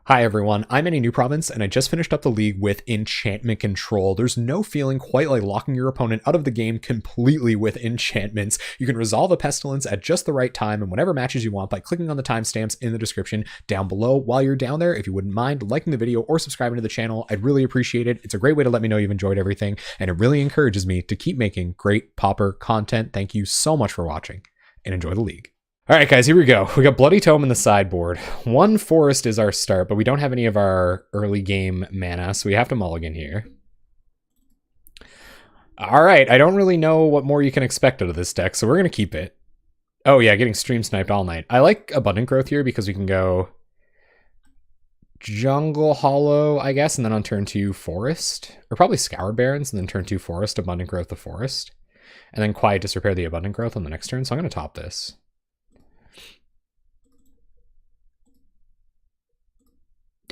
Hi everyone, I'm Any New Province, and I just finished up the league with Enchantment Control. There's no feeling quite like locking your opponent out of the game completely with enchantments. You can resolve a pestilence at just the right time and whatever matches you want by clicking on the timestamps in the description down below. While you're down there, if you wouldn't mind liking the video or subscribing to the channel, I'd really appreciate it. It's a great way to let me know you've enjoyed everything, and it really encourages me to keep making great Pauper content. Thank you so much for watching, and enjoy the league. All right, guys, here we go. We got Bloody Tome in the sideboard. One forest is our start, but we don't have any of our early game mana, so we have to mulligan here. All right, I don't really know what more you can expect out of this deck, so we're going to keep it. Oh, yeah, getting stream sniped all night. I like Abundant Growth here because we can go Jungle Hollow, I guess, and then on turn 2, Forest. Or probably Scoured Barrens, and then turn 2, Forest, Abundant Growth the Forest. And then Quiet Disrepair the Abundant Growth on the next turn, so I'm going to top this.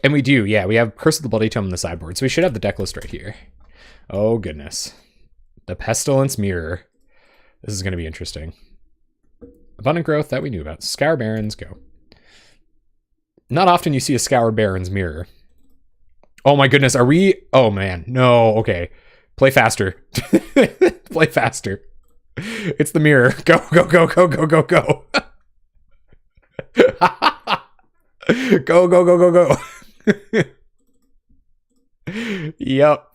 And we do, yeah, we have Curse of the Bloody Tome in the sideboard, so we should have the deck list right here. Oh, goodness. The Pestilence Mirror. This is going to be interesting. Abundant Growth, that we knew about. Scour Barrens, go. Not often you see a Scoured Barrens Mirror. Oh my goodness, are we... Oh man, no, okay. Play faster. Play faster. It's the mirror. Go, go, go, go, go, go, go. Go, go, go, go, go. Yep.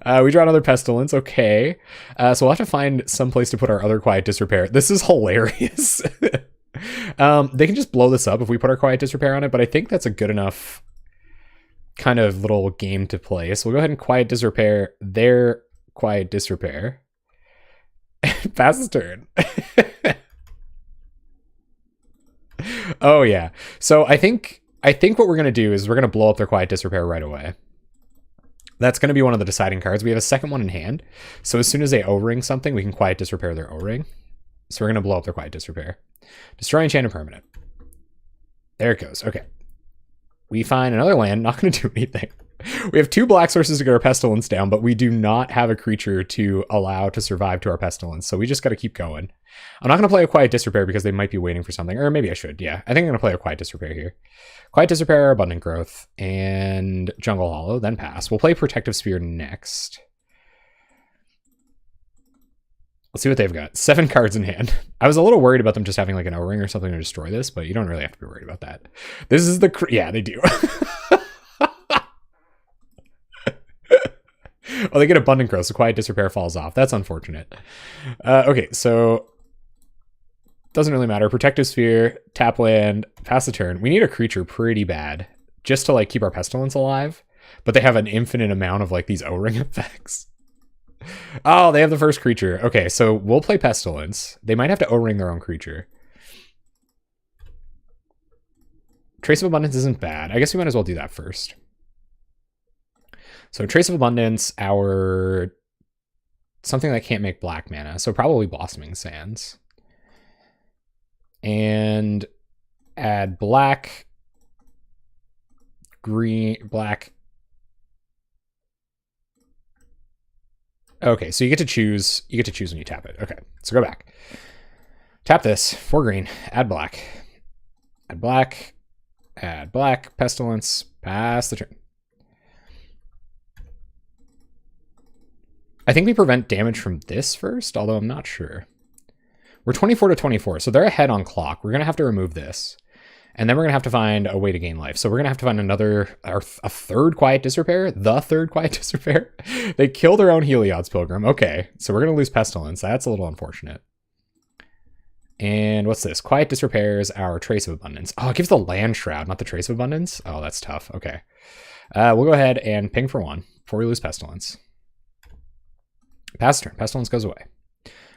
We draw another Pestilence. Okay. So we'll have to find some place to put our other Quiet Disrepair. This is hilarious. They can just blow this up if we put our Quiet Disrepair on it, but I think that's a good enough kind of little game to play. So we'll go ahead and Quiet Disrepair their Quiet Disrepair. Pass his turn. Oh yeah. So I think what we're gonna do is we're gonna blow up their Quiet Disrepair right away. That's gonna be one of the deciding cards. We have a second one in hand. So as soon as they O-ring something, we can Quiet Disrepair their O-ring. So we're gonna blow up their Quiet Disrepair. Destroy enchanted permanent. There it goes. Okay. We find another land, not gonna do anything. We have 2 black sources to get our Pestilence down, but we do not have a creature to allow to survive to our Pestilence, so we just got to keep going. I'm not going to play a Quiet Disrepair because they might be waiting for something, or maybe I should, yeah. I think I'm going to play a Quiet Disrepair here. Quiet Disrepair, Abundant Growth, and Jungle Hollow, then pass. We'll play Protective Sphere next. Let's see what they've got. 7 cards in hand. I was a little worried about them just having like an O-ring or something to destroy this, but you don't really have to be worried about that. This is the... Yeah, they do. Oh, they get Abundant Growth, so Quiet Disrepair falls off. That's unfortunate. Okay, so... Doesn't really matter. Protective Sphere, tap land, pass the turn. We need a creature pretty bad just to like keep our Pestilence alive, but they have an infinite amount of like these O-ring effects. Oh, they have the first creature. Okay, so we'll play Pestilence. They might have to O-ring their own creature. Trace of Abundance isn't bad. I guess we might as well do that first. So Trace of Abundance, our something that can't make black mana, so probably Blossoming Sands. And add black, green, black. Okay, so you get to choose when you tap it. Okay, so go back. Tap this, 4 green, add black. Add black, add black, Pestilence, pass the turn. I think we prevent damage from this first, although I'm not sure. We're 24 to 24, so they're ahead on clock. We're going to have to remove this. And then we're going to have to find a way to gain life. So we're going to have to find a third Quiet Disrepair, the third Quiet Disrepair. They kill their own Heliod's Pilgrim. Okay, so we're going to lose Pestilence. That's a little unfortunate. And what's this? Quiet Disrepair is our Trace of Abundance. Oh, it gives the Land Shroud, not the Trace of Abundance. Oh, that's tough. Okay. We'll go ahead and ping for 1 before we lose Pestilence. Pass turn. Pestilence goes away.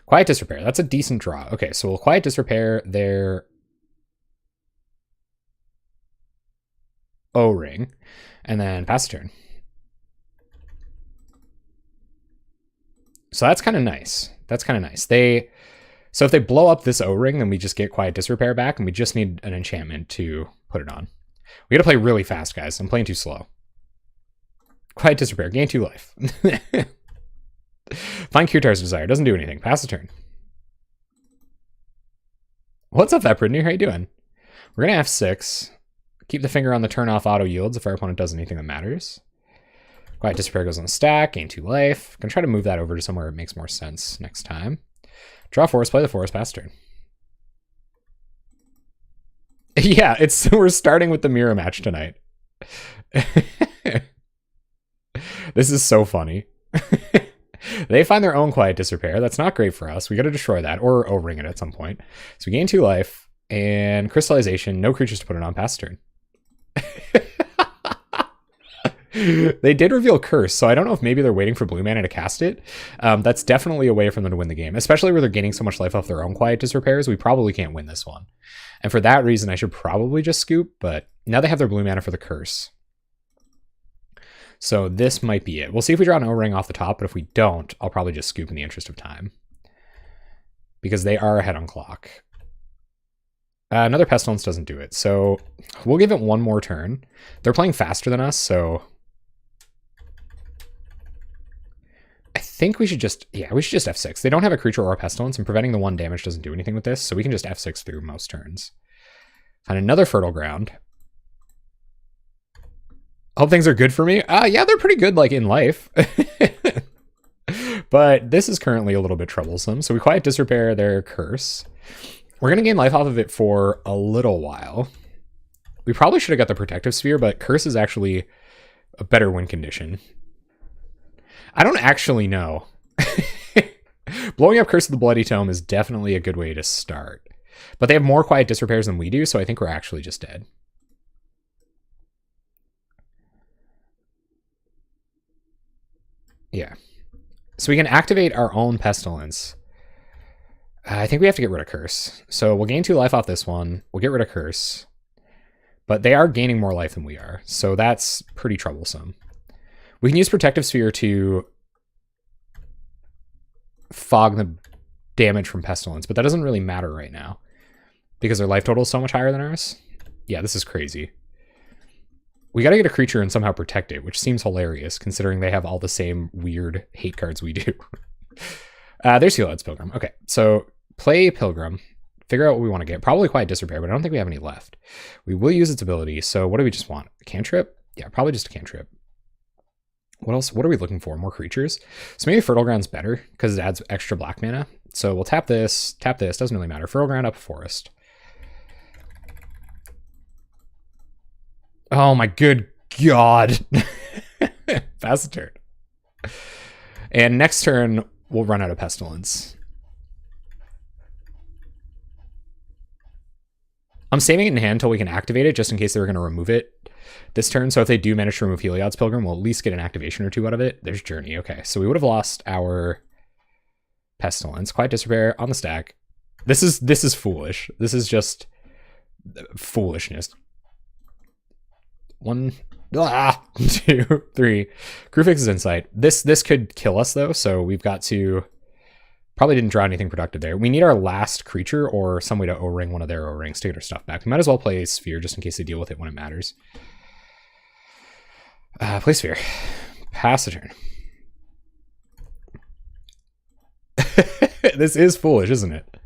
Quiet Disrepair. That's a decent draw. Okay, so we'll Quiet Disrepair their O-ring, and then pass the turn. So that's kind of nice. That's kind of nice. So if they blow up this O-ring, then we just get Quiet Disrepair back, and we just need an enchantment to put it on. We gotta play really fast, guys. I'm playing too slow. Quiet Disrepair. Gain 2 life. Find Kirtar's Desire. Doesn't do anything. Pass the turn. What's up, Epridney? How you doing? We're going to F6. Keep the finger on the turn off auto yields if our opponent does anything that matters. Quiet Disrepair goes on the stack, gain 2 life. Gonna try to move that over to somewhere it makes more sense next time. Draw forest, play the forest, pass turn. Yeah, we're starting with the mirror match tonight. This is so funny. They find their own Quiet Disrepair. That's not great for us. We gotta destroy that or O-ring it at some point. So we gain 2 life and crystallization, no creatures to put it on, pass turn. They did reveal Curse, so I don't know if maybe they're waiting for blue mana to cast it. That's definitely a way for them to win the game, especially where they're gaining so much life off their own Quiet Disrepairs. We probably can't win this one. And for that reason, I should probably just scoop, but now they have their blue mana for the Curse. So this might be it. We'll see if we draw an O-ring off the top, but if we don't, I'll probably just scoop in the interest of time. Because they are ahead on clock. Another Pestilence doesn't do it, so we'll give it one more turn. They're playing faster than us, so I think we should just, we should just F6. They don't have a creature or a Pestilence, and preventing the 1 damage doesn't do anything with this, so we can just F6 through most turns. Find another Fertile Ground. Hope things are good for me. Yeah, they're pretty good, like, in life. But this is currently a little bit troublesome, so we Quiet Disrepair their Curse. We're going to gain life off of it for a little while. We probably should have got the Protective Sphere, but Curse is actually a better win condition. I don't actually know. Blowing up Curse of the Bloody Tome is definitely a good way to start. But they have more Quiet Disrepairs than we do, so I think we're actually just dead. Yeah. So we can activate our own Pestilence. I think we have to get rid of Curse. So we'll gain 2 life off this one. We'll get rid of Curse. But they are gaining more life than we are, so that's pretty troublesome. We can use Protective Sphere to fog the damage from Pestilence, but that doesn't really matter right now because their life total is so much higher than ours. Yeah, this is crazy. We got to get a creature and somehow protect it, which seems hilarious considering they have all the same weird hate cards we do. There's Healed's Pilgrim. Okay, so play Pilgrim. Figure out what we want to get. Probably Quiet Disrepair, but I don't think we have any left. We will use its ability, so what do we just want? A cantrip? Yeah, probably just a cantrip. What else? What are we looking for? More creatures? So maybe Fertile Ground's better because it adds extra black mana. So we'll tap this, doesn't really matter. Fertile Ground up a forest. Oh my good God. Pass the turn. And next turn, we'll run out of Pestilence. I'm saving it in hand until we can activate it, just in case they were going to remove it this turn. So if they do manage to remove Heliod's Pilgrim, we'll at least get an activation or 2 out of it. There's Journey. Okay, so we would have lost our Pestilence. Quiet Disrepair on the stack. This is foolish. This is just foolishness. 1, 2, 3. Crewfix's Insight. This could kill us though, so we've got to. Probably didn't draw anything productive there. We need our last creature or some way to O-ring one of their O-rings to get our stuff back. We might as well play Sphere just in case they deal with it when it matters. Play Sphere. Pass the turn. This is foolish, isn't it?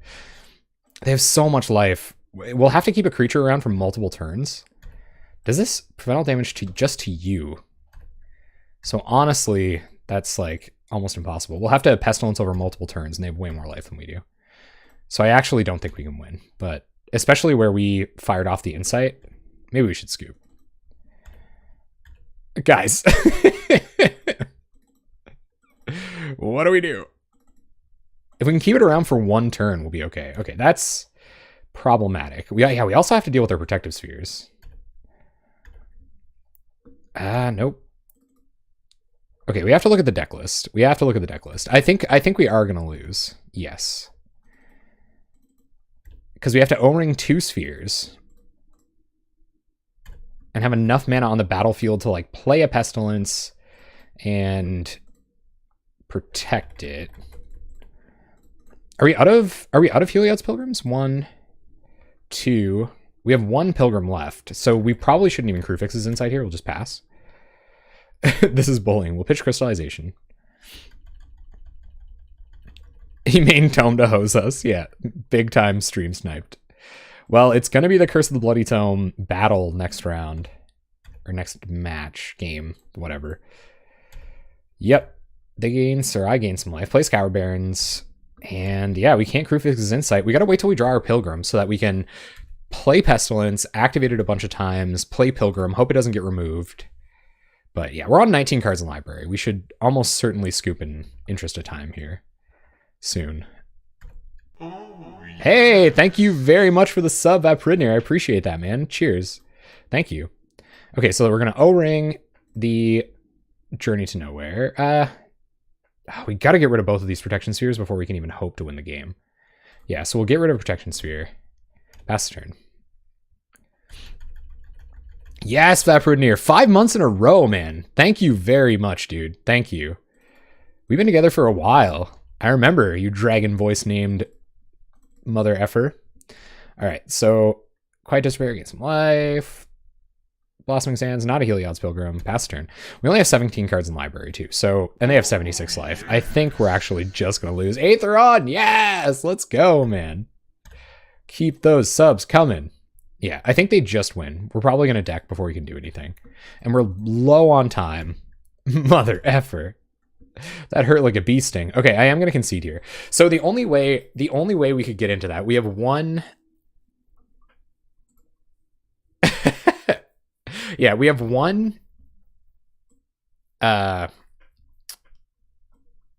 They have so much life. We'll have to keep a creature around for multiple turns. Does this prevent all damage just to you? So honestly, that's like almost impossible. We'll have to have Pestilence over multiple turns, and they have way more life than we do. So I actually don't think we can win, but especially where we fired off the Insight, maybe we should scoop. Guys. What do we do? If we can keep it around for 1 turn, we'll be okay. Okay, that's problematic. We also have to deal with our Protective Spheres. Nope. Okay, we have to look at the deck list. I think we are going to lose. Yes. Because we have to O-ring 2 spheres. And have enough mana on the battlefield to like play a Pestilence and protect it. Are we out of Heliod's Pilgrims? 1, 2. We have 1 Pilgrim left. So we probably shouldn't even Crewfix's Insight here. We'll just pass. This is bullying. We'll pitch Crystallization. He main Tome to hose us. Yeah, big time stream sniped. Well, it's going to be the Curse of the Bloody Tome battle next round. Or next match, game, whatever. Yep. They gain, sir, I gain some life. Play Scour Barons. And yeah, we can't Crucifix his Insight. We got to wait till we draw our Pilgrim so that we can play Pestilence, activate it a bunch of times, play Pilgrim, hope it doesn't get removed. But yeah, we're on 19 cards in library. We should almost certainly scoop in interest of time here soon. Hey, thank you very much for the sub, Vapridnir. I appreciate that, man. Cheers. Thank you. Okay, so we're going to O-ring the Journey to Nowhere. We got to get rid of both of these Protection Spheres before we can even hope to win the game. Yeah, so we'll get rid of Protection Sphere. Pass the turn. Yes, Vapridnir. 5 months in a row, man. Thank you very much, dude. Thank you. We've been together for a while. I remember you dragon voice named Mother Effer. All right, so Quiet Despair, get some life. Blossoming Sands, not a Heliod's Pilgrim. Pass the turn. We only have 17 cards in library, too. So, and they have 76 life. I think we're actually just going to lose. Aetheron, yes! Let's go, man. Keep those subs coming. Yeah, I think they just win. We're probably going to deck before we can do anything. And we're low on time. Mother effer. That hurt like a bee sting. Okay, I am going to concede here. So the only way we could get into that, we have one... Yeah, we have one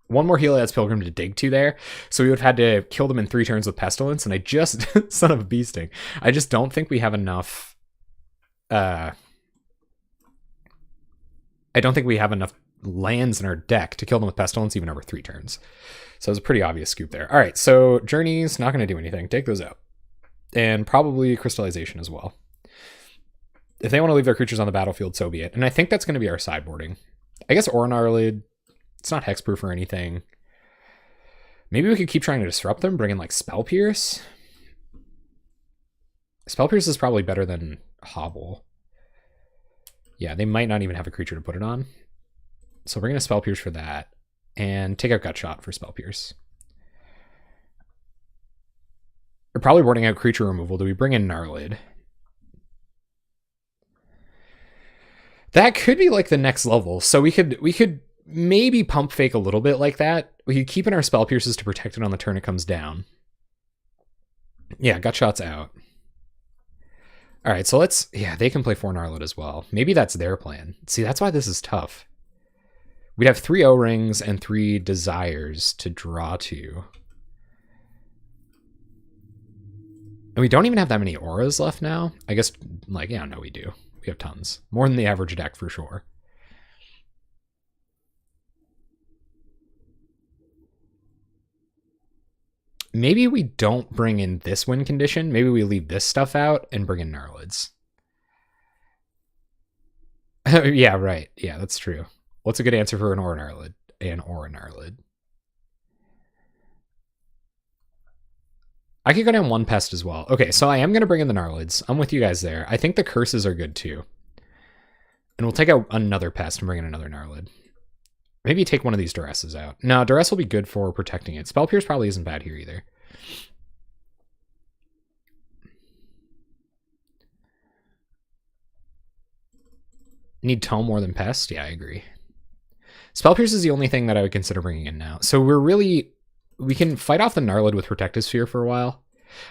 more Heliod's Pilgrim to dig to there. So we would have had to kill them in 3 turns with Pestilence, and I just son of a bee sting. I just don't think we have enough I don't think we have enough lands in our deck to kill them with Pestilence even over 3 turns. So it was a pretty obvious scoop there. All right, so Journey's not going to do anything. Take those out. And probably Crystallization as well. If they want to leave their creatures on the battlefield, so be it. And I think that's going to be our sideboarding. I guess Orinarlid, it's not hexproof or anything. Maybe we could keep trying to disrupt them, bring in like Spell Pierce. Spell Pierce is probably better than Hobble. Yeah, they might not even have a creature to put it on. So we're going to Spell Pierce for that. And take out Gut Shot for Spell Pierce. We're probably boarding out creature removal. Do we bring in Gnarlid? That could be like the next level. So we could maybe pump fake a little bit like that. We could keep in our Spell Pierces to protect it on the turn it comes down. Yeah, Gut Shot's out. All right, so let's... Yeah, they can play 4 Gnarlid as well. Maybe that's their plan. See, that's why this is tough. We'd have 3 O-Rings and 3 Desires to draw to. And we don't even have that many auras left now. I guess, like, yeah, no, we do. We have tons. More than the average deck, for sure. Maybe we don't bring in this win condition. Maybe we leave this stuff out and bring in Gnarlids. Yeah, right. Yeah, that's true. What's a good answer for an Orinarlid? An Orinarlid. I could go down 1 Pest as well. Okay, so I am going to bring in the Gnarlids. I'm with you guys there. I think the Curses are good too. And we'll take out another Pest and bring in another Gnarlid. Maybe take one of these Duresses out. No, Duress will be good for protecting it. Spell Pierce probably isn't bad here either. Need Tome more than Pest? Yeah, I agree. Spell Pierce is the only thing that I would consider bringing in now. So we're really... We can fight off the Gnarlid with Protective Sphere for a while.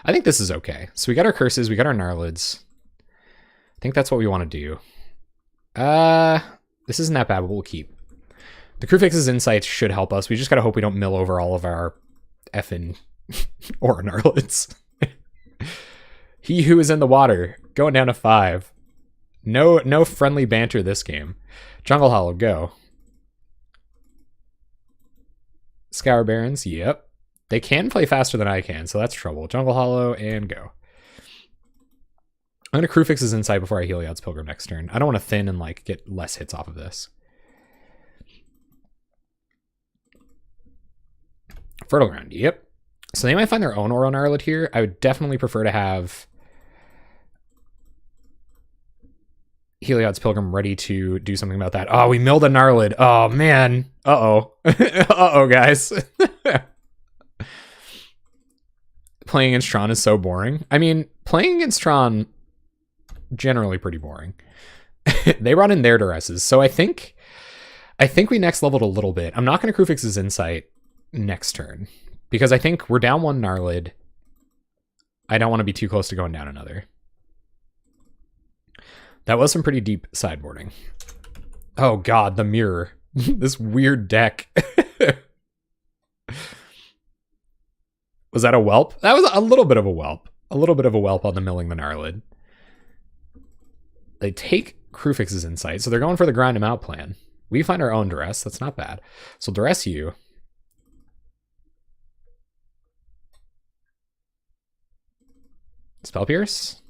I think this is okay. So we got our Curses, we got our Gnarlids. I think that's what we want to do. This isn't that bad, but we'll keep. The Crucifix's Insights should help us. We just gotta hope we don't mill over all of our effing or Gnarlids. He who is in the water, going down to 5. No friendly banter this game. Jungle Hollow, go. Scour Barons, yep. They can play faster than I can, so that's trouble. Jungle Hollow, and go. I'm going to Crucifix's Insight before I Heliod's Pilgrim next turn. I don't want to thin and like get less hits off of this. Fertile Ground, yep. So they might find their own Orinarlid here. I would definitely prefer to have Heliod's Pilgrim ready to do something about that. Oh, we milled a Gnarlid. Oh, man. Uh-oh. Uh-oh, guys. Playing against Tron is so boring. I mean, playing against Tron, generally pretty boring. They brought in their duresses, so I think we next leveled a little bit. I'm not going to crew fix his insight next turn, because I think we're down one Gnarlid. I don't want to be too close to going down another. That was some pretty deep sideboarding. Oh god, the mirror. This weird deck. Was that a whelp? That was a little bit of a whelp. A little bit of a whelp on the milling the Gnarlid. They take crew fix's insight, so they're going for the grind him out plan. We find our own duress. That's not bad. So duress you. Spell Pierce.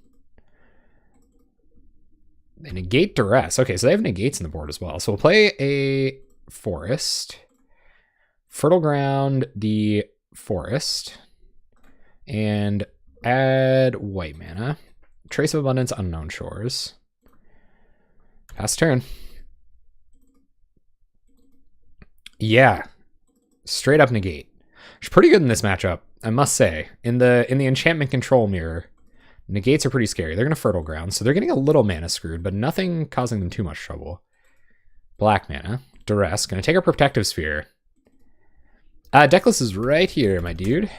They negate duress. Okay, so they have negates in the board as well. So we'll play a forest. Fertile Ground the forest. And add white mana. Trace of Abundance, Unknown Shores. Pass turn. Yeah. Straight up negate. She's pretty good in this matchup, I must say. In the Enchantment Control mirror, negates are pretty scary. They're going to Fertile Ground, so they're getting a little mana screwed, but nothing causing them too much trouble. Black mana. Duress. Going to take our Protective Sphere. Deckless is right here, my dude.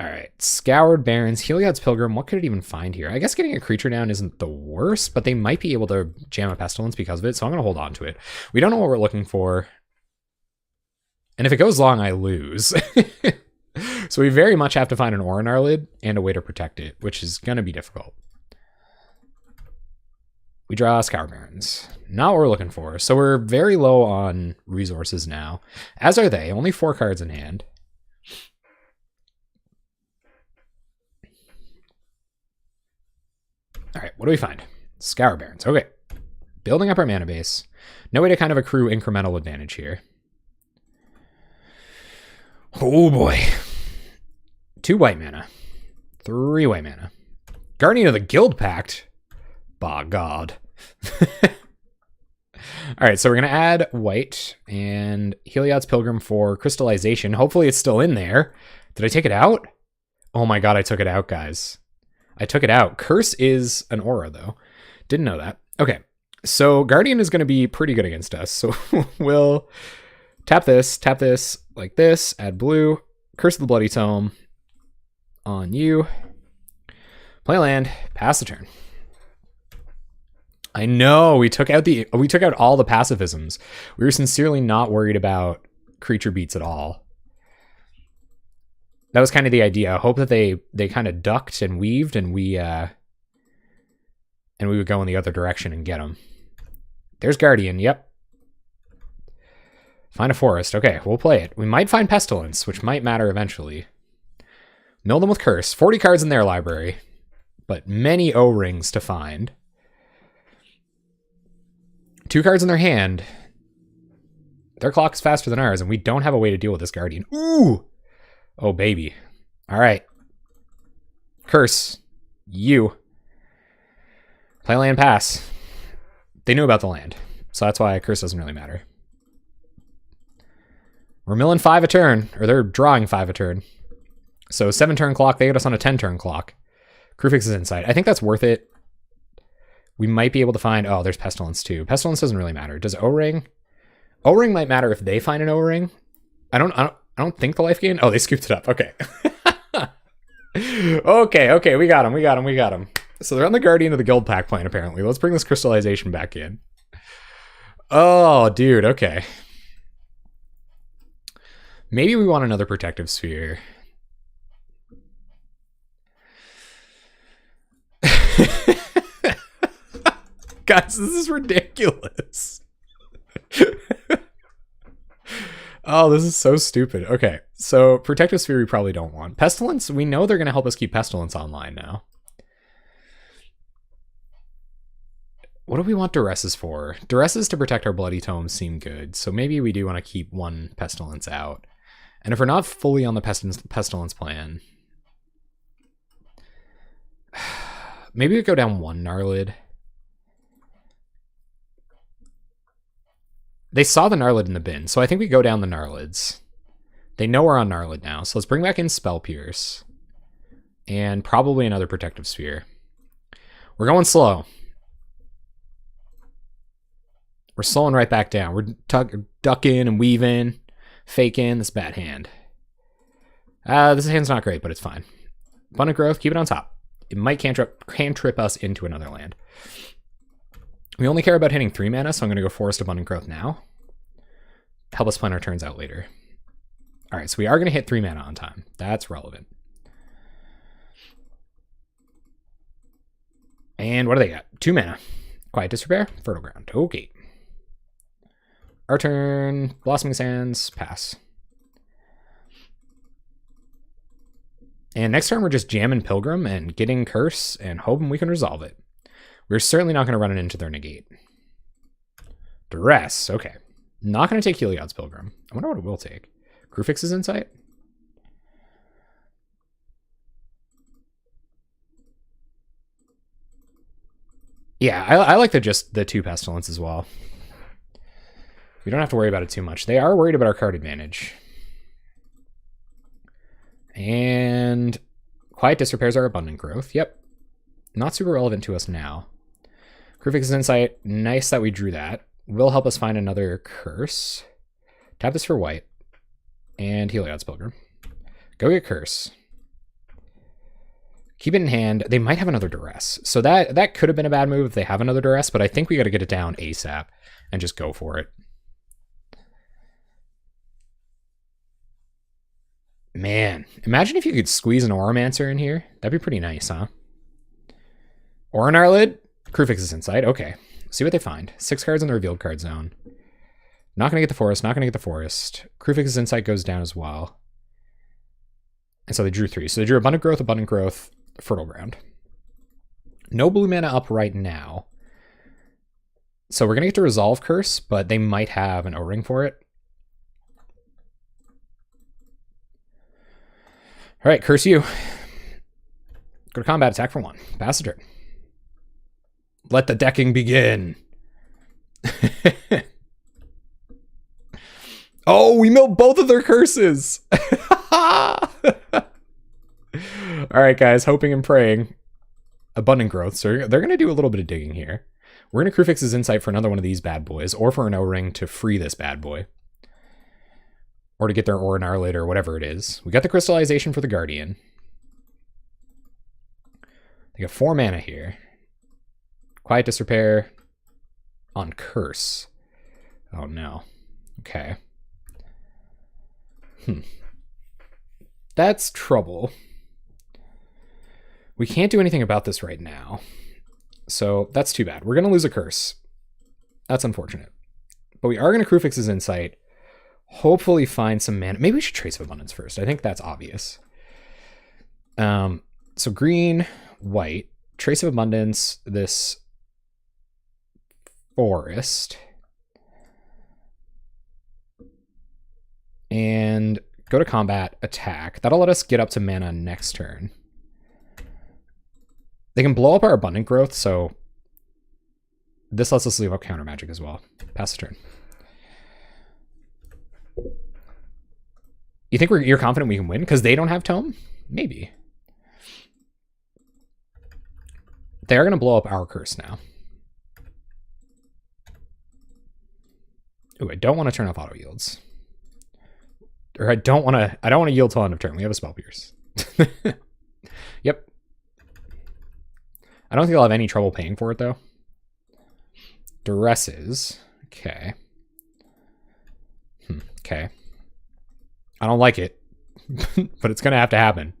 Alright. Scoured Barrens. Heliod's Pilgrim. What could it even find here? I guess getting a creature down isn't the worst, but they might be able to jam a Pestilence because of it, so I'm going to hold on to it. We don't know what we're looking for. And if it goes long, I lose. So we very much have to find an Aura Gnarlid and a way to protect it, which is going to be difficult. We draw Scour Barrens. Not what we're looking for. So we're very low on resources now. As are they. Only 4 cards in hand. Alright, what do we find? Scour Barrens. Okay. Building up our mana base. No way to kind of accrue incremental advantage here. Oh boy. 2 white mana. 3 white mana. Guardian of the Guild Pact. By God. Alright, so we're going to add white and Heliod's Pilgrim for crystallization. Hopefully it's still in there. Did I take it out? Oh my god, I took it out, guys. I took it out. Curse is an aura, though. Didn't know that. Okay, so Guardian is going to be pretty good against us. So we'll tap this like this, add blue, Curse of the Bloody Tome on you. Play land, pass the turn. I know, we took out all the pacifisms. We were sincerely not worried about creature beats at all. That was kind of the idea. I hope that they kind of ducked and weaved, and we would go in the other direction and get them. There's Guardian. Yep. Find a forest. Okay, we'll play it. We might find Pestilence, which might matter eventually. Mill them with Curse. 40 cards in their library, but many O-rings to find. 2 cards in their hand. Their clock is faster than ours, and we don't have a way to deal with this Guardian. Ooh! Oh, baby. All right. Curse. You. Play land, pass. They knew about the land, so that's why Curse doesn't really matter. We're milling 5 a turn, or they're drawing 5 a turn. So 7 turn clock, they get us on a 10 turn clock. Crew fixes insight. I think that's worth it. We might be able to find, oh, there's Pestilence too. Pestilence doesn't really matter. Does O-ring? O-ring might matter if they find an O-ring. I don't think the life gain. Oh, they scooped it up. Okay. Okay, we got him. So they're on the Guardian of the Guild Pact plan, apparently. Let's bring this crystallization back in. Oh, dude, okay. Maybe we want another Protective Sphere. Guys, this is ridiculous. Oh, this is so stupid. Okay, so Protective Sphere we probably don't want. Pestilence, we know they're going to help us keep Pestilence online now. What do we want Duresses for? Duresses to protect our Bloody Tomes seem good, so maybe we do want to keep 1 Pestilence out. And if we're not fully on the Pestilence plan, maybe we go down 1 Gnarlid. They saw the Gnarlid in the bin, so I think we go down the Gnarlids. They know we're on Gnarlid now, so let's bring back in Spell Pierce. And probably another Protective Sphere. We're going slow. We're slowing right back down. We're ducking and weaving, faking this bad hand. This hand's not great, but it's fine. Abundant Growth, keep it on top. It might cantrip us into another land. We only care about hitting 3 mana, so I'm going to go Forest Abundant Growth now. Help us plan our turns out later. All right, so we are going to hit 3 mana on time. That's relevant. And what do they got? 2 mana. Quiet Disrepair, Fertile Ground. Okay. Our turn. Blossoming Sands, pass. And next turn, we're just jamming Pilgrim and getting Curse and hoping we can resolve it. We're certainly not going to run it into their negate. Duress, okay. Not going to take Heliod's Pilgrim. I wonder what it will take. Krufix's Insight? Yeah, I like the 2 Pestilence as well. We don't have to worry about it too much. They are worried about our card advantage. And Quiet Disrepairs our Abundant Growth. Yep. Not super relevant to us now. Krufix's Insight. Nice that we drew that. Will help us find another Curse. Tap this for white. And Heliod's Pilgrim. Go get Curse. Keep it in hand. They might have another Duress. So that could have been a bad move if they have another Duress, but I think we got to get it down ASAP and just go for it. Man, imagine if you could squeeze an Auramancer in here. That'd be pretty nice, huh? Or an Gnarlid. Krufix's Insight. Okay. See what they find. 6 cards in the revealed card zone. Not going to get the forest. Not going to get the forest. Krufix's Insight goes down as well. And so they drew 3. So they drew Abundant Growth, Fertile Ground. No blue mana up right now. So we're going to get to resolve Curse, but they might have an O-Ring for it. All right, Curse you. Go to combat, attack for 1. Pass the turn. Let the decking begin. Oh, we milled both of their curses. All right, guys, hoping and praying. Abundant Growth. So they're going to do a little bit of digging here. We're going to Krufix's Insight for another one of these bad boys, or for an O-Ring to free this bad boy. Or to get their Aura Gnarlid or whatever it is. We got the Crystallization for the Guardian. They got 4 mana here. Quiet Disrepair on Curse. Oh no. Okay. That's trouble. We can't do anything about this right now. So that's too bad. We're going to lose a Curse. That's unfortunate. But we are going to Krufix's Insight. Hopefully find some mana. Maybe we should Trace of Abundance first. I think that's obvious. So green, white, Trace of Abundance, this forest. And go to combat, attack. That'll let us get up to mana next turn. They can blow up our Abundant Growth, so this lets us leave up counter magic as well. Pass the turn. You think you're confident we can win because they don't have Tome? Maybe. They are going to blow up our Curse now. Ooh, I don't want to turn off auto yields. Or I don't want to yield till end of turn. We have a Spell Pierce. Yep. I don't think I'll have any trouble paying for it though. Duresses. Okay. Okay. I don't like it, but it's going to have to happen.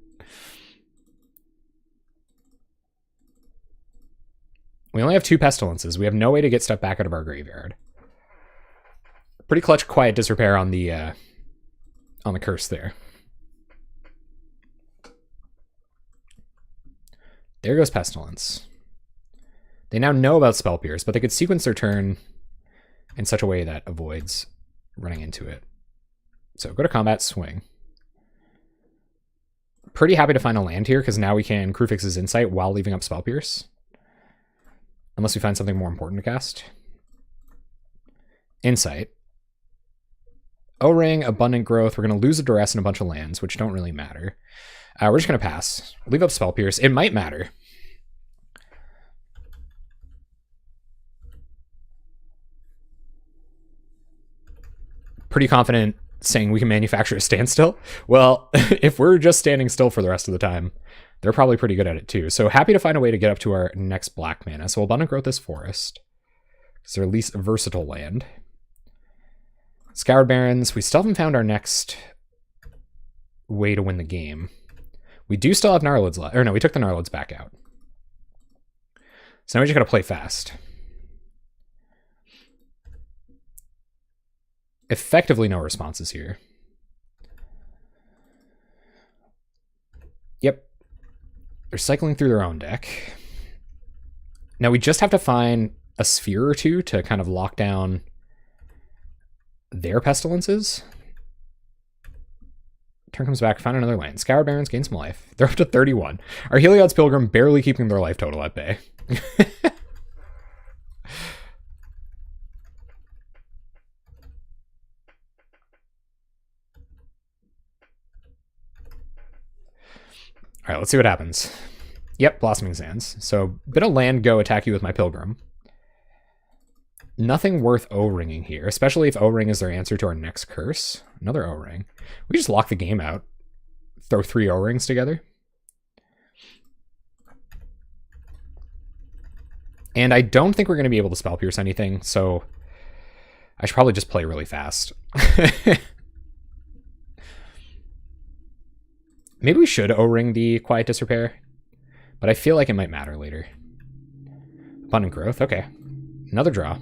We only have 2 Pestilences. We have no way to get stuff back out of our graveyard. Pretty clutch Quiet Disrepair on the Curse there. There goes Pestilence. They now know about Spell Pierce, but they could sequence their turn in such a way that avoids running into it. So go to combat, swing. Pretty happy to find a land here, because now we can Krufix's Insight while leaving up Spell Pierce. Unless we find something more important to cast. Insight. O-Ring, Abundant Growth. We're going to lose a Duress and a bunch of lands, which don't really matter. We're just going to pass. Leave up Spell Pierce. It might matter. Pretty confident saying we can manufacture a standstill. Well, if we're just standing still for the rest of the time, they're probably pretty good at it too. So happy to find a way to get up to our next black mana. So Abundant Growth is Forest. It's their least versatile land. Scoured Barrens. We still haven't found our next way to win the game. We do still have Gnarlids left. Or no, we took the Gnarlids back out. So now we just gotta play fast. Effectively no responses here. Yep. They're cycling through their own deck. Now we just have to find a sphere or two to kind of lock down their pestilences. Turn comes back, find another land. Scour Barrens, gain some life. They're up to 31. Our Heliod's Pilgrim barely keeping their life total at bay. All right, let's see what happens. Yep, Blossoming Sands. So, bit of land go attack you with my Pilgrim. Nothing worth O-ringing here, especially if O-ring is their answer to our next curse. Another O-ring. We just lock the game out. Throw 3 O-rings together. And I don't think we're going to be able to Spell Pierce anything, so I should probably just play really fast. Maybe we should O-ring the Quiet Disrepair, but I feel like it might matter later. Abundant Growth, okay. Another draw.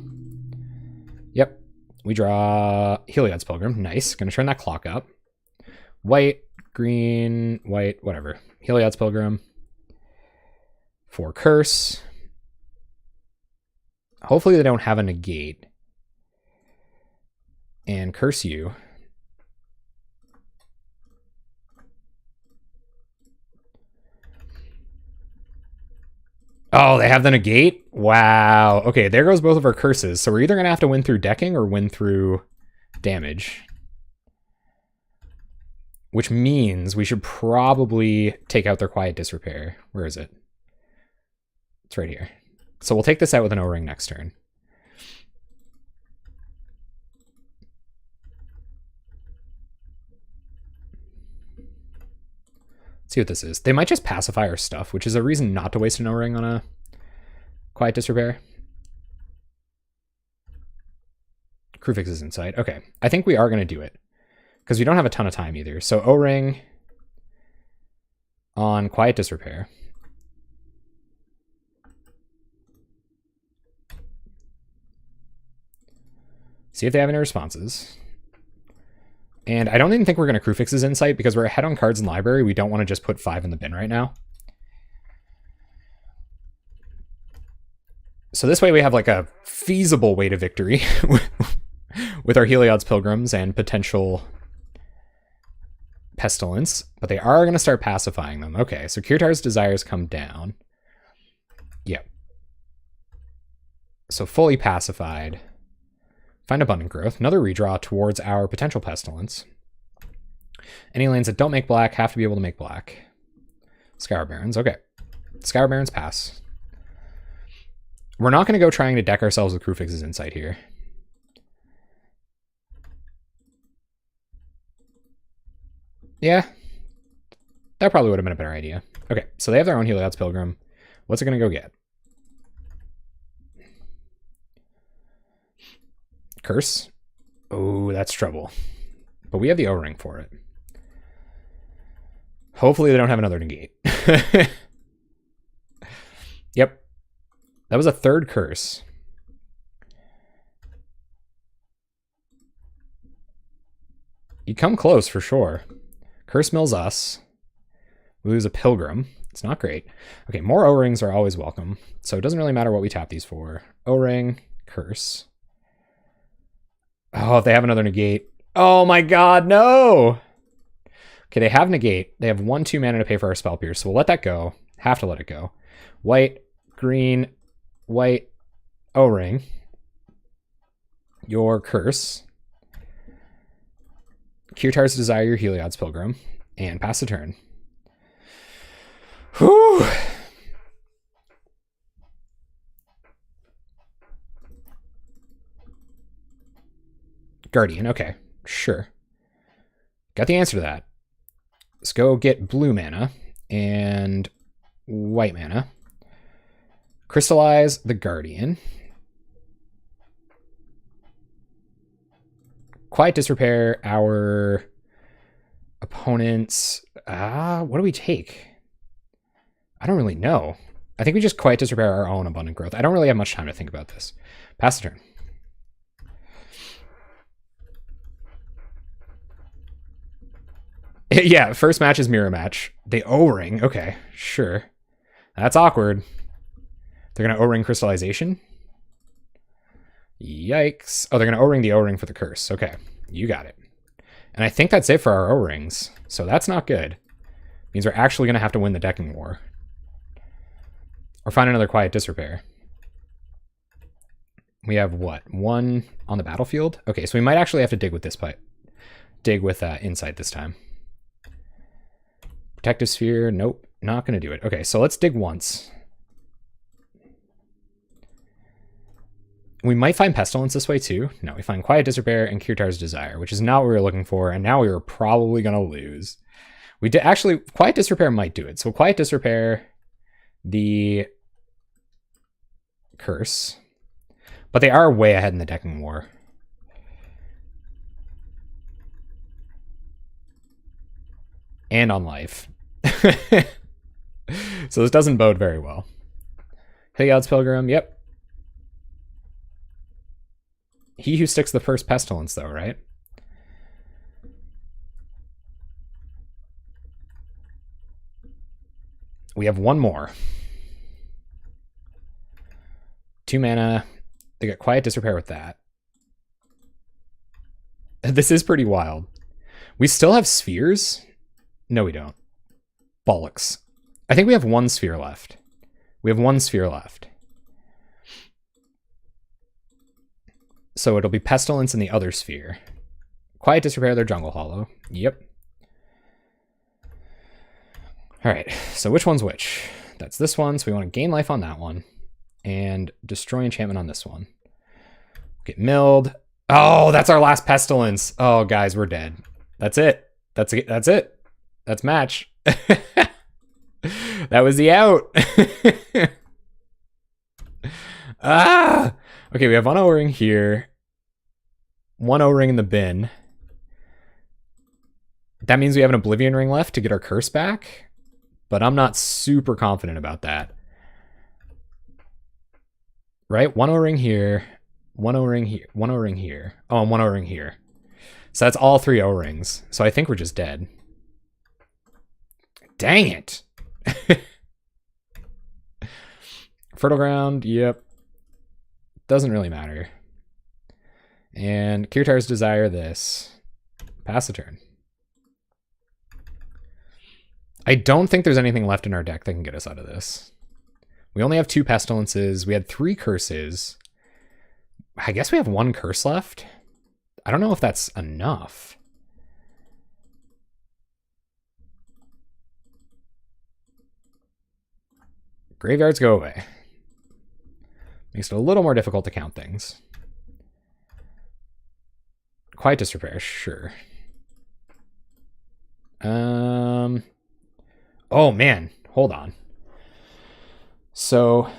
Yep, we draw Heliod's Pilgrim. Nice, gonna turn that clock up. White, green, white, whatever. Heliod's Pilgrim. 4 curse. Hopefully they don't have a negate. And curse you. Oh, they have the negate? Wow. Okay, there goes both of our curses. So we're either going to have to win through decking or win through damage. Which means we should probably take out their Quiet Disrepair. Where is it? It's right here. So we'll take this out with an O-ring next turn. See what this is. They might just pacify our stuff, which is a reason not to waste an O-ring on a Quiet Disrepair. Crewfix's Insight. Okay, I think we are going to do it because we don't have a ton of time either. So O-ring on Quiet Disrepair. See if they have any responses. And I don't even think we're going to Crewfix's Insight because we're ahead on cards in library. We don't want to just put 5 in the bin right now. So this way we have like a feasible way to victory with our Heliod's Pilgrims and potential Pestilence. But they are going to start pacifying them. Okay, so Kirtar's Desires come down. Yep. So fully pacified. Find Abundant Growth. Another redraw towards our potential Pestilence. Any lands that don't make black have to be able to make black. Scour Barrens. Okay. Scour Barrens pass. We're not going to go trying to deck ourselves with Crewfix's Insight here. Yeah. That probably would have been a better idea. Okay, so they have their own Heliod's Pilgrim. What's it going to go get? Curse. Oh, that's trouble. But we have the O-ring for it. Hopefully they don't have another negate. Yep. That was a 3rd curse. You come close for sure. Curse mills us. We lose a Pilgrim. It's not great. Okay, more O-rings are always welcome. So it doesn't really matter what we tap these for. O-ring, curse. Oh, if they have another negate. Oh my god, no! Okay, they have negate. They have 1/2 mana to pay for our Spell Pierce, so we'll let that go. Have to let it go. White, green, white, O-ring. Your curse. Kirtar's Desire your Heliod's Pilgrim, and pass the turn. Whew! Guardian, okay, sure. Got the answer to that. Let's go get blue mana and white mana. Crystallize the Guardian. Quiet Disrepair our opponents. What do we take? I don't really know. I think we just Quiet Disrepair our own Abundant Growth. I don't really have much time to think about this. Pass the turn. Yeah, first match is mirror match. They O-ring. Okay, sure. That's awkward. They're going to O-ring Crystallization. Yikes. Oh, they're going to O-ring the O-ring for the curse. Okay, you got it. And I think that's it for our O-rings. So that's not good. Means we're actually going to have to win the decking war. Or find another Quiet Disrepair. We have what? 1 on the battlefield? Okay, so we might actually have to dig with this pipe. Dig with Insight this time. Protective Sphere, nope, not going to do it. Okay, so let's dig once. We might find Pestilence this way too. No, we find Quiet Disrepair and Kirtar's Desire, which is not what we were looking for, and now we were probably going to lose. We did actually, Quiet Disrepair might do it. So Quiet Disrepair the curse, but they are way ahead in the decking war. And on life. So this doesn't bode very well. Heliod's Pilgrim, yep. He who sticks the first Pestilence though, right? We have one more. 2 mana. They got Quiet Disrepair with that. This is pretty wild. We still have spheres? No, we don't. Bollocks. I think we have 1 sphere left. We have 1 sphere left. So it'll be Pestilence in the other sphere. Quiet Disrepair their Jungle Hollow. Yep. Alright, so which one's which? That's this one, so we want to gain life on that one. And destroy enchantment on this one. Get milled. Oh, that's our last Pestilence. Oh, guys, we're dead. That's it. That's it. That's it. That's match. That was the out. Okay, we have 1 O-ring here. 1 O-ring in the bin. That means we have an Oblivion Ring left to get our curse back. But I'm not super confident about that. Right? 1 O-ring here. 1 O-ring here. 1 O-ring here. Oh, and 1 O-ring here. So that's all 3 O-rings. So I think we're just dead. Dang it. Fertile Ground, yep. Doesn't really matter. And Kirtar's Desire this. Pass the turn. I don't think there's anything left in our deck that can get us out of this. We only have 2 Pestilences. We had 3 curses. I guess we have 1 curse left. I don't know if that's enough. Graveyards go away. Makes it a little more difficult to count things. Quiet Disrepair, sure. Oh man, hold on. So,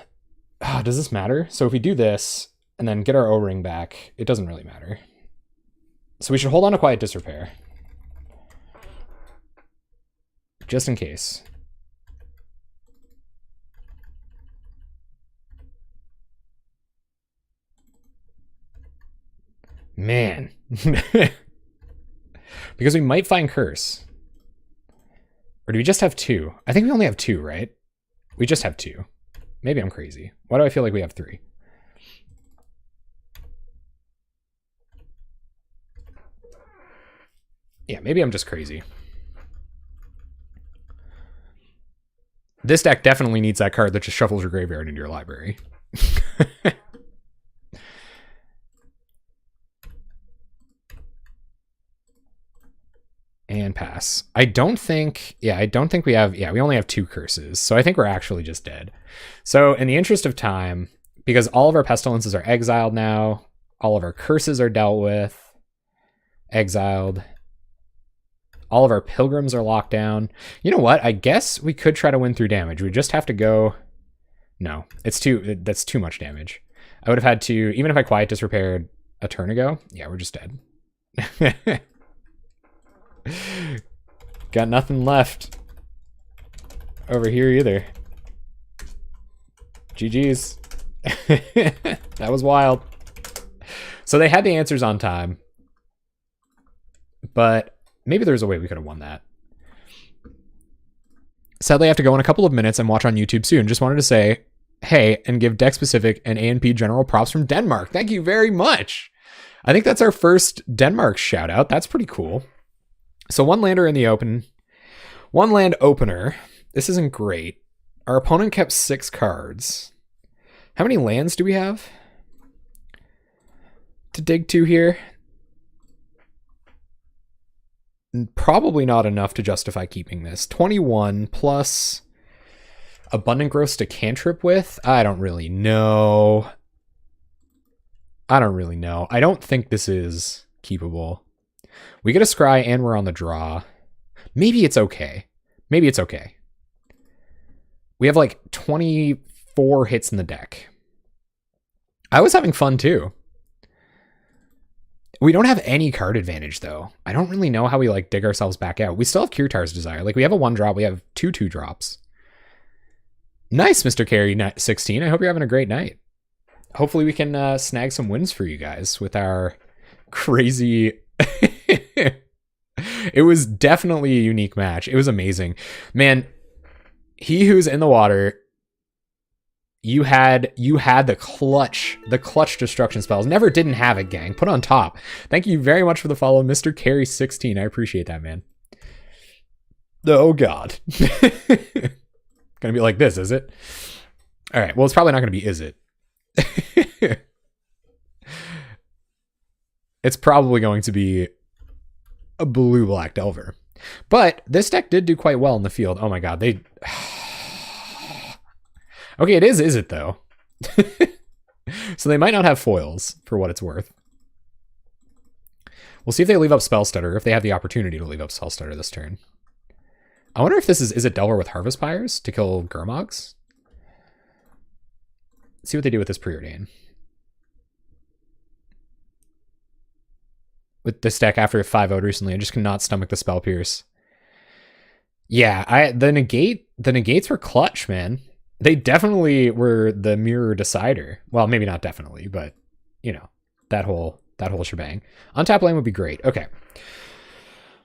does this matter? So if we do this and then get our O-ring back, it doesn't really matter. So we should hold on to Quiet Disrepair. Just in case. Man. Because we might find curse. Or do we just have 2? I think we only have 2, right? We just have 2. Maybe I'm crazy. Why do I feel like we have 3? Yeah, maybe I'm just crazy. This deck definitely needs that card that just shuffles your graveyard into your library. and pass. I don't think we have, we only have 2 curses. So I think we're actually just dead. So in the interest of time, because all of our pestilences are exiled now, all of our curses are dealt with, exiled. All of our pilgrims are locked down. You know what? I guess we could try to win through damage. We just have to go... No, that's too much damage. I would have had to, even if I quiet disrepaired a turn ago, yeah, we're just dead. Got nothing left over here either. GG's. That was wild. So they had the answers on time, but maybe there's a way we could have won that. Sadly, I have to go in a couple of minutes and watch on YouTube soon. Just wanted to say, hey, and give deck specific and A&P general props from Denmark. Thank you very much. I think that's our first Denmark shout out. That's pretty cool. So 1 lander in the open, 1 land opener. This isn't great. Our opponent kept 6 cards. How many lands do we have to dig to here? Probably not enough to justify keeping this. 21 plus Abundant Growth to cantrip with? I don't really know. I don't think this is keepable. We get a scry and we're on the draw. Maybe it's okay. We have like 24 hits in the deck. I was having fun too. We don't have any card advantage though. I don't really know how we like dig ourselves back out. We still have Kirtar's Desire. Like we have a 1-drop. We have 2 2-drops. Nice, Mr. Carey 16. I hope you're having a great night. Hopefully we can snag some wins for you guys with our crazy... It was definitely a unique match. It was amazing. Man, he who's in the water... You had the clutch destruction spells. Never didn't have it, gang. Put on top. Thank you very much for the follow, Mr. Carey 16. I appreciate that, man. Oh God. Gonna be like this, is it? All right. Well, it's probably not gonna be, is it? It's probably going to be a blue-black Delver. But this deck did do quite well in the field. Oh my God, they... Okay, it is it though? So they might not have foils, for what it's worth. We'll see if they leave up Spellstutter, if they have the opportunity to leave up Spellstutter this turn. I wonder if this is it Delver with Harvest Pyres to kill Gurmogs? Let's see what they do with this Preordain. With this deck after 5-0'd recently, I just cannot stomach the Spell Pierce. Yeah, the negates were clutch, man. They definitely were the mirror decider. Well, maybe not definitely, but you know, that whole shebang. Untap lane would be great. Okay.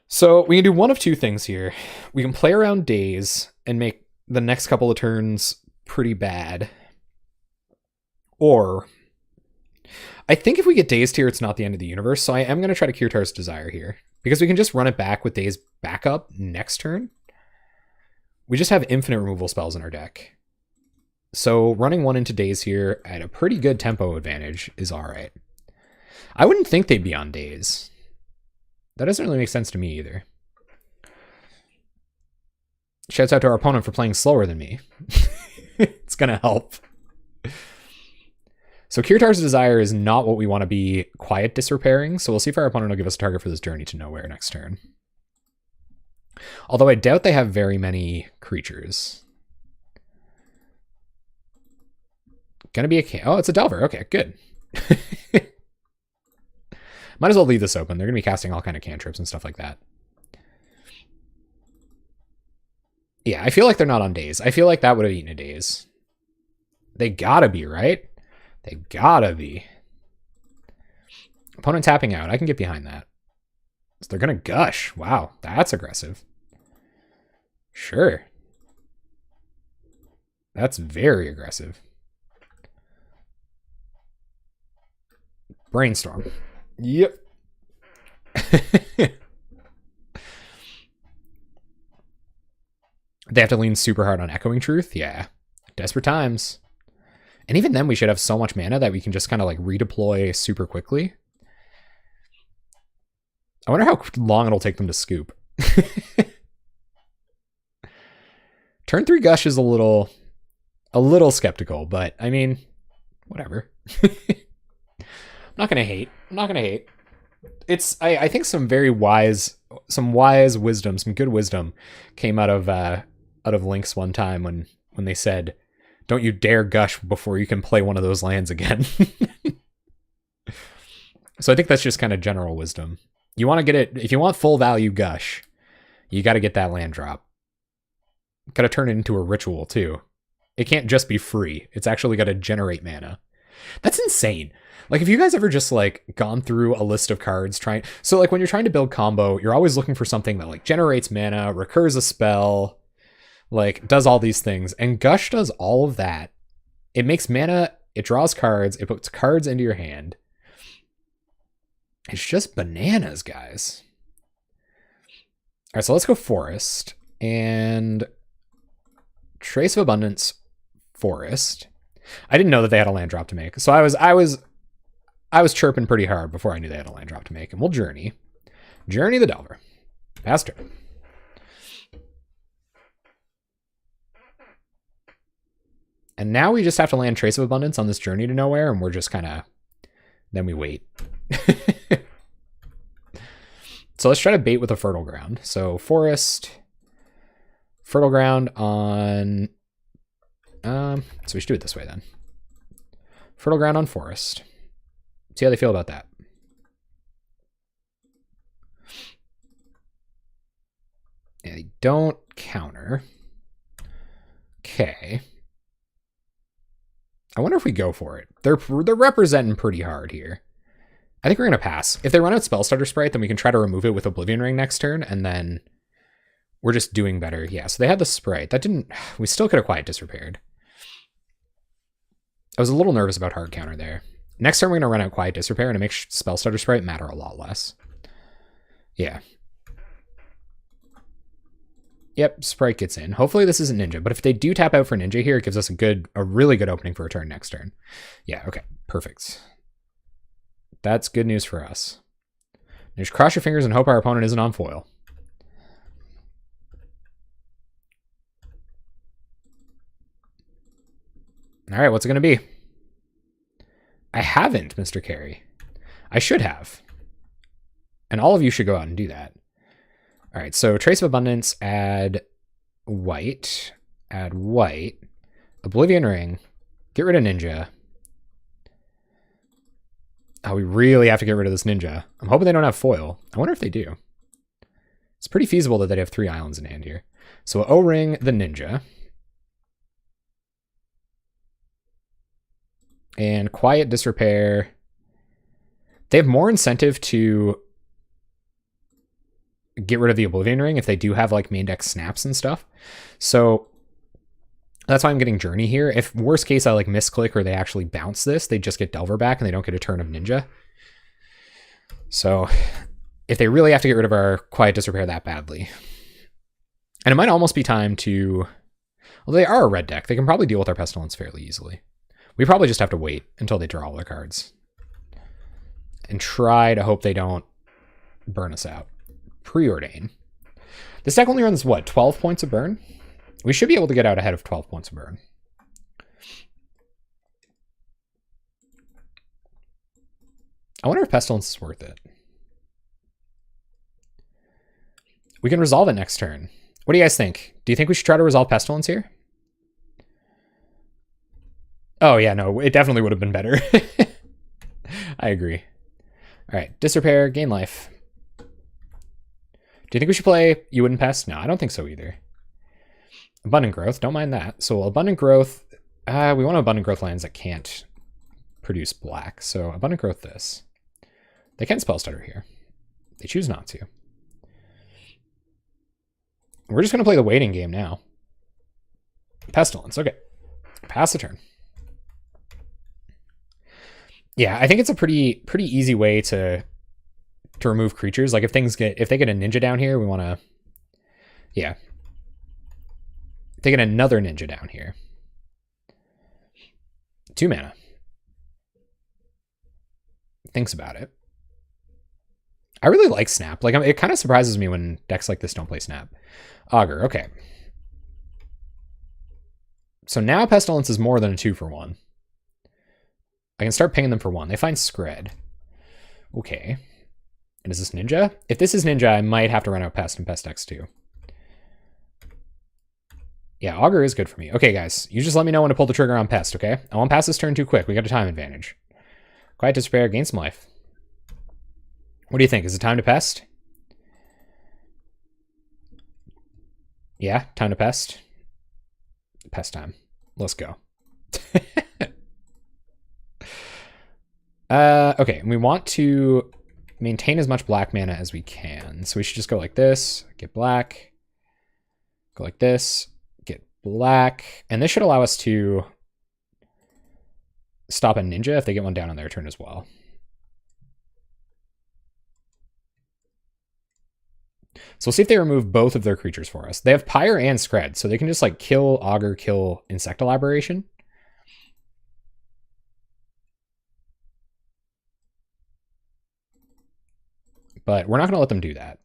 So we can do one of 2 things here. We can play around Daze and make the next couple of turns pretty bad. Or I think if we get Dazed here, it's not the end of the universe. So I am going to try to Kirtar's Desire here because we can just run it back with Daze backup next turn. We just have infinite removal spells in our deck. So running 1 into Daze here at a pretty good tempo advantage is all right. I wouldn't think they'd be on Daze. That doesn't really make sense to me either. Shouts out to our opponent for playing slower than me. It's going to help. So Kirtar's Desire is not what we want to be quiet disrepairing, so we'll see if our opponent will give us a target for this Journey to Nowhere next turn. Although I doubt they have very many creatures. Gonna be oh, it's a Delver. Okay, good. Might as well leave this open. They're gonna be casting all kind of cantrips and stuff like that. Yeah, I feel like they're not on Daze. I feel like that would have eaten a Daze. They gotta be, right? They gotta be. Opponent tapping out. I can get behind that. So they're gonna gush. Wow, that's aggressive. Sure. That's very aggressive. Brainstorm. Yep. They have to lean super hard on Echoing Truth? Yeah. Desperate times. And even then we should have so much mana that we can just kind of like redeploy super quickly. I wonder how long it'll take them to scoop. Turn 3 Gush is a little skeptical, but I mean, whatever. I'm not gonna hate. I'm not gonna hate. It's I think some wise wisdom, some good wisdom came out of Lynx one time when they said, "Don't you dare gush before you can play one of those lands again." So I think that's just kind of general wisdom. You want to get it if you want full value gush, you got to get that land drop. Got to turn it into a ritual too. It can't just be free. It's actually got to generate mana. That's insane. Like, if you guys ever just, like, gone through a list of cards trying... So, like, when you're trying to build combo, you're always looking for something that, like, generates mana, recurs a spell, like, does all these things. And Gush does all of that. It makes mana, it draws cards, it puts cards into your hand. It's just bananas, guys. All right, so let's go Forest. And Trace of Abundance, Forest. I didn't know that they had a land drop to make. So I was chirping pretty hard before I knew they had a land drop to make. And we'll Journey. Journey the Delver. Pass turn. And now we just have to land Trace of Abundance on this Journey to Nowhere, and we're just kind of... Then we wait. So let's try to bait with a Fertile Ground. So Forest... Fertile Ground on... so we should do it this way then. Fertile Ground on Forest. See how they feel about that. Yeah, they don't counter. Okay. I wonder if we go for it. They're representing pretty hard here. I think we're going to pass. If they run out Spellstarter Sprite, then we can try to remove it with Oblivion Ring next turn, and then we're just doing better. Yeah, so they had the Sprite. That didn't... We still could have Quiet Disrepaired. I was a little nervous about hard counter there. Next turn, we're going to run out Quiet Disrepair, and it makes Spellstarter Sprite matter a lot less. Yeah. Yep, Sprite gets in. Hopefully this isn't Ninja, but if they do tap out for Ninja here, it gives us a really good opening for a turn next turn. Yeah, okay, perfect. That's good news for us. Just cross your fingers and hope our opponent isn't on foil. All right, what's it going to be? I haven't, Mr. Carey. I should have. And all of you should go out and do that. All right, so Trace of Abundance, add white, Oblivion Ring, get rid of Ninja. Oh, we really have to get rid of this Ninja. I'm hoping they don't have foil. I wonder if they do. It's pretty feasible that they'd have 3 islands in hand here. So O-Ring the Ninja. And Quiet Disrepair. They have more incentive to get rid of the Oblivion Ring if they do have like main deck snaps and stuff. So that's why I'm getting Journey here. If worst case I like misclick or they actually bounce this, they just get Delver back and they don't get a turn of Ninja. So if they really have to get rid of our Quiet Disrepair that badly. And it might almost be time to... Well, they are a red deck. They can probably deal with our Pestilence fairly easily. We probably just have to wait until they draw all their cards. And try to hope they don't burn us out. Preordain. This deck only runs, what, 12 points of burn? We should be able to get out ahead of 12 points of burn. I wonder if Pestilence is worth it. We can resolve it next turn. What do you guys think? Do you think we should try to resolve Pestilence here? Oh, yeah, no, it definitely would have been better. I agree. All right, Disrepair, gain life. Do you think we should play You Wouldn't Pass? No, I don't think so either. Abundant Growth, don't mind that. So Abundant Growth, we want Abundant Growth lands that can't produce black. So Abundant Growth this. They can Spellstutter here. They choose not to. We're just going to play the waiting game now. Pestilence, okay. Pass the turn. Yeah, I think it's a pretty easy way to remove creatures. Like if they get a Ninja down here, we want to... Yeah. If they get another Ninja down here. 2 mana. Thinks about it. I really like Snap. Like, it kind of surprises me when decks like this don't play Snap. Augur, okay. So now Pestilence is more than a 2-for-1. I can start pinging them for 1. They find Skred. Okay. And is this Ninja? If this is Ninja, I might have to run out Pest and Pest X2. Yeah, Augur is good for me. Okay, guys. You just let me know when to pull the trigger on Pest, okay? I won't pass this turn too quick. We got a time advantage. Quiet Despair, gain some life. What do you think? Is it time to Pest? Yeah, time to Pest. Pest time. Let's go. Okay, we want to maintain as much black mana as we can. So we should just go like this, get black, go like this, get black. And this should allow us to stop a Ninja if they get one down on their turn as well. So we'll see if they remove both of their creatures for us. They have Pyre and Skred, so they can just like kill Augur, kill Insect Elaboration. But we're not going to let them do that.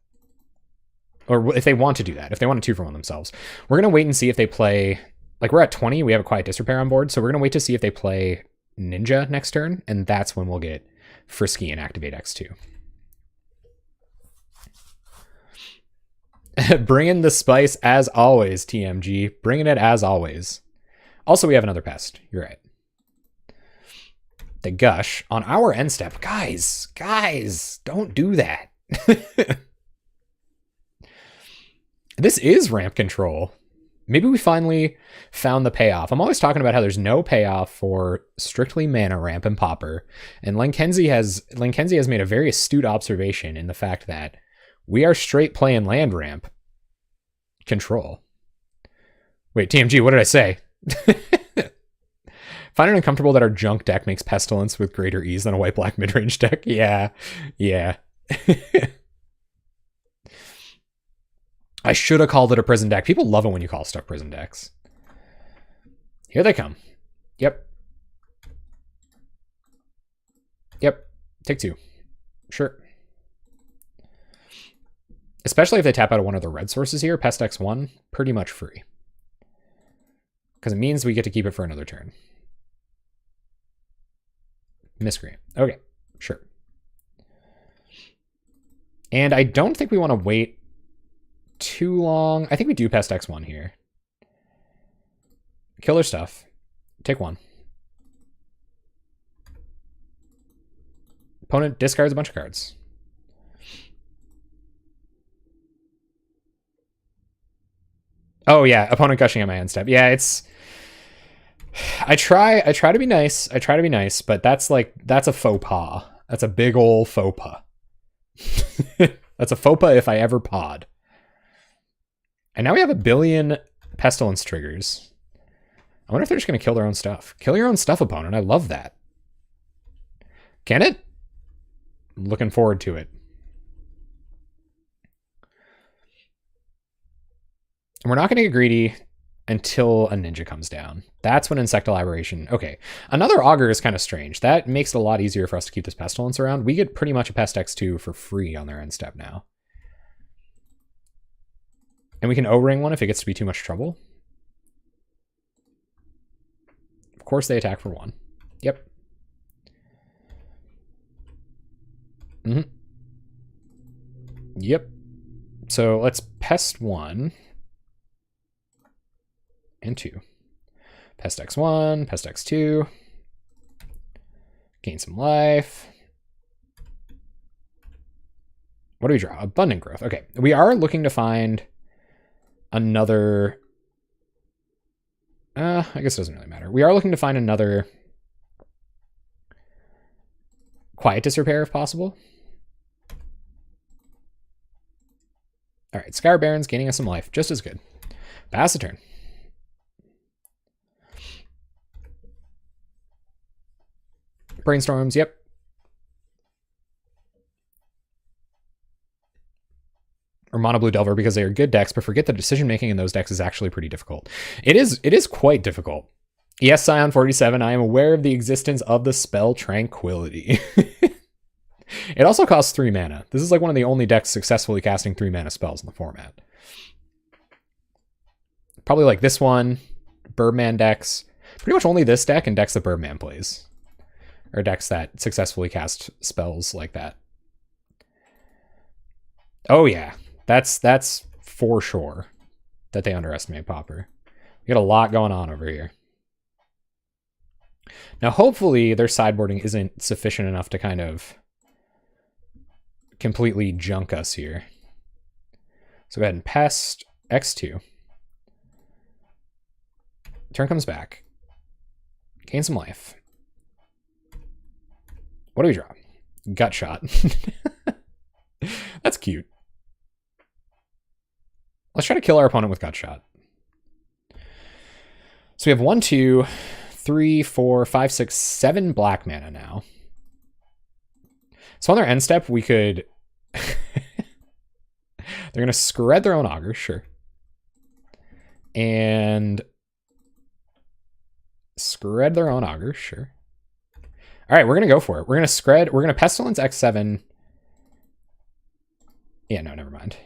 Or if they want to do that, if they want to 2-for-1 themselves. We're going to wait and see if they play... Like, we're at 20, we have a Quiet Disrepair on board, so we're going to wait to see if they play Ninja next turn, and that's when we'll get Frisky and activate X2. Bringing the spice as always, TMG. Bringing it as always. Also, we have another Pest. You're right. The Gush on our end step. Guys, don't do that. This is ramp control. Maybe we finally found the payoff. I'm always talking about how there's no payoff for strictly mana ramp and Pauper. And Lenkenzie has made a very astute observation in the fact that we are straight playing land ramp control. Wait, TMG, what did I say? Find it uncomfortable that our junk deck makes Pestilence with greater ease than a white-black midrange deck? Yeah. I should have called it a prison deck. People love it when you call stuff prison decks. Here they come. Yep. Take 2. Sure. Especially if they tap out of one of the red sources here, Pest X1, pretty much free. Because it means we get to keep it for another turn. Miscreant. Okay, sure. And I don't think we want to wait too long. I think we do Pest X1 here. Kill their stuff. Take 1. Opponent discards a bunch of cards. Oh yeah, opponent gushing at my end step. Yeah, it's... I try to be nice. But that's a faux pas. That's a big old faux pas. That's a faux pas if I ever pod. And now we have 1 billion Pestilence triggers. I wonder if they're just going to kill their own stuff. Kill your own stuff, opponent. I love that. Can it? I'm looking forward to it. And we're not going to get greedy until a Ninja comes down. That's when Insect Elaboration... Okay, another Augur is kind of strange. That makes it a lot easier for us to keep this Pestilence around. We get pretty much a Pest X2 for free on their end step now. And we can O-ring one if it gets to be too much trouble. Of course they attack for 1. Yep. Yep. So let's Pest 1. And 2. Pest X1, Pest X2. Gain some life. What do we draw? Abundant Growth. Okay, we are looking to find another... I guess it doesn't really matter. We are looking to find another Quiet Disrepair if possible. All right, Skyr Baron's gaining us some life. Just as good. Pass the turn. Brainstorms, yep. Or Mono Blue Delver because they are good decks, but forget that decision making in those decks is actually pretty difficult. It is quite difficult. Yes, Scion 47, I am aware of the existence of the spell Tranquility. It also costs 3 mana. This is like one of the only decks successfully casting 3 mana spells in the format. Probably like this one, Birdman decks. Pretty much only this deck and decks that Birdman plays. Or decks that successfully cast spells like that. Oh yeah, that's for sure that they underestimate Pauper. We got a lot going on over here. Now, hopefully their sideboarding isn't sufficient enough to kind of completely junk us here. So go ahead and pest X2. Turn comes back. Gain some life. What do we draw? Gut shot. That's cute. Let's try to kill our opponent with gut shot. So we have 1, 2, 3, 4, 5, 6, 7 black mana now. So on their end step, we could... They're going to Skred their own augur, sure. And... Skred their own augur, sure. All right, we're going to go for it. We're going to Skred... We're going to Pestilence X7. Yeah, no, never mind.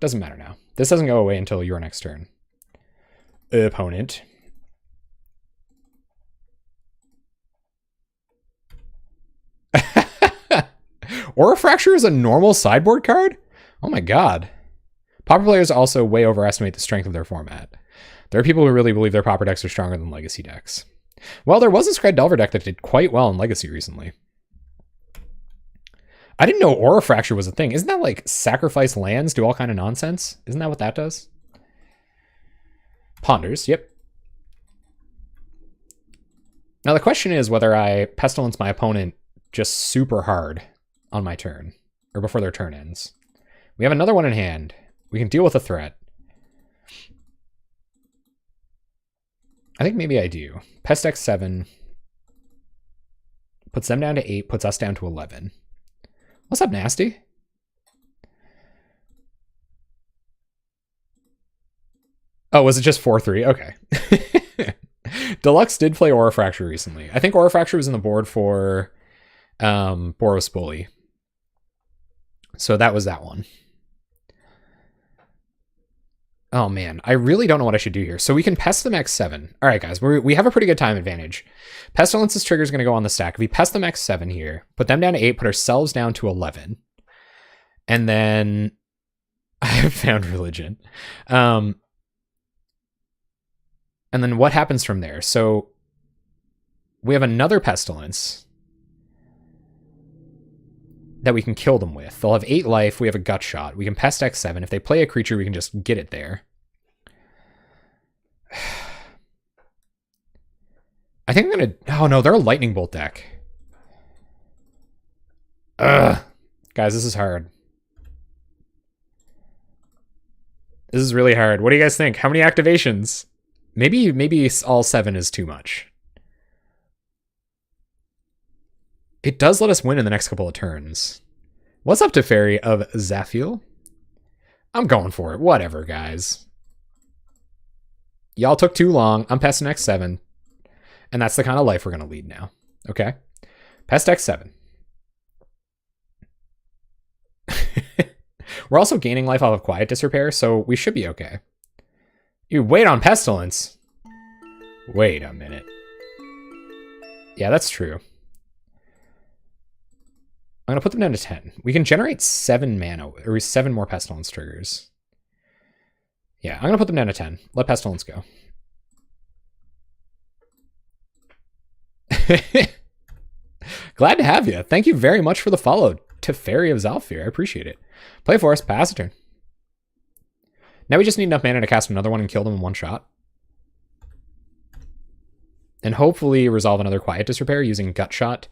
Doesn't matter now. This doesn't go away until your next turn. Opponent. Aura Fracture is a normal sideboard card? Oh my god. Pauper players also way overestimate the strength of their format. There are people who really believe their Pauper decks are stronger than Legacy decks. Well, there was a Skred Delver deck that did quite well in Legacy recently. I didn't know Aura Fracture was a thing. Isn't that like sacrifice lands, do all kind of nonsense? Isn't that what that does? Ponders, yep. Now the question is whether I Pestilence my opponent just super hard on my turn, or before their turn ends. We have another one in hand. We can deal with a threat. I think maybe I do. Pest X7 puts them down to 8, puts us down to 11. What's up, Nasty? Oh, was it just 4-3? Okay. Deluxe did play Aura Fracture recently. I think Aura Fracture was in the board for Boros Bully. So that was that one. Oh man, I really don't know what I should do here. So we can pest them X7. All right, guys, we have a pretty good time advantage. Pestilence's trigger is going to go on the stack. If we pest them X7 here, put them down to 8, put ourselves down to 11. And then I have found religion. And then what happens from there? So we have another Pestilence that we can kill them with. They'll have 8 life. We have a gut shot. We can pest X7. If they play a creature, we can just get it there. I think I'm going to... Oh, no, they're a lightning bolt deck. Ugh. Guys, this is hard. This is really hard. What do you guys think? How many activations? Maybe all 7 is too much. It does let us win in the next couple of turns. What's up, Teferi of Zafil? I'm going for it. Whatever, guys. Y'all took too long. I'm pesting X7. And that's the kind of life we're going to lead now. Okay? Pest X7. We're also gaining life off of Quiet Disrepair, so we should be okay. You wait on Pestilence. Wait a minute. Yeah, that's true. I'm going to put them down to 10. We can generate 7 mana, or 7 more Pestilence triggers. Yeah, I'm going to put them down to 10. Let Pestilence go. Glad to have you. Thank you very much for the follow. Teferi of Zalfir. I appreciate it. Play for us. Pass a turn. Now we just need enough mana to cast another one and kill them in one shot. And hopefully resolve another Quiet Disrepair using Gut Shot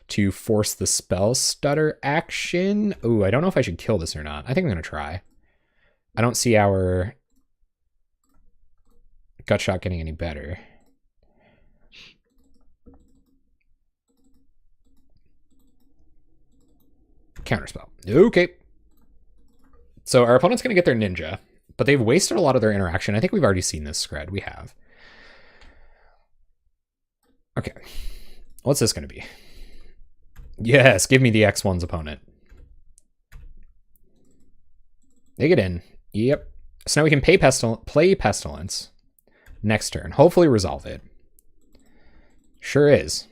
to force the Spell Stutter action. Ooh, I don't know if I should kill this or not. I think I'm going to try. I don't see our Gut Shot getting any better. Counterspell. Okay. So our opponent's going to get their Ninja, but they've wasted a lot of their interaction. I think we've already seen this, Skred. We have. Okay. What's this going to be? Yes, give me the X1's opponent. They get in. Yep. So now we can play Pestilence next turn. Hopefully resolve it. Sure is.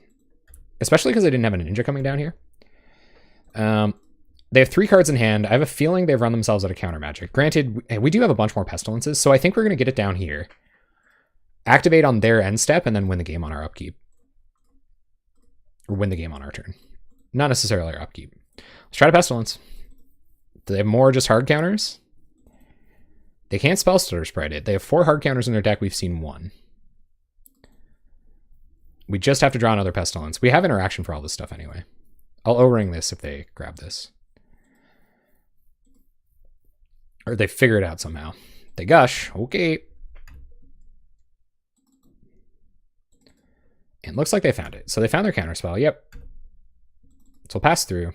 Especially because I didn't have a ninja coming down here. They have 3 cards in hand. I have a feeling they've run themselves out of counter magic. Granted, we do have a bunch more Pestilences, so I think we're going to get it down here. Activate on their end step, and then win the game on our upkeep. Or win the game on our turn. Not necessarily our upkeep. Let's try to Pestilence. Do they have more just hard counters? They can't spell stutter spread it. They have 4 hard counters in their deck. We've seen 1. We just have to draw another Pestilence. We have interaction for all this stuff anyway. I'll O-ring this if they grab this. Or they figure it out somehow. They gush. Okay. And looks like they found it. So they found their counterspell. Yep. So we'll pass through.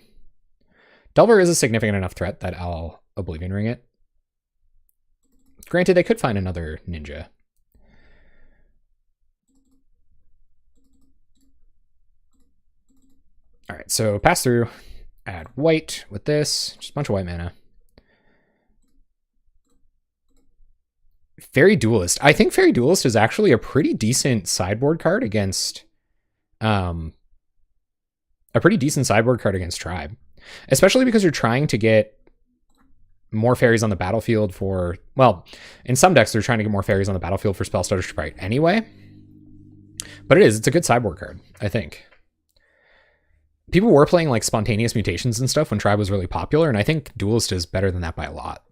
Delver is a significant enough threat that I'll Oblivion Ring it. Granted, they could find another ninja. All right, so pass through. Add white with this. Just a bunch of white mana. Fairy Duelist. I think Fairy Duelist is actually a pretty decent sideboard card against Tribe. Especially because you're trying to get more fairies on the battlefield for, well, in some decks they're trying to get more fairies on the battlefield for Spellstutter Sprite anyway. But it's a good sideboard card, I think. People were playing like spontaneous mutations and stuff when Tribe was really popular, and I think Duelist is better than that by a lot.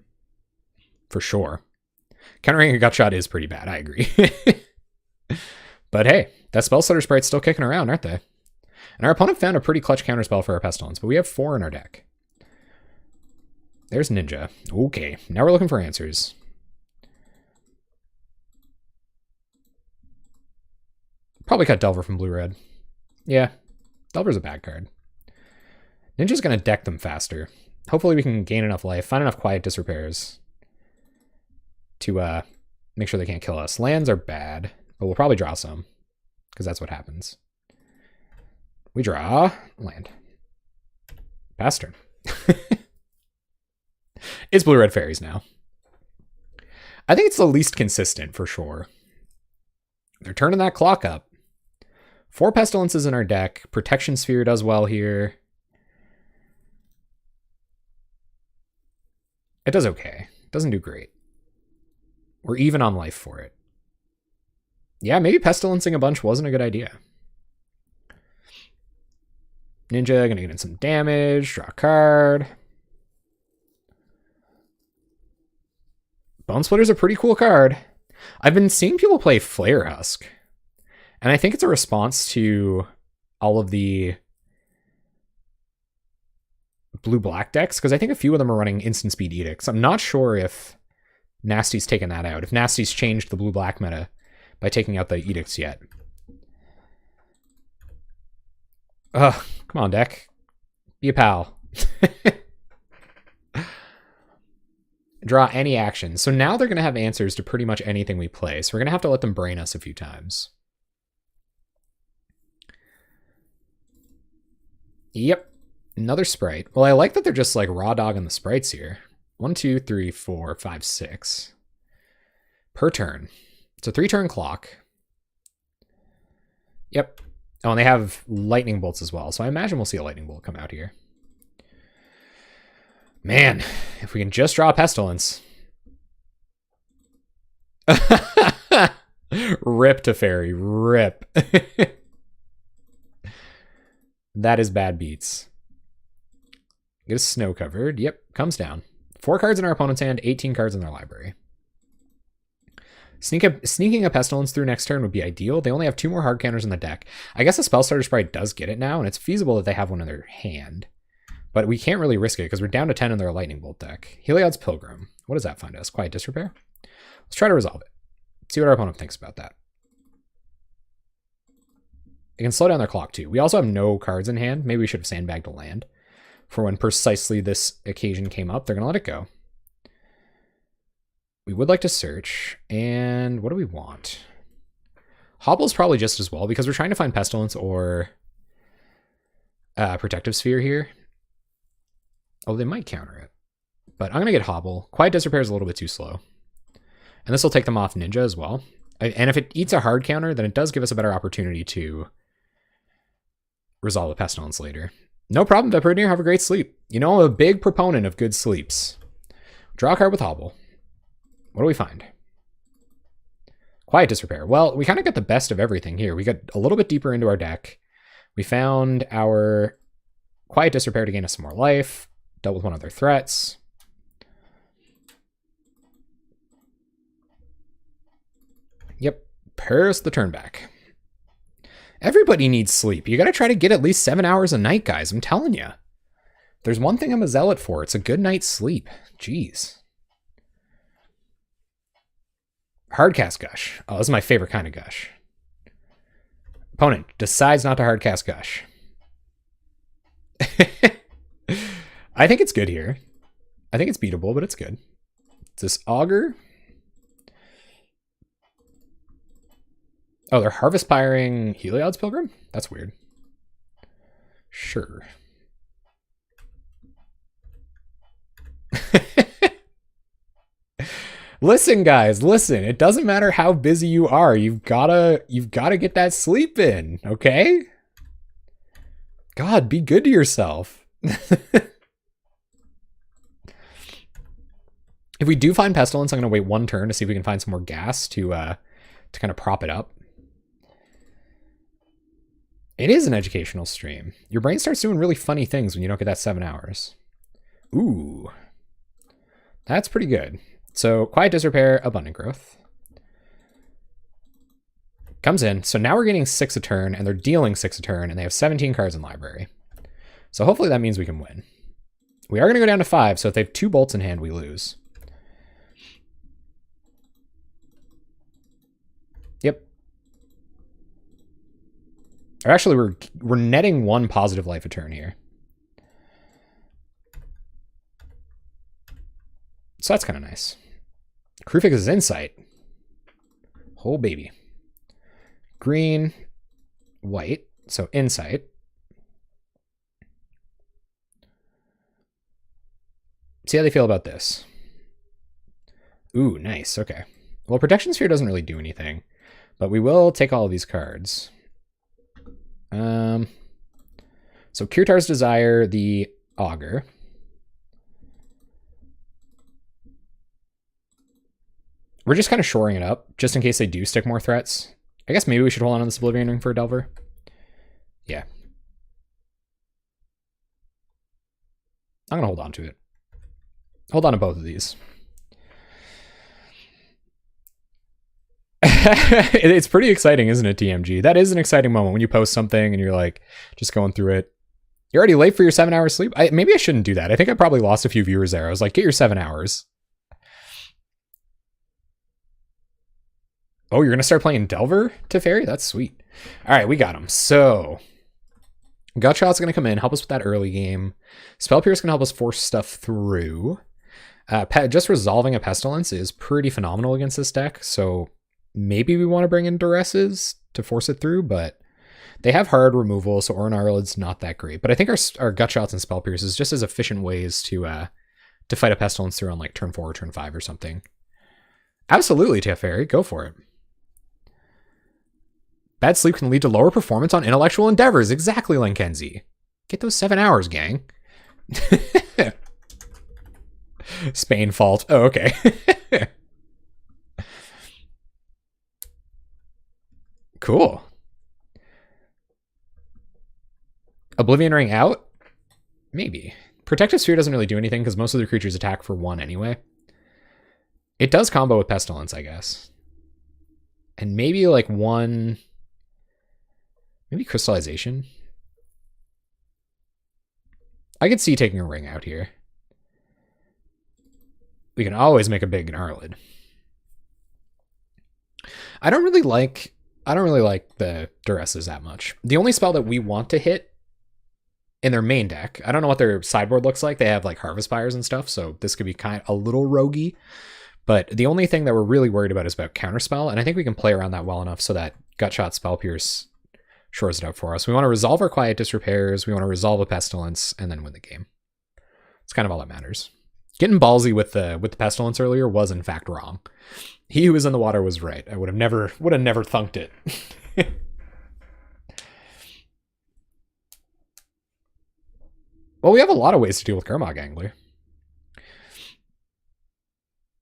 For sure. Countering a Gutshot is pretty bad, I agree. But hey, that Spellstutter Sprite's still kicking around, aren't they? And our opponent found a pretty clutch counterspell for our Pestilence, but we have 4 in our deck. There's Ninja. Okay, now we're looking for answers. Probably cut Delver from blue-red. Yeah, Delver's a bad card. Ninja's going to deck them faster. Hopefully we can gain enough life, find enough quiet disrepairs to make sure they can't kill us. Lands are bad, but we'll probably draw some, because that's what happens. We draw land. Pass turn. It's blue-red fairies now. I think it's the least consistent for sure. They're turning that clock up. 4 Pestilences in our deck. Protection Sphere does well here. It does okay. Doesn't do great. We're even on life for it. Yeah, maybe Pestilencing a bunch wasn't a good idea. Ninja gonna get in some damage. Draw a card. Bone Splitter's a pretty cool card. I've been seeing people play Flare Husk, and I think it's a response to all of the blue-black decks, because I think a few of them are running instant speed edicts. I'm not sure if Nasty's taken that out, if Nasty's changed the blue-black meta by taking out the edicts yet. Ugh, come on, deck. Be a pal. Draw any action. So now they're going to have answers to pretty much anything we play. So we're going to have to let them brain us a few times. Yep. Another sprite. Well, I like that they're just like raw dogging the sprites here. 1, 2, 3, 4, 5, 6. Per turn. It's a 3-turn clock. Yep. Oh, and they have lightning bolts as well. So I imagine we'll see a lightning bolt come out here. Man, if we can just draw a Pestilence. Rip to fairy. Rip. That is bad beats. Get a snow covered. Yep, comes down. 4 cards in our opponent's hand, 18 cards in their library. Sneaking a Pestilence through next turn would be ideal. They only have 2 more hard counters in the deck. I guess the Spellstarter Sprite does get it now, and it's feasible that they have one in their hand. But we can't really risk it because we're down to 10 in their Lightning Bolt deck. Heliod's Pilgrim. What does that find us? Quiet Disrepair? Let's try to resolve it. See what our opponent thinks about that. It can slow down their clock too. We also have no cards in hand. Maybe we should have sandbagged a land for when precisely this occasion came up. They're going to let it go. We would like to search. And what do we want? Hobble's probably just as well because we're trying to find Pestilence or Protective Sphere here. Oh, they might counter it. But I'm going to get Hobble. Quiet Disrepair is a little bit too slow. And this will take them off Ninja as well. And if it eats a hard counter, then it does give us a better opportunity to resolve the Pestilence later. No problem, Viprineer. Have a great sleep. You know, I'm a big proponent of good sleeps. Draw a card with Hobble. What do we find? Quiet Disrepair. Well, we kind of got the best of everything here. We got a little bit deeper into our deck. We found our Quiet Disrepair to gain us some more life. Dealt with one of their threats. Yep. Paris the turn back. Everybody needs sleep. You got to try to get at least 7 hours a night, guys. I'm telling you. There's one thing I'm a zealot for. It's a good night's sleep. Jeez. Hardcast Gush. Oh, this is my favorite kind of Gush. Opponent decides not to hardcast Gush. I think it's good here. I think it's beatable, but it's good. Is this Augur? Oh, they're Harvest Piring Heliod's Pilgrim? That's weird. Sure. Listen, guys, listen. It doesn't matter how busy you are. You've gotta get that sleep in, okay? God, be good to yourself. If we do find Pestilence, I'm gonna wait one turn to see if we can find some more gas to kind of prop it up. It is an educational stream. Your brain starts doing really funny things when you don't get that 7 hours. Ooh. That's pretty good. So, Quiet Disrepair, Abundant Growth. Comes in. So now we're getting 6 a turn, and they're dealing 6 a turn, and they have 17 cards in library. So hopefully that means we can win. We are going to go down to 5, so if they have 2 bolts in hand, we lose. Yep. Or actually, we're netting 1 positive life a turn here. So that's kind of nice. Krufix's Insight. Oh, baby. Green, white. So Insight. See how they feel about this. Ooh, nice. Okay. Well, Protection Sphere doesn't really do anything, but we will take all of these cards. So Kirtar's Desire, the Augur. We're just kind of shoring it up, just in case they do stick more threats. I guess maybe we should hold on to this Oblivion Ring for a Delver. Yeah. I'm going to hold on to it. Hold on to both of these. It's pretty exciting, isn't it, TMG? That is an exciting moment when you post something and you're like, just going through it. You're already late for your 7 hours sleep? Maybe I shouldn't do that. I think I probably lost a few viewers there. I was like, get your 7 hours. Oh, you're going to start playing Delver to Fairy? That's sweet. All right, we got him. So, Gutshot's going to come in, help us with that early game. Spell Pierce can help us force stuff through. Just resolving a Pestilence is pretty phenomenal against this deck, so maybe we want to bring in Duresses to force it through, but they have hard removal, so Orin Arled's not that great. But I think our Gutshots and Spell Pierce is just as efficient ways to fight a Pestilence through on like turn 4 or turn 5 or something. Absolutely, Teferi, go for it. Bad sleep can lead to lower performance on intellectual endeavors. Exactly, Lenkenzi. Get those 7 hours, gang. Spain fault. Oh, okay. Cool. Oblivion Ring out? Maybe. Protective Sphere doesn't really do anything because most of the creatures attack for 1 anyway. It does combo with Pestilence, I guess. And maybe like 1... Maybe Crystallization. I could see taking a ring out here. We can always make a big Gnarlid. I don't really like the Duresses that much. The only spell that we want to hit in their main deck, I don't know what their sideboard looks like. They have like Harvest Fires and stuff, so this could be kind of a little roguey. But the only thing that we're really worried about is about Counterspell, and I think we can play around that well enough so that Gutshot, Spell Pierce shores it up for us. We want to resolve our Quiet Disrepairs, we want to resolve a Pestilence, and then win the game. It's kind of all that matters. Getting ballsy with the Pestilence earlier was in fact wrong. He who was in the water was right. I would have never thunked it. Well, we have a lot of ways to deal with Gurmag Angler.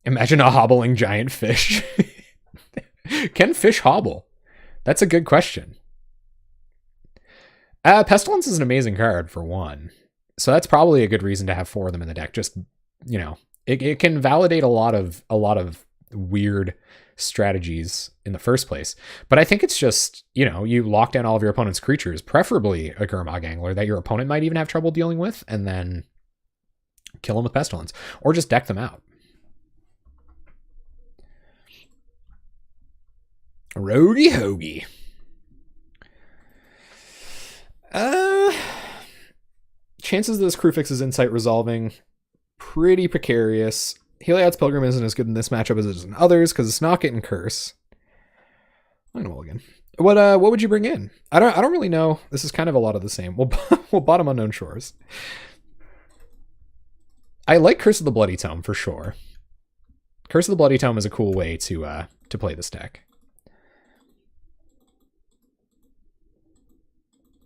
Imagine a hobbling giant fish. Can fish hobble? That's a good question. Pestilence is an amazing card, for one. So that's probably a good reason to have 4 of them in the deck. Just, you know, it can validate a lot of weird strategies in the first place. But I think it's just, you know, you lock down all of your opponent's creatures, preferably a Gurmag Angler that your opponent might even have trouble dealing with, and then kill them with Pestilence. Or just deck them out. Rogy hoagie. Chances of this Krufix's Insight resolving, pretty precarious. Heliod's Pilgrim isn't as good in this matchup as it is in others because it's not getting Curse. I know again. What would you bring in? I don't really know. This is kind of a lot of the same. We'll bottom Unknown Shores. I like Curse of the Bloody Tome for sure. Curse of the Bloody Tome is a cool way to play this deck.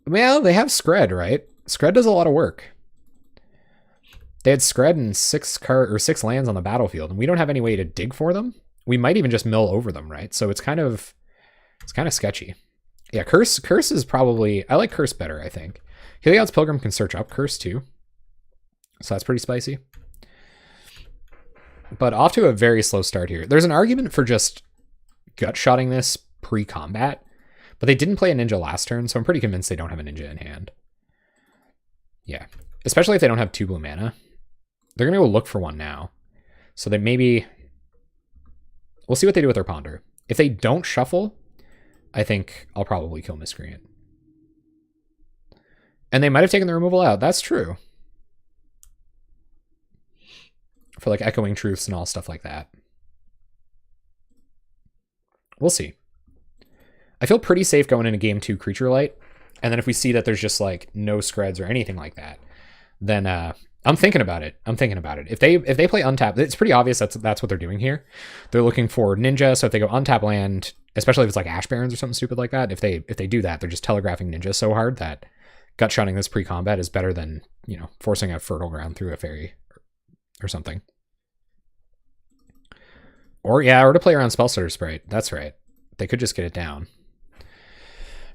Well, they have Skred, right? Skred does a lot of work. They had Skred and 6 lands on the battlefield, and we don't have any way to dig for them. We might even just mill over them, right? So it's kind of sketchy. Yeah, Curse is probably, I like Curse better, I think. Heliod's Pilgrim can search up Curse too. So that's pretty spicy. But off to a very slow start here. There's an argument for just gut-shotting this pre-combat. But they didn't play a ninja last turn, so I'm pretty convinced they don't have a ninja in hand. Yeah. Especially if they don't have 2 blue mana. They're going to go look for one now. So they maybe... We'll see what they do with their Ponder. If they don't shuffle, I think I'll probably kill Miscreant. And they might have taken the removal out. That's true. For like Echoing Truths and all stuff like that. We'll see. I feel pretty safe going into game 2 Creature Light. And then if we see that there's just like no Skreds or anything like that, then I'm thinking about it. If they play untap, it's pretty obvious that's what they're doing here. They're looking for Ninja. So if they go untap land, especially if it's like Ash Barrens or something stupid like that, if they do that, they're just telegraphing Ninja so hard that gut shotting this pre-combat is better than, you know, forcing a Fertile Ground through a Fairy or something. Or to play around Spellstutter Sprite. That's right. They could just get it down.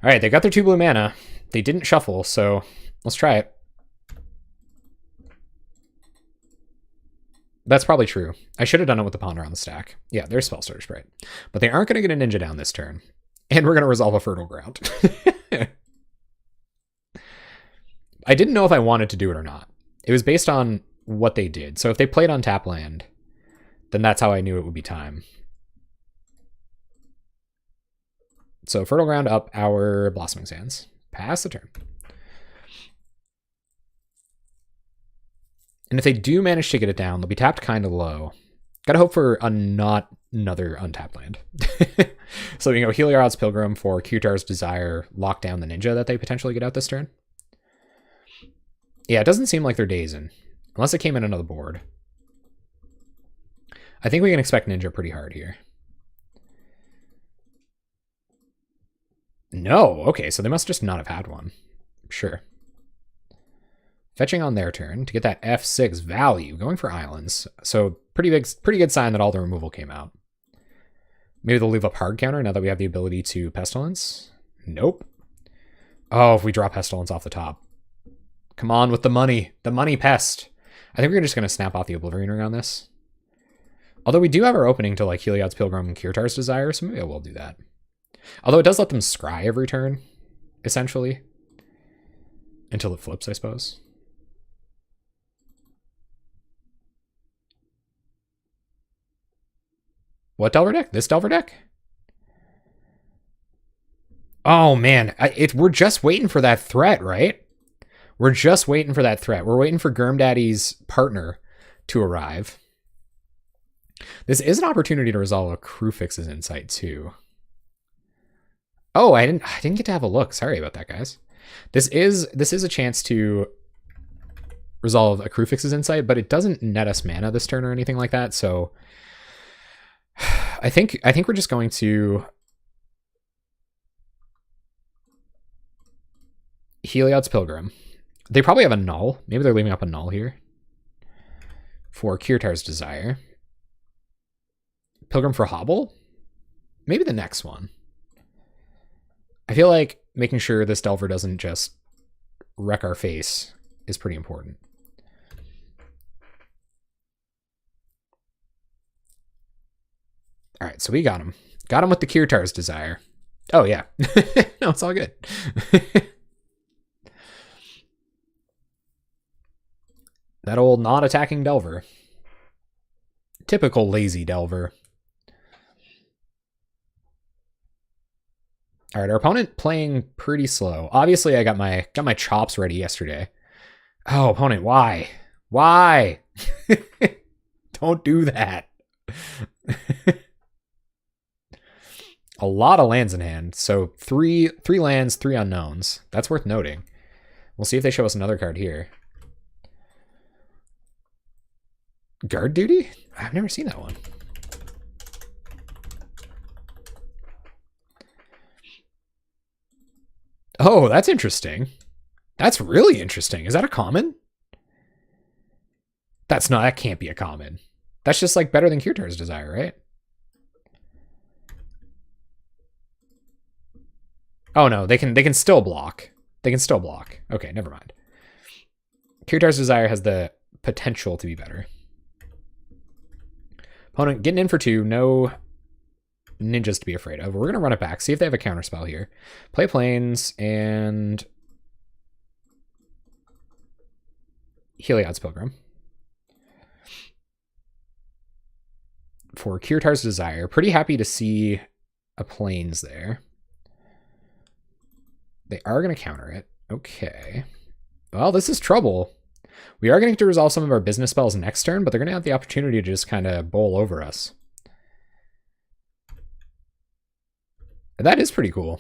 All right, they got their 2 blue mana. They didn't shuffle, so let's try it. That's probably true. I should have done it with the Ponder on the stack. Yeah, there's Spellstutter Sprite. But they aren't going to get a Ninja down this turn. And we're going to resolve a Fertile Ground. I didn't know if I wanted to do it or not. It was based on what they did. So if they played on tap land, then that's how I knew it would be time. So Fertile Ground up our Blossoming Sands. Pass the turn. And if they do manage to get it down, they'll be tapped kind of low. Gotta hope for not another untapped land. So we can go Heliod's Pilgrim for Kirtar's Desire, lock down the Ninja that they potentially get out this turn. Yeah, it doesn't seem like they're dazing. Unless it came in another board. I think we can expect Ninja pretty hard here. No, okay, so they must just not have had one. Sure. Fetching on their turn to get that F6 value, going for islands. So pretty good sign that all the removal came out. Maybe they'll leave up hard counter now that we have the ability to Pestilence. Nope. Oh, if we draw Pestilence off the top. Come on with the money. The money pest. I think we're just going to snap off the Oblivion Ring on this. Although we do have our opening to like Heliod's Pilgrim and Kirtar's Desire, so maybe I will do that. Although it does let them scry every turn, essentially. Until it flips, I suppose. What Delver deck? This Delver deck? Oh man, we're just waiting for that threat, right? We're just waiting for that threat. We're waiting for Germ Daddy's partner to arrive. This is an opportunity to resolve a Krufix's Insight too. Oh, I didn't get to have a look. Sorry about that, guys. This is a chance to resolve a Crewfix's Insight, but it doesn't net us mana this turn or anything like that. So I think we're just going to Heliod's Pilgrim. They probably have a null. Maybe they're leaving up a null here for Kirtar's Desire. Pilgrim for Hobble? Maybe the next one. I feel like making sure this Delver doesn't just wreck our face is pretty important. All right, so we got him. Got him with the Kirtar's Desire. Oh, yeah. No, it's all good. That old non-attacking Delver. Typical lazy Delver. All right, our opponent playing pretty slow. Obviously, I got my chops ready yesterday. Oh, opponent, why? Why? Don't do that. A lot of lands in hand. So three lands, 3 unknowns. That's worth noting. We'll see if they show us another card here. Guard Duty? I've never seen that one. Oh, that's interesting. That's really interesting. Is that a common? That can't be a common. That's just like better than Kirtar's Desire, right? Oh no, they can still block. They can still block. Okay, never mind. Kirtar's Desire has the potential to be better. Opponent getting in for 2. No ninjas to be afraid of. We're going to run it back. See if they have a counterspell here. Play Plains and Heliod's Pilgrim. For Kirtar's Desire. Pretty happy to see a Plains there. They are going to counter it. Okay. Well, this is trouble. We are going to get to resolve some of our business spells next turn, but they're going to have the opportunity to just kind of bowl over us. That is pretty cool.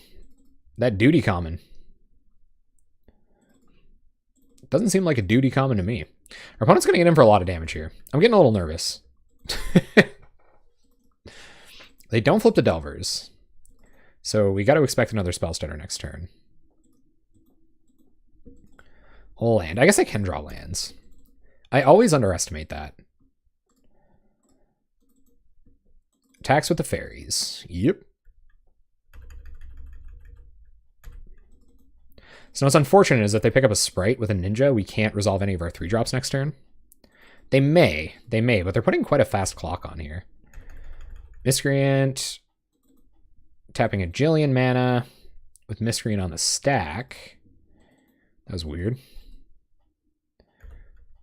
That duty common. Doesn't seem like a duty common to me. Our opponent's going to get in for a lot of damage here. I'm getting a little nervous. They don't flip the Delvers. So we got to expect another spell stutter next turn. Land. I guess I can draw lands. I always underestimate that. Attacks with the fairies. Yep. So what's unfortunate is if they pick up a Sprite with a Ninja, we can't resolve any of our 3-drops next turn. They may, but they're putting quite a fast clock on here. Miscreant. Tapping a Jillian mana with Miscreant on the stack. That was weird.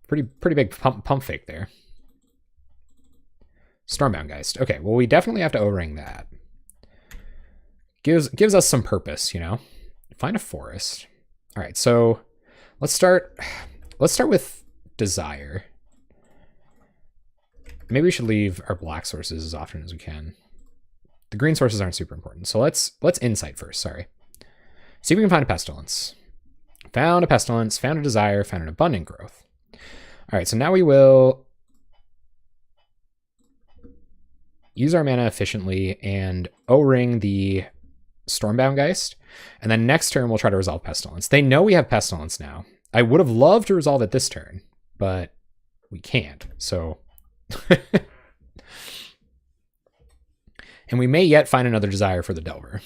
Pretty big pump fake there. Stormbound Geist. Okay, well, we definitely have to O-ring that. Gives us some purpose, you know? Find a forest. All right, so let's start with Desire. Maybe we should leave our black sources as often as we can. The green sources aren't super important. So let's Insight first, sorry. See if we can find a Pestilence. Found a Pestilence, found a Desire, found an Abundant Growth. All right, so now we will use our mana efficiently and O-ring the Stormbound Geist. And then next turn, we'll try to resolve Pestilence. They know we have Pestilence now. I would have loved to resolve it this turn, but we can't. So, and we may yet find another Desire for the Delver.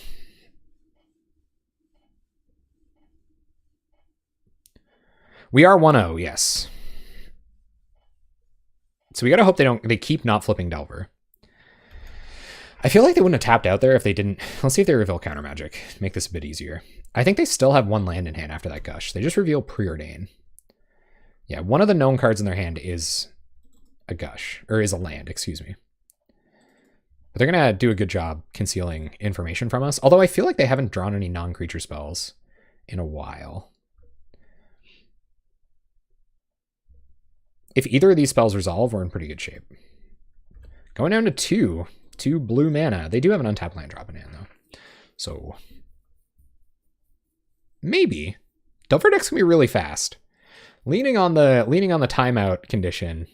We are 1-0, yes. So we gotta hope they keep not flipping Delver. I feel like they wouldn't have tapped out there if they didn't. Let's see if they reveal Counter Magic to make this a bit easier. I think they still have 1 land in hand after that Gush. They just reveal Preordain. Yeah, one of the known cards in their hand is a Gush, or is a land, excuse me. But they're gonna do a good job concealing information from us. Although I feel like they haven't drawn any non-creature spells in a while. If either of these spells resolve, we're in pretty good shape. Going down to 2 blue mana. They do have an untapped land drop in hand, though. So Maybe. Delver decks can be really fast. Leaning on the timeout condition.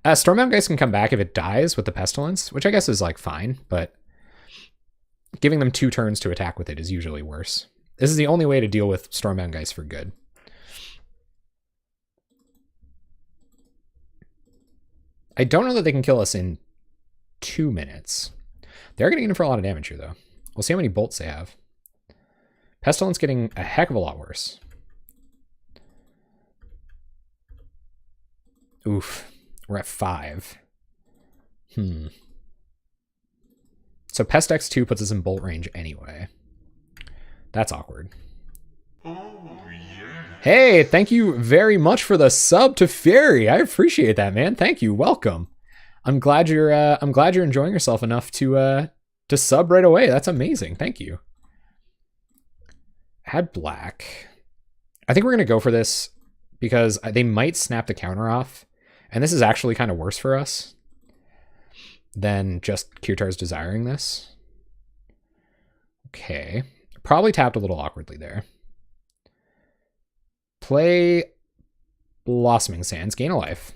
Stormbound Geist can come back if it dies with the Pestilence, which I guess is like fine, but giving them 2 turns to attack with it is usually worse. This is the only way to deal with Stormbound Geist for good. I don't know that they can kill us in 2 minutes. They're getting in for a lot of damage here, though. We'll see how many bolts they have. Pestilence getting a heck of a lot worse. Oof. We're at 5. So Pest X2 puts us in bolt range anyway. That's awkward. Oh, yeah. Hey, thank you very much for the sub to Fairy. I appreciate that, man. Thank you. Welcome. I'm glad you're enjoying yourself enough to sub right away. That's amazing. Thank you. Add black. I think we're gonna go for this because they might snap the counter off, and this is actually kind of worse for us than just Kirtar's desiring this. Okay, probably tapped a little awkwardly there. Play Blossoming Sands, gain a life.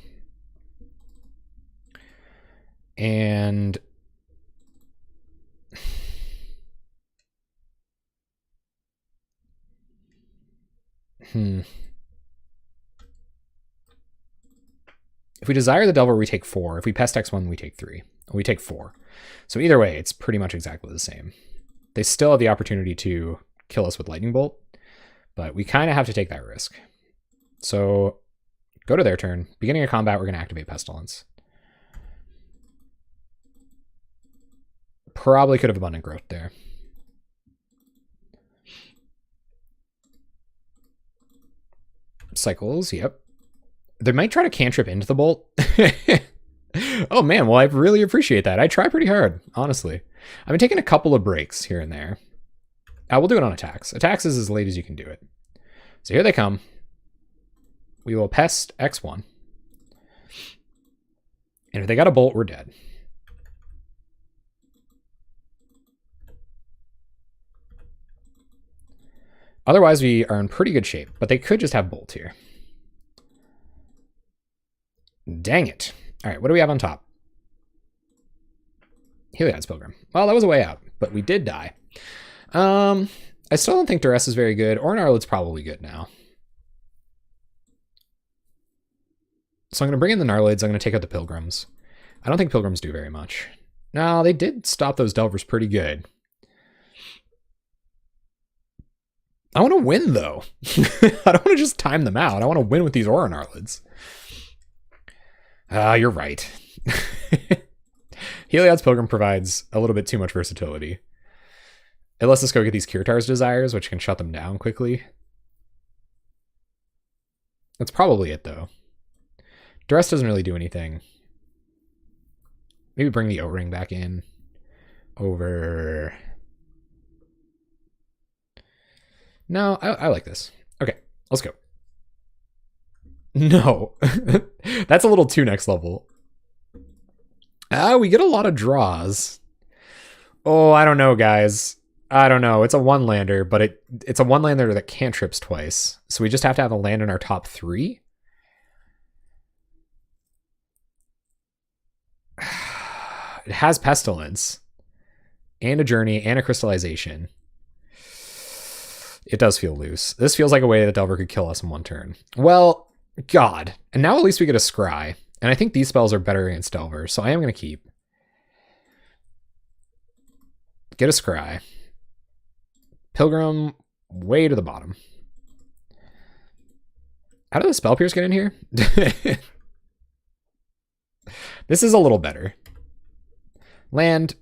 And if we desire the Delver, we take 4. If we Pest X1, we take 3. We take 4. So either way, it's pretty much exactly the same. They still have the opportunity to kill us with Lightning Bolt, but we kind of have to take that risk. So go to their turn. Beginning of combat, we're going to activate Pestilence. Probably could have Abundant Growth there. Cycles, yep. They might try to cantrip into the bolt. Oh man, well I really appreciate that. I try pretty hard, honestly. I've been taking a couple of breaks here and there. We'll do it on attacks. Attacks is as late as you can do it. So here they come. We will Pest X1. And if they got a bolt, we're dead. Otherwise, we are in pretty good shape, but they could just have bolt here. Dang it. All right, what do we have on top? Heliod's Pilgrim. Well, that was a way out, but we did die. I still don't think Duress is very good. Orin Arled's probably good now. So I'm going to bring in the Gnarlids. I'm going to take out the Pilgrims. I don't think Pilgrims do very much. No, they did stop those Delvers pretty good. I want to win, though. I don't want to just time them out. I want to win with these Orin Arlids. You're right. Heliod's Pilgrim provides a little bit too much versatility. It lets us go get these Kirtar's Desires, which can shut them down quickly. That's probably it, though. Duress doesn't really do anything. Maybe bring the O-Ring back in. Over... No, I like this. Okay, let's go. No. That's a little too next level. We get a lot of draws. Oh, I don't know, guys. I don't know. It's a one-lander, but it's a one-lander that cantrips twice. So we just have to have a land in our top 3? It has Pestilence. And a Journey, and a Crystallization. It does feel loose. This feels like a way that Delver could kill us in 1 turn. Well, God. And now at least we get a Scry. And I think these spells are better against Delver, so I am going to keep. Get a Scry. Pilgrim way to the bottom. How did the Spell Pierce get in here? This is a little better. Land,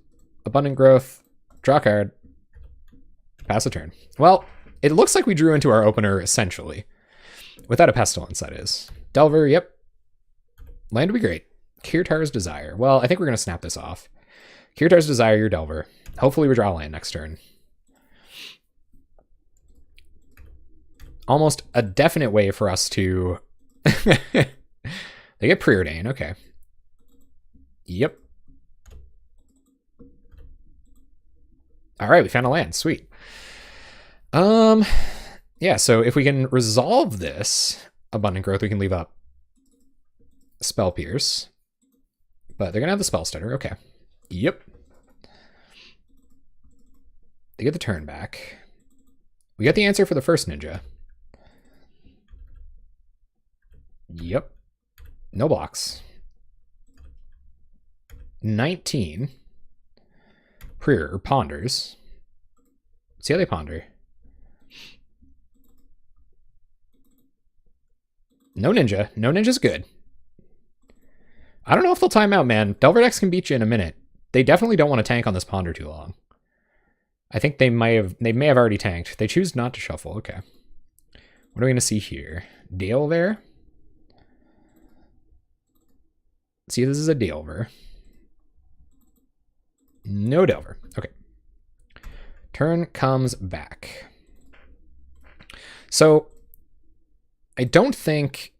Abundant Growth, draw card, pass a turn. Well, it looks like we drew into our opener, essentially. Without a Pestilence, that is. Delver, yep. Land would be great. Kirtar's Desire. Well, I think we're going to snap this off. Kirtar's Desire, your Delver. Hopefully we draw land next turn. Almost a definite way for us to... They get Preordain, okay. Yep. All right, we found a land. Sweet. Yeah, so if we can resolve this Abundant Growth, we can leave up Spell Pierce. But they're going to have the Spell Stutter. Okay. Yep. They get the turn back. We got the answer for the first ninja. Yep. No blocks. 19. Ponders. See how they ponder. No ninja. No ninja's good. I don't know if they'll time out, man. Delver decks can beat you in a minute. They definitely don't want to tank on this ponder too long. I think they may have already tanked. They choose not to shuffle. Okay. What are we going to see here? Delver. See, this is a Delver. No Delver. Okay. Turn comes back. So I don't think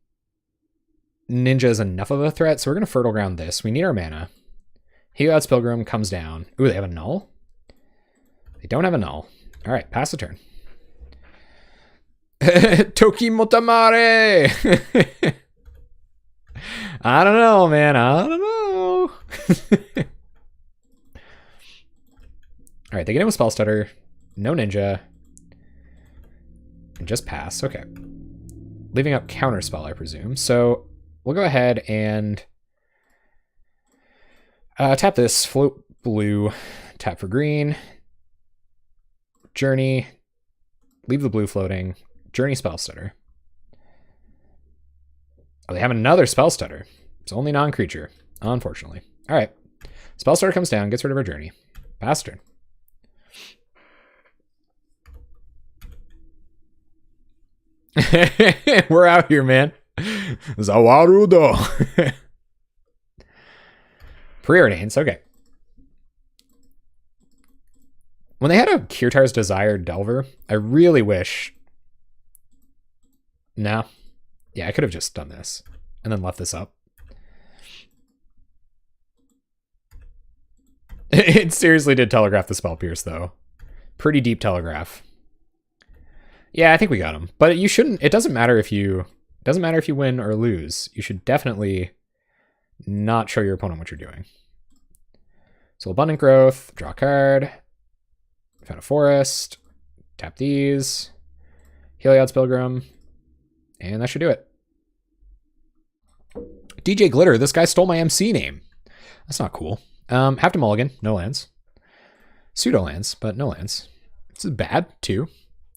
Ninja is enough of a threat, so we're going to Fertile Ground this. We need our mana. Heliod's Pilgrim comes down. Ooh, they have a null? They don't have a null. All right, pass the turn. Toki Motamare! I don't know, man. I don't know. All right, they get in with Spell Stutter. No Ninja. And just pass. Okay. Leaving up Counterspell, I presume. So we'll go ahead and tap this. Float blue. Tap for green. Journey. Leave the blue floating. Journey Spell Stutter. Oh, they have another Spell Stutter. It's only non-creature, unfortunately. All right. Spell Stutter comes down, gets rid of our Journey. Pass turn. We're out here, man. Zawarudo. Preordains, okay. When they had a Kirtar's Desired Delver, I really wish... No. Yeah, I could have just done this and then left this up. It seriously did telegraph the Spell Pierce, though. Pretty deep telegraph. Yeah, I think we got him. But you shouldn't... It doesn't matter if you win or lose. You should definitely not show your opponent what you're doing. So Abundant Growth, draw a card, found a forest, tap these, Heliod's Pilgrim, and that should do it. DJ Glitter, this guy stole my MC name. That's not cool. Have to mulligan, no lands. Pseudo lands, but no lands. This is bad, too.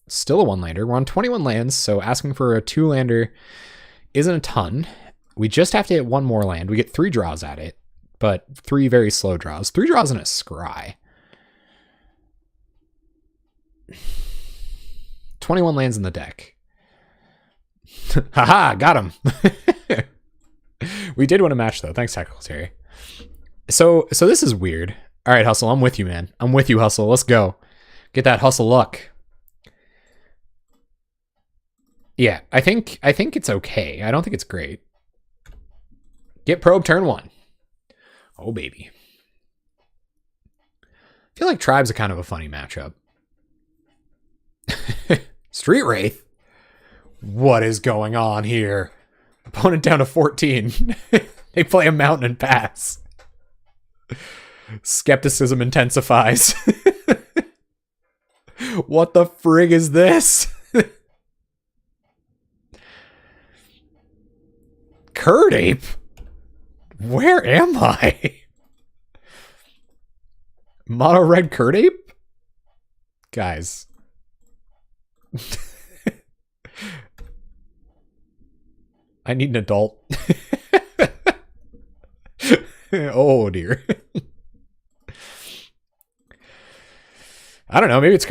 Still a one-lander. We're on 21 lands, so asking for a two-lander isn't a ton. We just have to hit one more land. We get 3 draws at it, but 3 very slow draws. 3 draws in a scry. 21 lands in the deck. Haha, got him. We did win a match, though. Thanks, Tactical Terry. So this is weird. All right, Hustle, I'm with you, man. I'm with you, Hustle. Let's go. Get that Hustle luck. Yeah, I think it's okay. I don't think it's great. Get Probe turn 1. Oh, baby. I feel like Tribe's a kind of a funny matchup. Street Wraith? What is going on here? Opponent down to 14. They play a mountain and pass. Skepticism intensifies. What the frig is this? Skred Ape? Where am I? Mono red Skred Ape? Guys. I need an adult. Oh dear. I don't know, maybe it's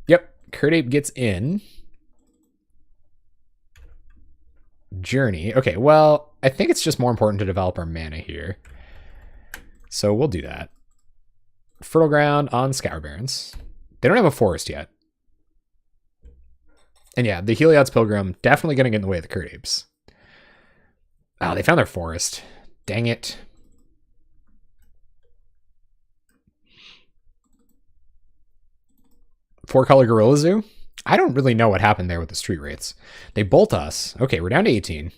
Yep, Skred Ape gets in. Journey. Okay, well, I think it's just more important to develop our mana here. So we'll do that. Fertile Ground on Scour Barrens. They don't have a forest yet. And yeah, the Heliod's Pilgrim definitely going to get in the way of the Skred Apes. Oh, they found their forest. Dang it. 4-color Gorilla Zoo. I don't really know what happened there with the street rates. They bolt us. Okay, we're down to 18.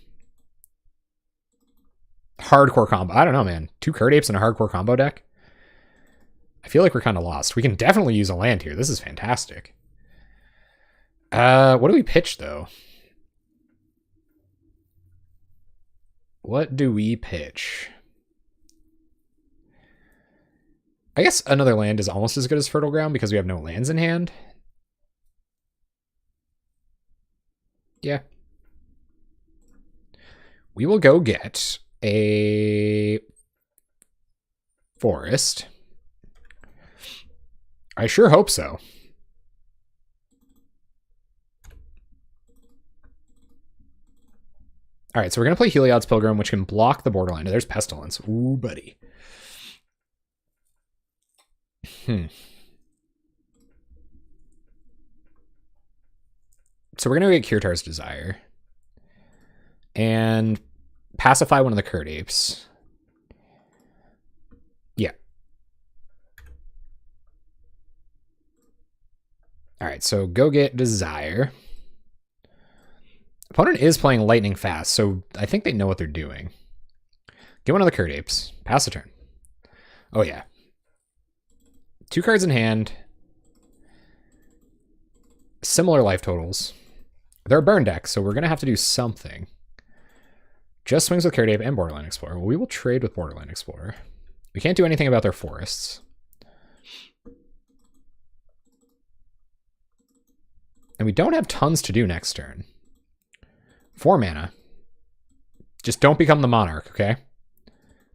Hardcore combo. I don't know, man. 2 Skred Apes and a hardcore combo deck. I feel like we're kind of lost. We can definitely use a land here. This is fantastic. What do we pitch, though? What do we pitch? I guess another land is almost as good as Fertile Ground because we have no lands in hand. Yeah. We will go get a forest. I sure hope so. All right, so we're going to play Heliod's Pilgrim, which can block the borderline. There's Pestilence. Ooh, buddy. So we're going to get Kirtar's Desire. And pacify one of the Skred Apes. Yeah. All right, so go get Desire. Opponent is playing lightning fast, so I think they know what they're doing. Get one of the Skred Apes. Pass a turn. Oh, yeah. 2 cards in hand. Similar life totals. They're a burn deck, so we're going to have to do something. Just swings with Skred Ape and Borderline Explorer. Well, we will trade with Borderline Explorer. We can't do anything about their forests. And we don't have tons to do next turn. 4 mana. Just don't become the Monarch, okay?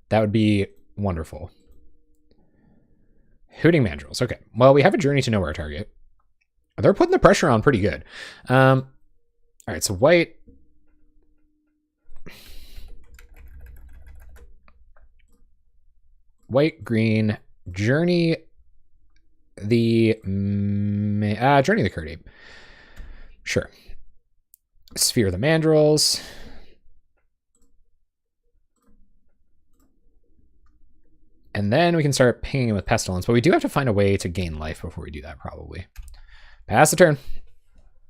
That would be wonderful. Hooting Mandrills. Okay. Well, we have a Journey to Nowhere target. They're putting the pressure on pretty good. All right, so white. White, green, Journey the Skred Ape. Sure. Sphere the Mandrills. And then we can start pinging with Pestilence, but we do have to find a way to gain life before we do that, probably. Pass the turn.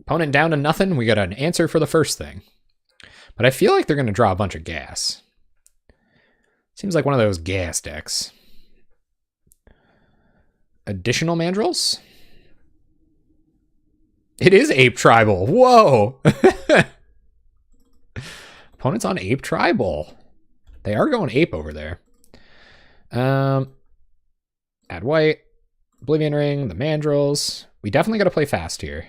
Opponent down to nothing. We got an answer for the first thing. But I feel like they're going to draw a bunch of gas. Seems like one of those gas decks. Additional Mandrills? It is Ape Tribal. Whoa! Opponent's on Ape Tribal. They are going ape over there. Add white. Oblivion Ring, the Mandrills. We definitely got to play fast here.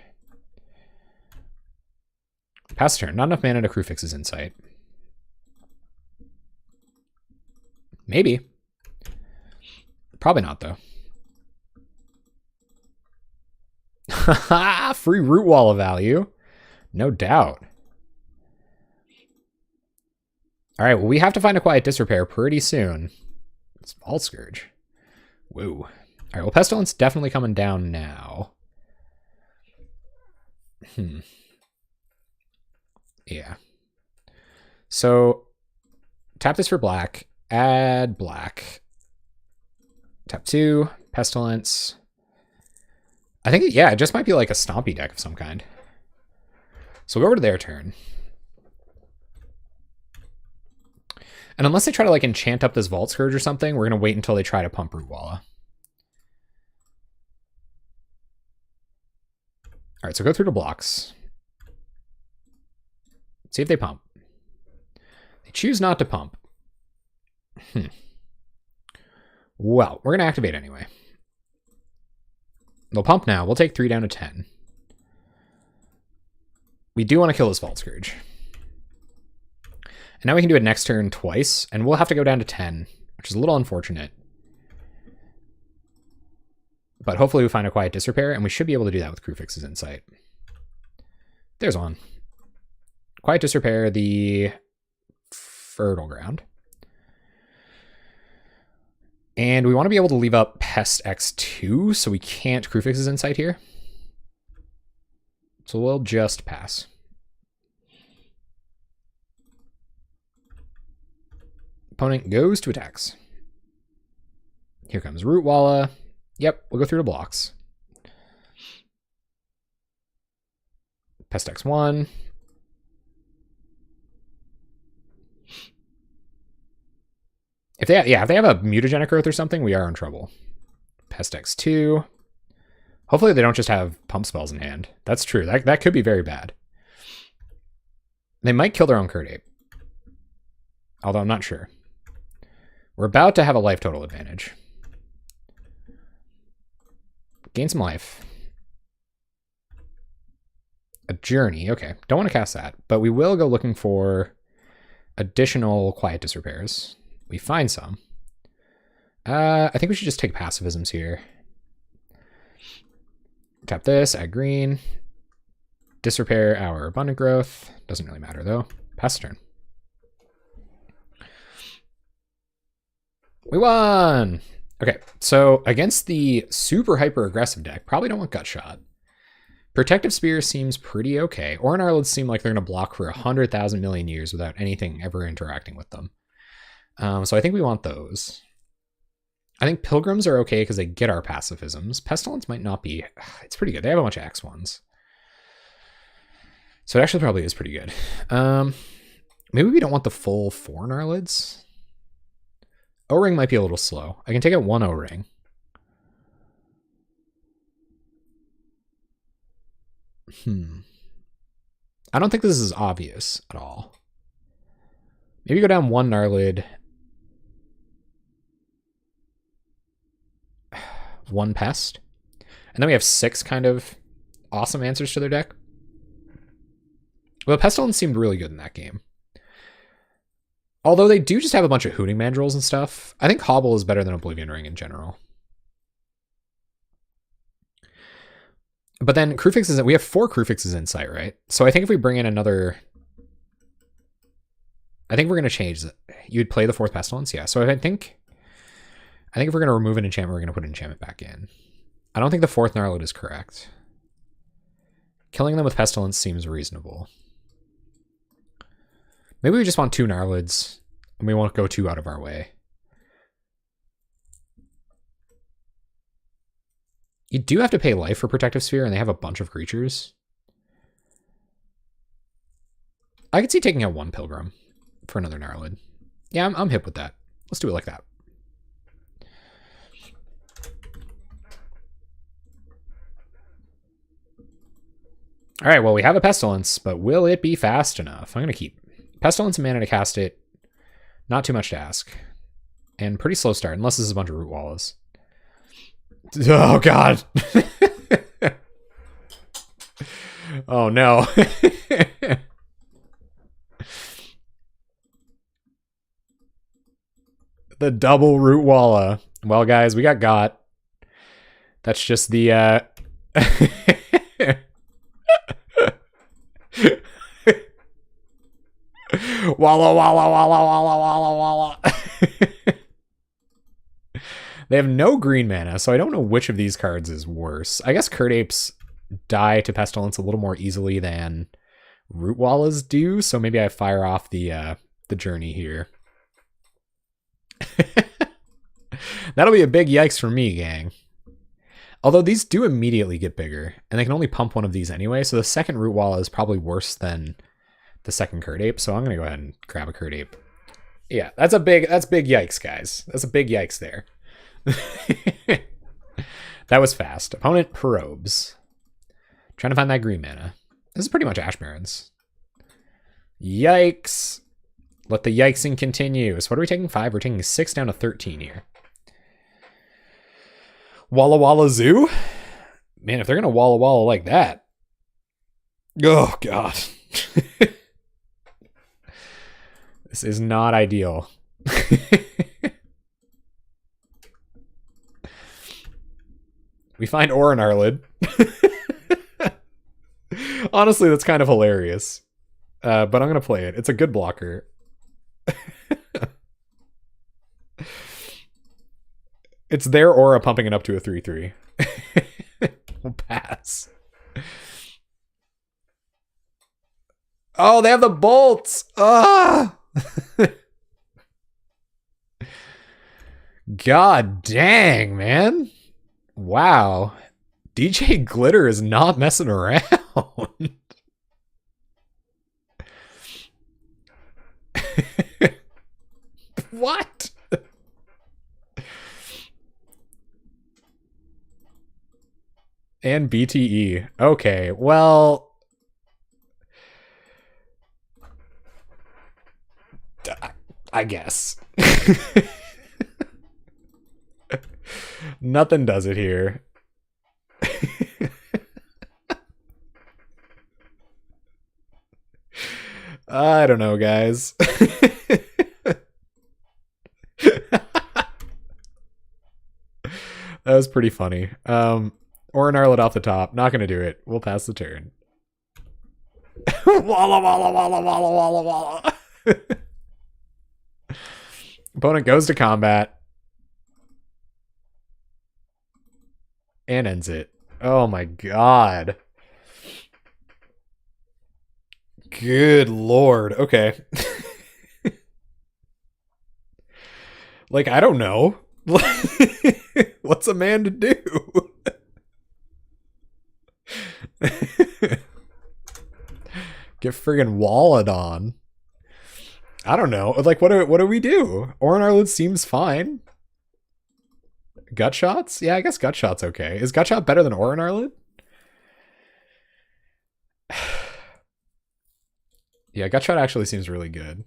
Pass turn. Not enough mana to Crewfix his Insight. Maybe. Probably not, though. Free Root Wall of value. No doubt. All right, well, we have to find a Quiet Disrepair pretty soon. It's Vault Scourge. Whoa. All right, well, Pestilence definitely coming down now. Yeah. So, tap this for black. Add black. Tap 2. Pestilence. I think, yeah, it just might be like a stompy deck of some kind. So we'll go over to their turn. And unless they try to like enchant up this Vault Scourge or something, we're going to wait until they try to pump Root Walla. All right, so go through the blocks. See if they pump. They choose not to pump. Well, we're going to activate anyway. They'll pump now. We'll take 3 down to 10. We do want to kill this Vault Scourge. And now we can do it next turn twice, and we'll have to go down to 10, which is a little unfortunate. But hopefully we find a Quiet Disrepair, and we should be able to do that with Crewfix's Insight. There's one. Quiet Disrepair, the Fertile Ground. And we want to be able to leave up Pest X2, so we can't Crewfix's Insight here. So we'll just pass. Opponent goes to attacks. Here comes Root Walla. Yep, we'll go through the blocks. Pest X1. If they have a mutagenic growth or something, we are in trouble. Pest X2. Hopefully they don't just have pump spells in hand. That's true. That could be very bad. They might kill their own Skred Ape. Although I'm not sure. We're about to have a life total advantage. Gain some life. A journey. Okay. Don't want to cast that. But we will go looking for additional quiet disrepairs. We find some. I think we should just take pacifisms here. Tap this, add green. Disrepair our abundant growth. Doesn't really matter though. Pass the turn. We won! Okay, so against the super hyper aggressive deck, probably don't want Gut Shot. Protective Spear seems pretty okay. Oran Arlids seem like they're going to block for 100,000 million years without anything ever interacting with them. So I think we want those. I think Pilgrims are okay because they get our pacifisms. Pestilence might not be. It's pretty good. They have a bunch of X1s. So it actually probably is pretty good. Maybe we don't want the full 4 Narlids. O-Ring might be a little slow. I can take out 1 O-Ring. I don't think this is obvious at all. Maybe go down 1 Narlid. 1 Pest. And then we have 6 kind of awesome answers to their deck. Well, Pestilence seemed really good in that game. Although they do just have a bunch of Hooting Mandrills and stuff. I think Hobble is better than Oblivion Ring in general. But then Crewfix is... We have 4 Crewfixes in sight, right? So I think if we bring in another... I think we're going to change... You'd play the 4th Pestilence? Yeah. So I think if we're going to remove an enchantment, we're going to put an enchantment back in. I don't think the 4th Narlid is correct. Killing them with Pestilence seems reasonable. Maybe we just want 2 Narlids, and we won't go too out of our way. You do have to pay life for Protective Sphere, and they have a bunch of creatures. I could see taking out 1 Pilgrim for another Narlid. Yeah, I'm hip with that. Let's do it like that. All right, well, we have a Pestilence, but will it be fast enough? I'm going to keep Pestilence and mana to cast it. Not too much to ask. And pretty slow start, unless this is a bunch of Root Wallas. Oh, God. Oh, no. The double Root Walla. Well, guys, we got. That's just the... Walla, walla, walla, walla, walla, walla. They have no green mana, so I don't know which of these cards is worse. I guess Skred Apes die to Pestilence a little more easily than Root Wallas do, so maybe I fire off the journey here. That'll be a big yikes for me, gang. Although these do immediately get bigger, and they can only pump one of these anyway, so the second Root Walla is probably worse than the second Skred Ape, so I'm going to go ahead and grab a Skred Ape. Yeah, that's big yikes, guys. That's a big yikes there. That was fast. Opponent probes. Trying to find that green mana. This is pretty much Ash Barrens. Yikes. Let the yikesing continue. So what are we taking? 5? We're taking 6 down to 13 here. Walla Walla Zoo? Man, if they're going to Walla Walla like that. Oh, God. This is not ideal. We find Oran Arlid. Honestly, that's kind of hilarious. But I'm going to play it. It's a good blocker. It's their aura pumping it up to a 3/3. We'll pass. Oh, they have the bolts. Ah! God dang, man. Wow. DJ Glitter is not messing around. And BTE. Okay, well... I guess. Nothing does it here. I don't know, guys. That was pretty funny. Or an Arlet off the top. Not gonna do it. We'll pass the turn. Walla walla walla walla walla walla. Opponent goes to combat. And ends it. Oh my god. Good lord. Okay. Like, I don't know. What's a man to do? Get friggin' walled on. I don't know. Like, what do we do? Orin Arlid seems fine. Gut shots? Yeah, I guess gut shot's okay. Is gut shot better than Orin Arlid? Yeah, gut shot actually seems really good.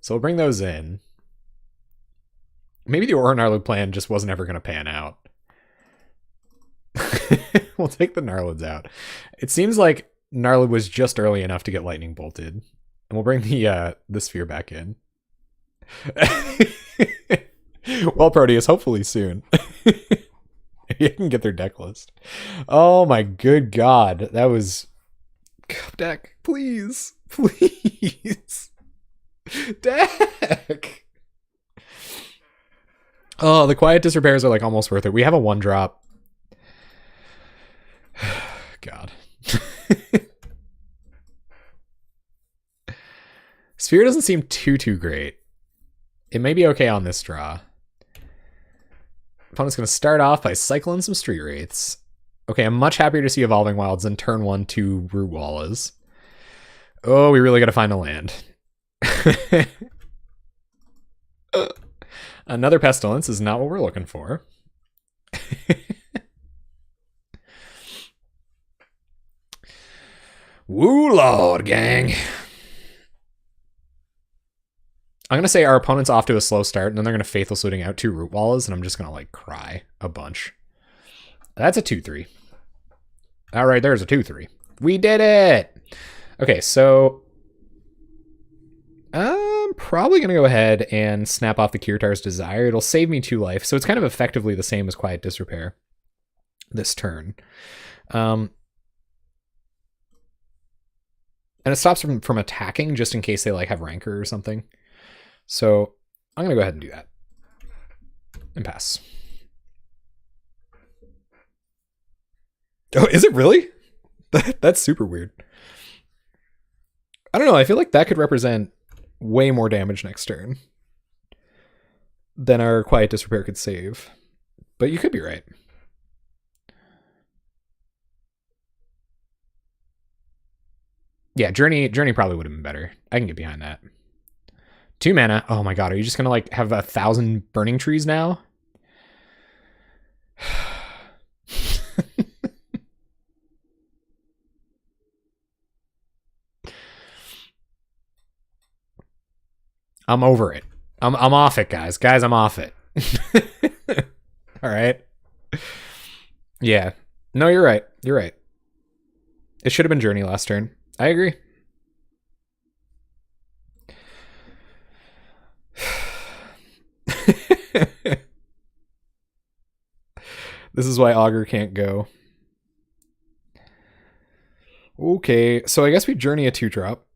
So we'll bring those in. Maybe the Orin Arlid plan just wasn't ever going to pan out. We'll take the Gnarlids out. It seems like Gnarlid was just early enough to get lightning bolted. And we'll bring the sphere back in. Well, Proteus, hopefully soon. You can get their deck list. Oh my good god. That was... Deck, please. Please. Deck. Oh, the quiet disrepairs are like almost worth it. We have a 1-drop. God. Sphere doesn't seem too great. It may be okay on this draw. Opponent's going to start off by cycling some Street Wraiths. Okay, I'm much happier to see Evolving Wilds than turn 1 2 Root Wallas. Oh, we really got to find a land. Another Pestilence is not what we're looking for. Woo lord, gang. I'm going to say our opponent's off to a slow start, and then they're going to Faithful Saluting out 2 Root Wallas, and I'm just going to, like, cry a bunch. That's a 2-3. All right, there's a 2-3. We did it! Okay, so... I'm probably going to go ahead and snap off the Kirtar's Desire. It'll save me 2 life, so it's kind of effectively the same as Quiet Disrepair this turn. And it stops them from attacking just in case they, like, have Rancor or something. So I'm going to go ahead and do that. And pass. Oh, is it really? That's super weird. I don't know. I feel like that could represent way more damage next turn than our Quiet Disrepair could save. But you could be right. Yeah, Journey probably would have been better. I can get behind that. 2 mana. Oh my god, are you just gonna like have 1,000 burning trees now? I'm over it. I'm off it, guys. Guys, I'm off it. All right. Yeah. No, you're right. You're right. It should have been Journey last turn. I agree. This is why Augur can't go. Okay, so I guess we Journey a 2-drop.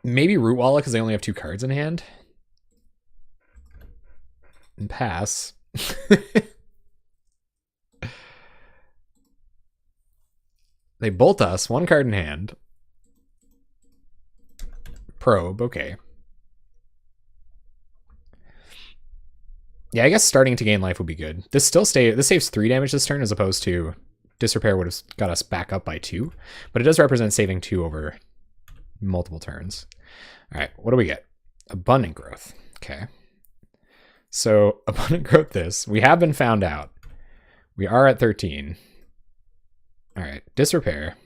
Maybe Root Walla because they only have 2 cards in hand. And pass. They bolt us, 1 card in hand. Probe, okay. Yeah, I guess starting to gain life would be good. This saves 3 damage this turn as opposed to Disrepair would have got us back up by 2. But it does represent saving 2 over multiple turns. All right, what do we get? Abundant Growth. Okay. So opponent wrote this. We have been found out. We are at 13. All right, disrepair.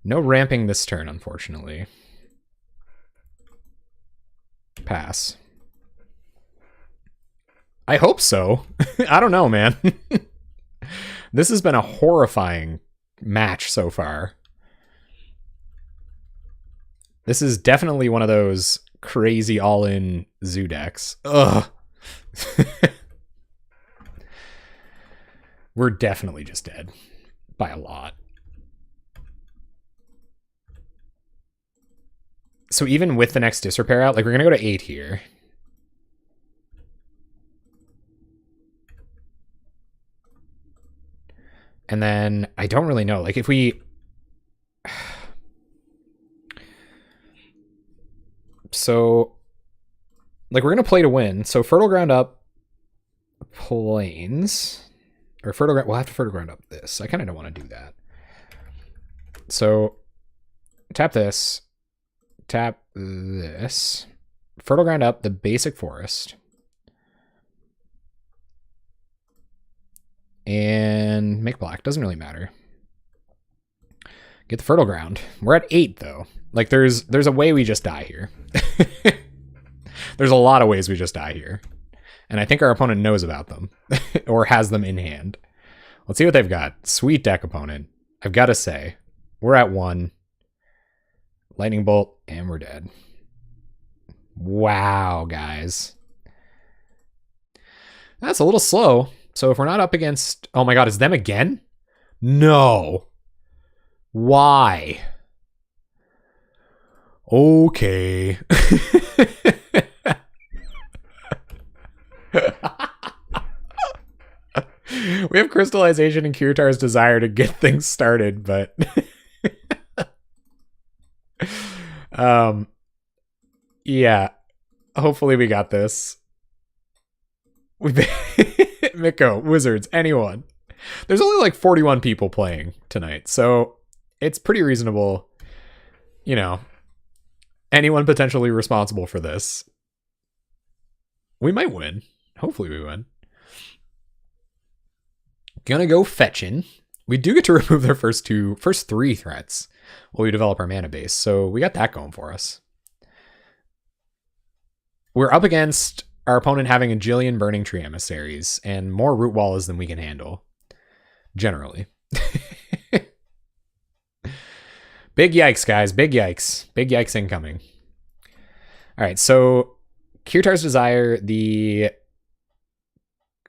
No ramping this turn, unfortunately. Pass. I hope so. I don't know, man. This has been a horrifying match so far. This is definitely one of those crazy all-in zoo decks. Ugh. We're definitely just dead. By a lot. So even with the next disrepair out, like we're going to go to 8 here. And then I don't really know. Like if we... So, like we're going to play to win. So Fertile Ground up Plains. Or Fertile Ground... We'll have to Fertile Ground up this. I kind of don't want to do that. So tap this. Tap this. Fertile Ground up the basic forest. And make black. Doesn't really matter. Get the Fertile Ground. We're at 8, though. Like, there's a way we just die here. There's a lot of ways we just die here. And I think our opponent knows about them. Or has them in hand. Let's see what they've got. Sweet deck, opponent. I've got to say. We're at 1. Lightning Bolt. And we're dead. Wow, guys. That's a little slow. So if we're not up against... Oh my god, is them again? No. Why? Okay. We have Crystallization and Kirtar's Desire to get things started, but... Yeah. Hopefully we got this. Miko, Wizards, anyone. There's only like 41 people playing tonight, so it's pretty reasonable. You know, anyone potentially responsible for this. We might win. Hopefully we win. Gonna go fetching. We do get to remove their first 3 threats while we develop our mana base, so we got that going for us. We're up against our opponent having a jillion Burning Tree Emissaries and more Root Wallas than we can handle. Generally. Big yikes, guys. Big yikes. Big yikes incoming. All right, so Kirtar's Desire, the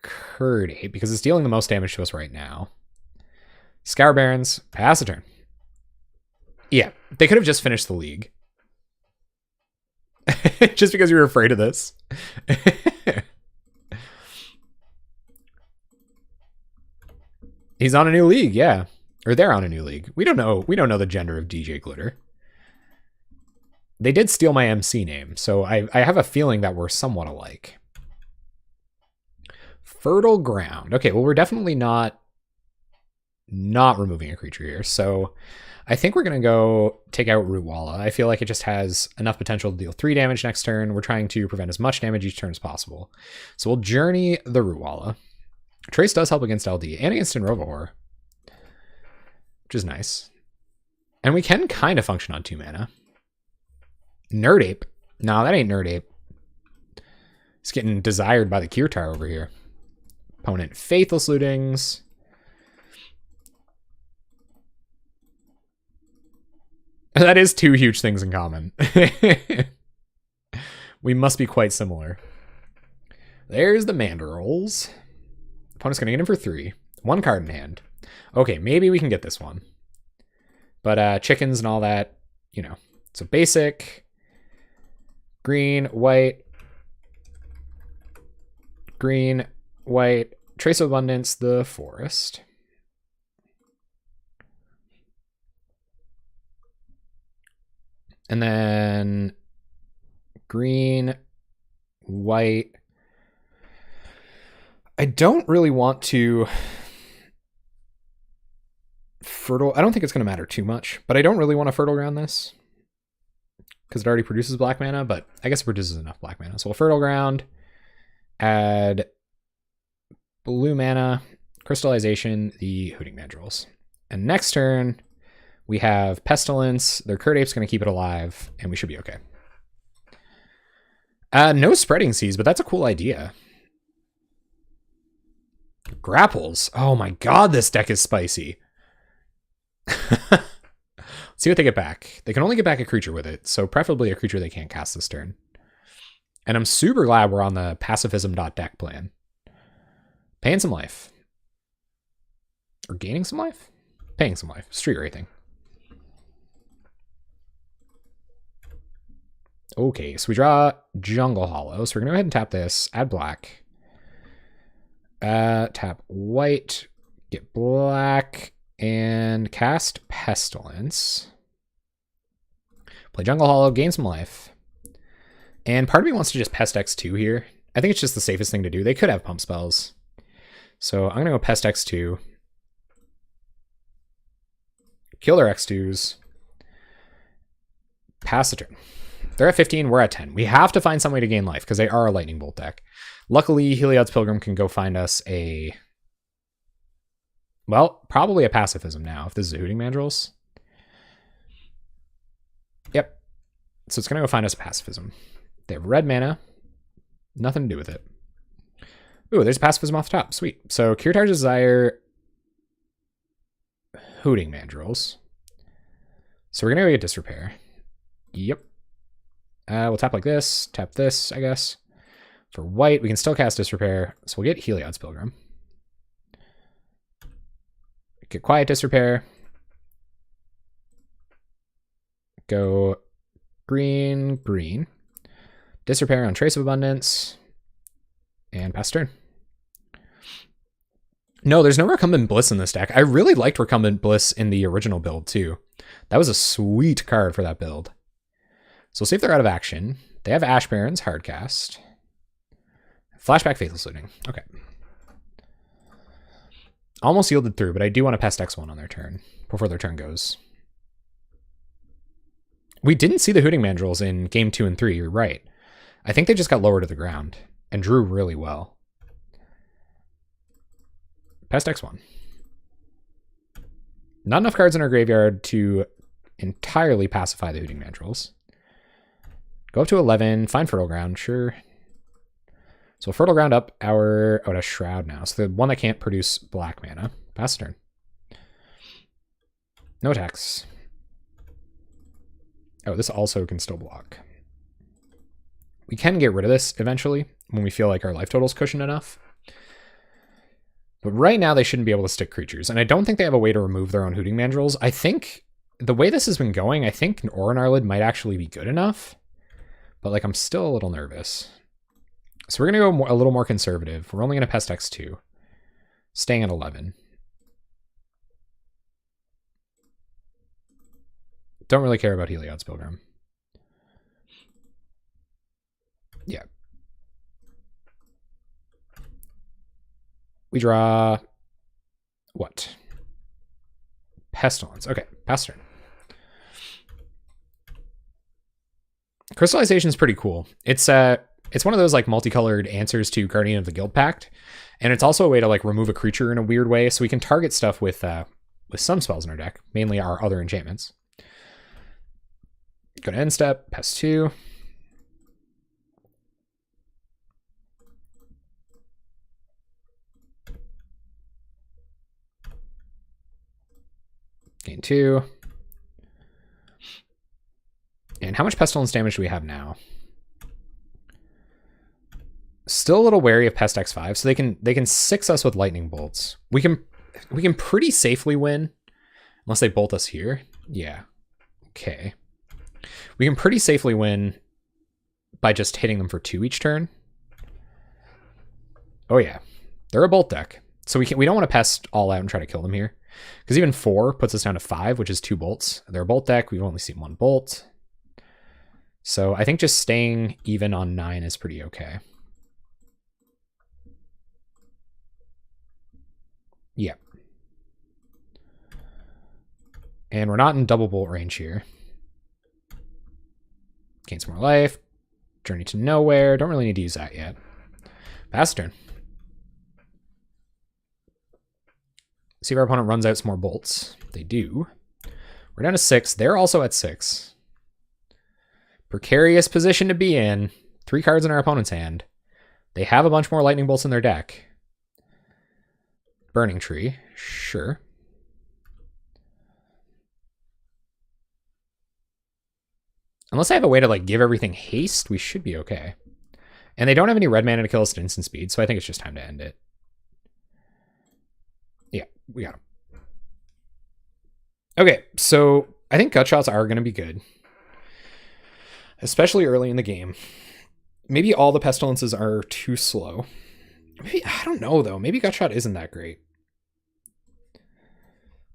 Skred Ape, because it's dealing the most damage to us right now. Scour Barons, pass a turn. Yeah, they could have just finished the league. Just because you were afraid of this. He's on a new league, yeah. Or they're on a new league. We don't know the gender of DJ Glitter. They did steal my MC name, so I have a feeling that we're somewhat alike. Fertile Ground. Okay, well, we're definitely not removing a creature here, so I think we're going to go take out Root Walla. I feel like it just has enough potential to deal 3 damage next turn. We're trying to prevent as much damage each turn as possible. So we'll Journey the Root Walla. Trace does help against LD and against Enrovahor, which is nice. And we can kind of function on 2 mana. Nerd Ape. No, that ain't Nerd Ape. It's getting desired by the Kirtar over here. Opponent Faithless Lootings. That is 2 huge things in common. We must be quite similar. There's the Manderolls. Opponent's going to get him for 3. 1 card in hand. Okay, maybe we can get this one. But chickens and all that, you know. So basic. Green, white. Green, white. Trace of Abundance, the forest. And then green, white. I don't really want to fertile. I don't think it's going to matter too much, but I don't really want to Fertile Ground this because it already produces black mana, but I guess it produces enough black mana. So we'll Fertile Ground add blue mana, crystallization, the Hooting Mandrills. And next turn, we have Pestilence. Their Curd Ape's going to keep it alive, and we should be okay. No Spreading Seas, but that's a cool idea. Grapples. Oh my god, this deck is spicy. Let's see what they get back. They can only get back a creature with it, so preferably a creature they can't cast this turn. And I'm super glad we're on the pacifism.deck plan. Paying some life. Or gaining some life? Paying some life. Street Wraithing. Okay, so we draw Jungle Hollow. So we're going to go ahead and tap this. Add black. Tap white. Get black. And cast Pestilence. Play Jungle Hollow. Gain some life. And part of me wants to just Pest X2 here. I think it's just the safest thing to do. They could have pump spells. So I'm going to go Pest X2. Kill their X2s. Pass the turn. They're at 15, we're at 10. We have to find some way to gain life because they are a Lightning Bolt deck. Luckily, Heliod's Pilgrim can go find us a... Well, probably a Pacifism now, if this is a Hooting Mandrills. Yep. So it's going to go find us a Pacifism. They have red mana. Nothing to do with it. Ooh, there's a Pacifism off the top. Sweet. So Kirtar's Desire... Hooting Mandrills. So we're going to go get Disrepair. Yep. We'll tap like this, tap this, I guess. For white, we can still cast Disrepair, so we'll get Heliod's Pilgrim. Get Quiet Disrepair. Go green, green. Disrepair on Trace of Abundance. And pass turn. No, there's no Recumbent Bliss in this deck. I really liked Recumbent Bliss in the original build, too. That was a sweet card for that build. So we'll see if they're out of action. They have Ash Barrens, hardcast. Flashback Faithless Looting. Okay. Almost yielded through, but I do want to Pest X1 on their turn before their turn goes. We didn't see the Hooting Mandrills in game 2 and 3, you're right. I think they just got lower to the ground and drew really well. Pest X1. Not enough cards in our graveyard to entirely pacify the Hooting Mandrills. Go up to 11, find Fertile Ground, sure. So Fertile Ground up our... Oh, it has Shroud now. So the one that can't produce black mana. Pass turn. No attacks. Oh, this also can still block. We can get rid of this eventually when we feel like our life total's cushioned enough. But right now they shouldn't be able to stick creatures. And I don't think they have a way to remove their own Hooting Mandrills. I think the way this has been going, I think an Aura Gnarlid might actually be good enough. But like I'm still a little nervous. So we're going to go a little more conservative. We're only going to Pest X2. Staying at 11. Don't really care about Heliod's Pilgrim. Yeah. We draw... What? Pestilence. Okay, pass turn. Crystallization is pretty cool. It's one of those like multicolored answers to Guardian of the Guild Pact, and it's also a way to like remove a creature in a weird way, so we can target stuff with some spells in our deck, mainly our other enchantments. Go to end step, pass 2. Gain 2. And how much Pestilence damage do we have now? Still a little wary of Pest X5, so they can 6 us with Lightning Bolts. We can pretty safely win, unless they bolt us here. Yeah. Okay. We can pretty safely win by just hitting them for 2 each turn. Oh yeah, they're a bolt deck, so we don't want to pest all out and try to kill them here, because even 4 puts us down to 5, which is 2 bolts. They're a bolt deck. We've only seen 1 bolt. So I think just staying even on 9 is pretty okay. Yeah. And we're not in double bolt range here. Gain some more life. Journey to Nowhere. Don't really need to use that yet. Pass turn. See if our opponent runs out some more bolts. They do. We're down to 6. They're also at 6. Precarious position to be in. 3 cards in our opponent's hand. They have a bunch more lightning bolts in their deck. Burning Tree. Sure. Unless I have a way to like give everything haste, we should be okay. And they don't have any red mana to kill us at instant speed, so I think it's just time to end it. Yeah, we got him. Okay, so I think gut shots are going to be good. Especially early in the game. Maybe all the pestilences are too slow. Maybe, I don't know though. Maybe gut shot isn't that great.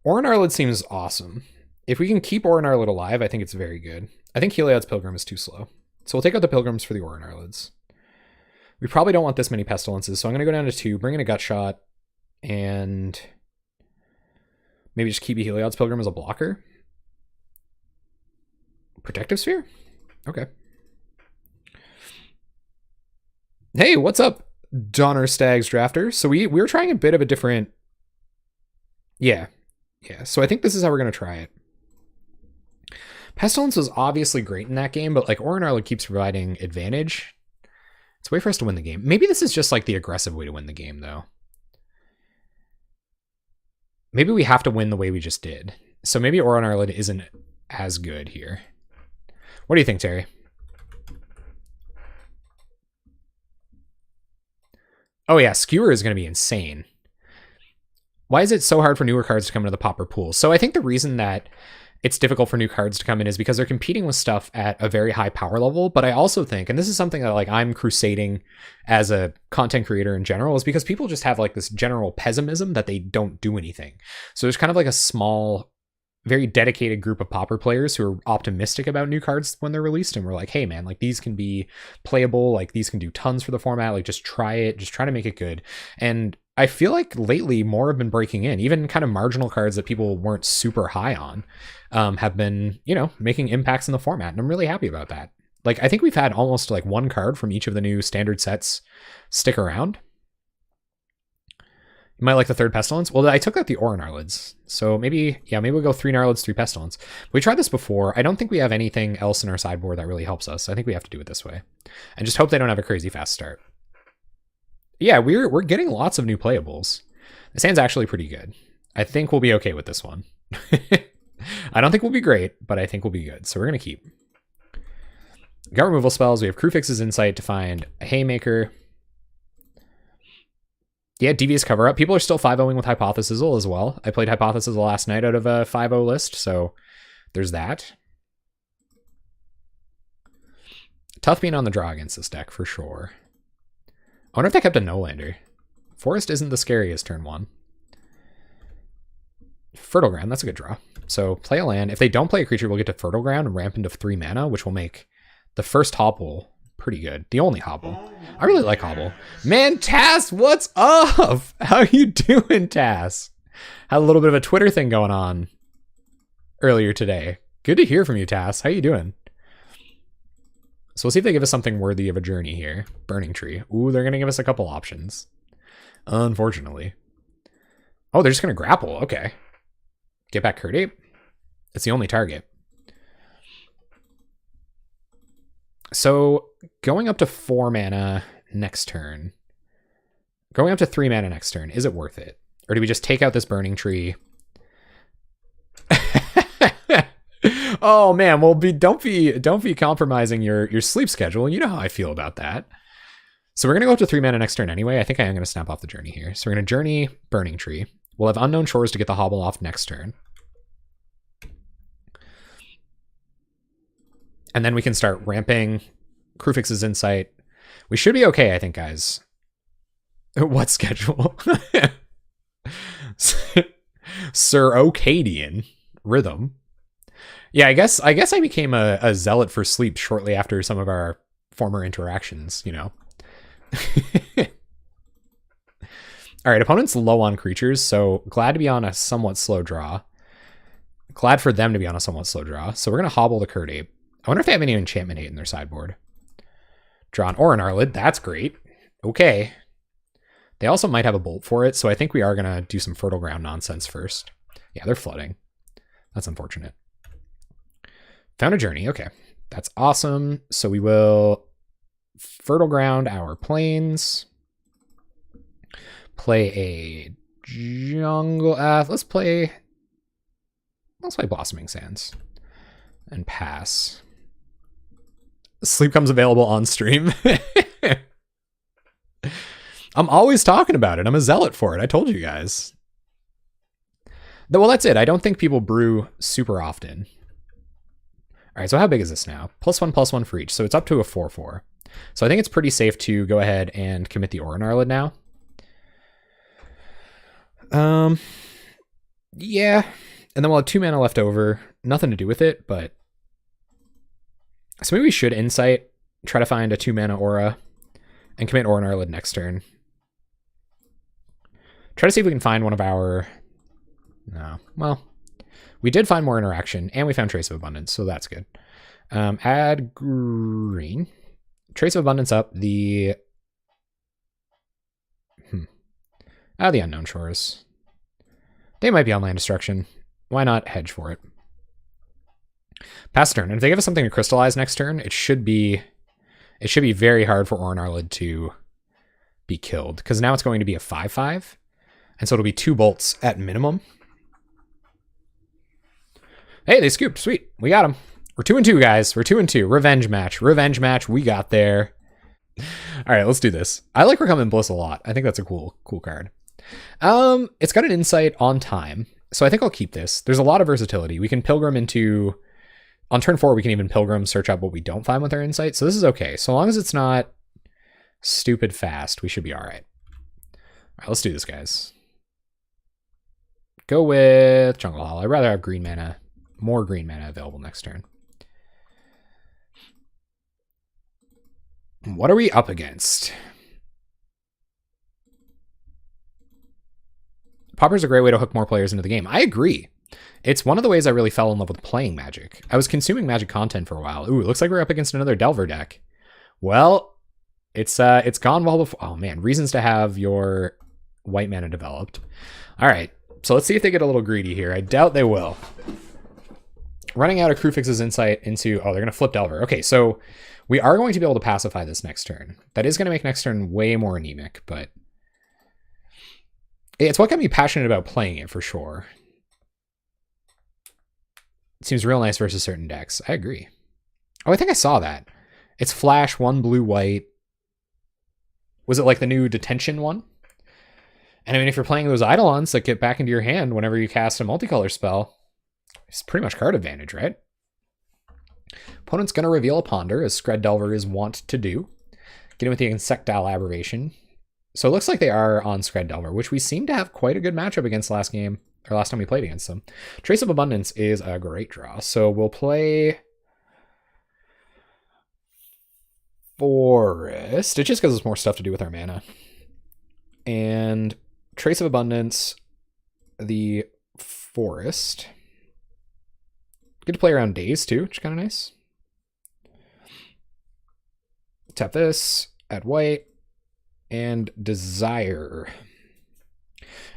Orin Arlid seems awesome. If we can keep Orin Arlid alive, I think it's very good. I think Heliod's Pilgrim is too slow. So we'll take out the Pilgrims for the Orin Arlids. We probably don't want this many pestilences, so I'm going to go down to 2, bring in a gut shot, and maybe just keep Heliod's Pilgrim as a blocker. Protective Sphere? Okay. Hey, what's up, Donner Stags Drafter? So we were trying a bit of a different... Yeah. So I think this is how we're going to try it. Pestilence was obviously great in that game, but like Orin Arlid keeps providing advantage. It's a way for us to win the game. Maybe this is just like the aggressive way to win the game, though. Maybe we have to win the way we just did. So maybe Orin Arlid isn't as good here. What do you think, Terry? Oh yeah, Skewer is going to be insane. Why is it so hard for newer cards to come into the Pauper pool? So I think the reason that it's difficult for new cards to come in is because they're competing with stuff at a very high power level. But I also think, and this is something that like I'm crusading as a content creator in general, is because people just have like this general pessimism that they don't do anything. So there's kind of like a small, very dedicated group of Pauper players who are optimistic about new cards when they're released. And we're like, hey man, like these can be playable. Like these can do tons for the format. Like just try it. Just try to make it good. And I feel like lately more have been breaking in, even kind of marginal cards that people weren't super high on, have been, you know, making impacts in the format. And I'm really happy about that. Like, I think we've had almost like one card from each of the new standard sets stick around. You might like the third Pestilence. Well, I took out the Orin Arlids. So maybe we'll go 3 Narlids, 3 Pestilence. We tried this before. I don't think we have anything else in our sideboard that really helps us. I think we have to do it this way. And just hope they don't have a crazy fast start. Yeah, we're getting lots of new playables. This hand's actually pretty good. I think we'll be okay with this one. I don't think we'll be great, but I think we'll be good. So we're going to keep. We got removal spells. We have Crewfix's Insight to find a Haymaker. Yeah, Devious Cover Up. People are still 5-0ing with Hypothesizzle as well. I played Hypothesizzle last night out of a 5-0 list, so there's that. Tough being on the draw against this deck, for sure. I wonder if they kept a no-lander. Forest isn't the scariest turn 1. Fertile Ground, that's a good draw. So play a land. If they don't play a creature, we'll get to Fertile Ground and ramp into 3 mana, which will make the first Hobble pretty good. The only Hobble. I really like Hobble. Man, Tass, what's up? How you doing, Tass? Had a little bit of a Twitter thing going on earlier today. Good to hear from you, Tass. How you doing? So we'll see if they give us something worthy of a journey here. Burning Tree. Ooh, they're going to give us a couple options. Unfortunately. Oh, they're just going to grapple. Okay. Get back Skred Ape. It's the only target. So going up to 4 mana next turn. Going up to 3 mana next turn. Is it worth it? Or do we just take out this Burning Tree? Oh man, well don't be compromising your sleep schedule. You know how I feel about that. So we're gonna go up to 3 mana next turn anyway. I think I am gonna snap off the journey here. So we're gonna journey Burning Tree. We'll have Unknown Shores to get the Hobble off next turn. And then we can start ramping Crewfix's Insight. We should be okay, I think, guys. What schedule? Sir Ocadian Rhythm. Yeah, I guess I became a zealot for sleep shortly after some of our former interactions, you know. All right, opponent's low on creatures, so glad to be on a somewhat slow draw. Glad for them to be on a somewhat slow draw. So we're going to Hobble the Skred Ape. I wonder if they have any Enchantment Hate in their sideboard. Draw an Orin Arlid. That's great. Okay. They also might have a bolt for it, so I think we are going to do some Fertile Ground nonsense first. Yeah, they're flooding. That's unfortunate. Found a Journey. Okay, that's awesome. So we will Fertile Ground our plains. Play a jungle. Let's play Blossoming Sands and pass. Sleep comes available on stream. I'm always talking about it. I'm a zealot for it. I told you guys. Well, that's it. I don't think people brew super often. All right, so how big is this now? +1/+1 for each. So it's up to a 4/4. So I think it's pretty safe to go ahead and commit the Aura Gnarlid now. Yeah. And then we'll have 2 mana left over. Nothing to do with it, but... So maybe we should Insight, try to find a 2 mana Aura, and commit Aura Gnarlid next turn. Try to see if we can find one of our... No. Well, we did find more interaction, and we found Trace of Abundance, so that's good. Add green. Trace of Abundance up. The... the Unknown Shores. They might be on Land Destruction. Why not hedge for it? Pass turn. And if they give us something to crystallize next turn, it should be very hard for Aura Gnarlid to be killed, because now it's going to be a 5/5. And so it'll be 2 bolts at minimum. Hey, they scooped. Sweet. We got them. We're 2-2, guys. We're 2-2. Revenge match. Revenge match. We got there. All right, let's do this. I like Recumbent Bliss a lot. I think that's a cool card. It's got an Insight on time, so I think I'll keep this. There's a lot of versatility. We can Pilgrim into... On turn 4, we can even Pilgrim search up what we don't find with our Insight, so this is okay. So long as it's not stupid fast, we should be all right. All right, let's do this, guys. Go with Jungle Hall. I'd rather have green mana, more green mana available next turn. What are we up against? Pauper's a great way to hook more players into the game. I agree. It's one of the ways I really fell in love with playing Magic. I was consuming Magic content for a while. Ooh, it looks like we're up against another Delver deck. Well, it's gone well before. Oh man, reasons to have your white mana developed. All right, so let's see if they get a little greedy here. I doubt they will. Running out of Krufix's Insight into... Oh, they're going to flip Delver. Okay, so we are going to be able to pacify this next turn. That is going to make next turn way more anemic, but... It's what got me passionate about playing it, for sure. It seems real nice versus certain decks. I agree. Oh, I think I saw that. It's flash, 1 blue, white. Was it like the new detention one? And I mean, if you're playing those Eidolons that get back into your hand whenever you cast a multicolor spell, it's pretty much card advantage, right? Opponent's going to reveal a Ponder, as Skred Delver is wont to do. Get in with the Insectile Aberration. So it looks like they are on Skred Delver, which we seem to have quite a good matchup against last game, or last time we played against them. Trace of Abundance is a great draw. So we'll play Forest. It just gives us more stuff to do with our mana. And Trace of Abundance, the Forest. Good to play around Daze too, which is kind of nice. Tap this, add white, and Desire.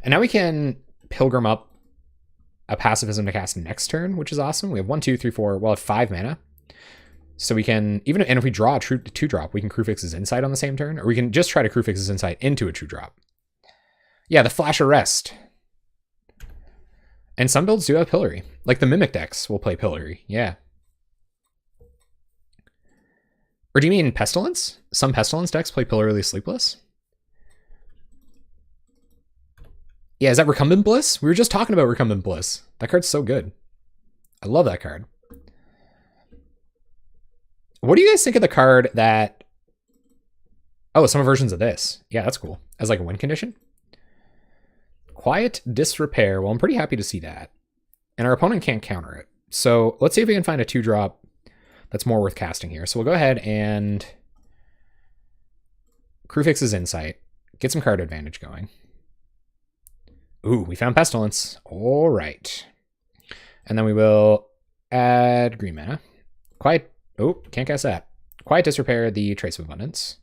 And now we can Pilgrim up a Pacifism to cast next turn, which is awesome. We have 1, 2, 3, 4. We'll have 5 mana. So we can, even and if we draw a 2-drop, we can Krufix's Insight on the same turn, or we can just try to Krufix's Insight into a 2-drop. Yeah, the Flash Arrest. And some builds do have Pillory. Like the Mimic decks will play Pillory. Yeah. Or do you mean Pestilence? Some Pestilence decks play Pillory Sleepless? Yeah, is that Recumbent Bliss? We were just talking about Recumbent Bliss. That card's so good. I love that card. What do you guys think of the card that... Oh, some versions of this. Yeah, that's cool. As like a win condition. Quiet Disrepair. Well, I'm pretty happy to see that. And our opponent can't counter it. So let's see if we can find a 2-drop that's more worth casting here. So we'll go ahead and Krufix's Insight. Get some card advantage going. Ooh, we found Pestilence. All right. And then we will add green mana. Quiet... Oh, can't cast that. Quiet Disrepair, the Trace of Abundance.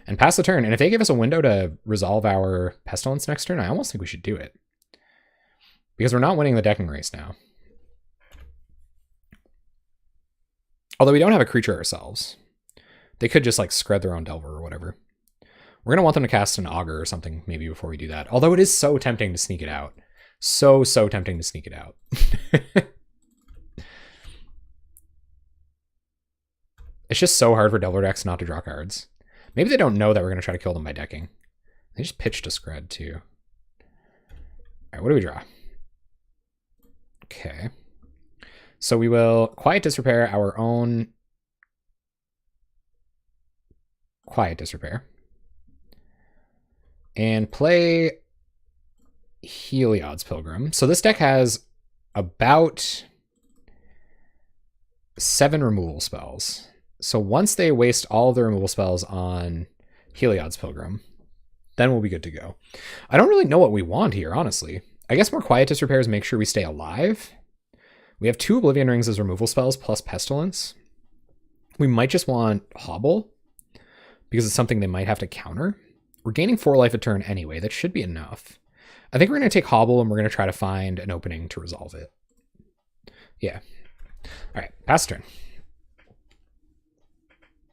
and pass the turn. And if they give us a window to resolve our Pestilence next turn, I almost think we should do it. Because we're not winning the decking race now. Although we don't have a creature ourselves. They could just like Skred their own Delver or whatever. We're going to want them to cast an Augur or something maybe before we do that. Although it is so tempting to sneak it out. So tempting to sneak it out. It's just so hard for Delver decks not to draw cards. Maybe they don't know that we're going to try to kill them by decking. They just pitched a Skred too. All right, what do we draw? Okay. So we will Quiet Disrepair our own Quiet Disrepair. And play Heliod's Pilgrim. So this deck has about 7 removal spells. So once they waste all of the removal spells on Heliod's Pilgrim, then we'll be good to go. I don't really know what we want here, honestly. I guess more Quiet Disrepairs make sure we stay alive. We have 2 Oblivion Rings as removal spells plus Pestilence. We might just want Hobble because it's something they might have to counter. We're gaining 4 life a turn anyway. That should be enough. I think we're going to take Hobble and we're going to try to find an opening to resolve it. Yeah. All right, pass turn.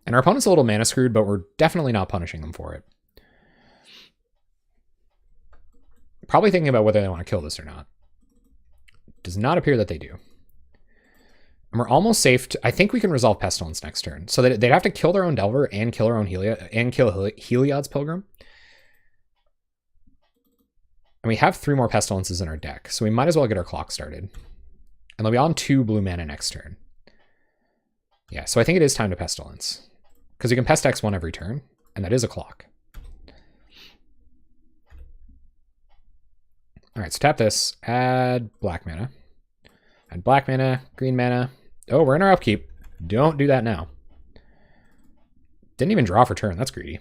And our opponent's a little mana screwed, but we're definitely not punishing them for it. Probably thinking about whether they want to kill this or not. Does not appear that they do. And we're almost safe to, I think we can resolve Pestilence next turn. So that they'd have to kill their own Delver and kill our own Heliod's Pilgrim. And we have 3 more Pestilences in our deck, so we might as well get our clock started. And they'll be on 2 blue mana next turn. Yeah, so I think it is time to Pestilence. Because you can Pest X1 every turn, and that is a clock. Alright, so tap this, add black mana. Add black mana, green mana. Oh, we're in our upkeep. Don't do that now. Didn't even draw for turn, that's greedy.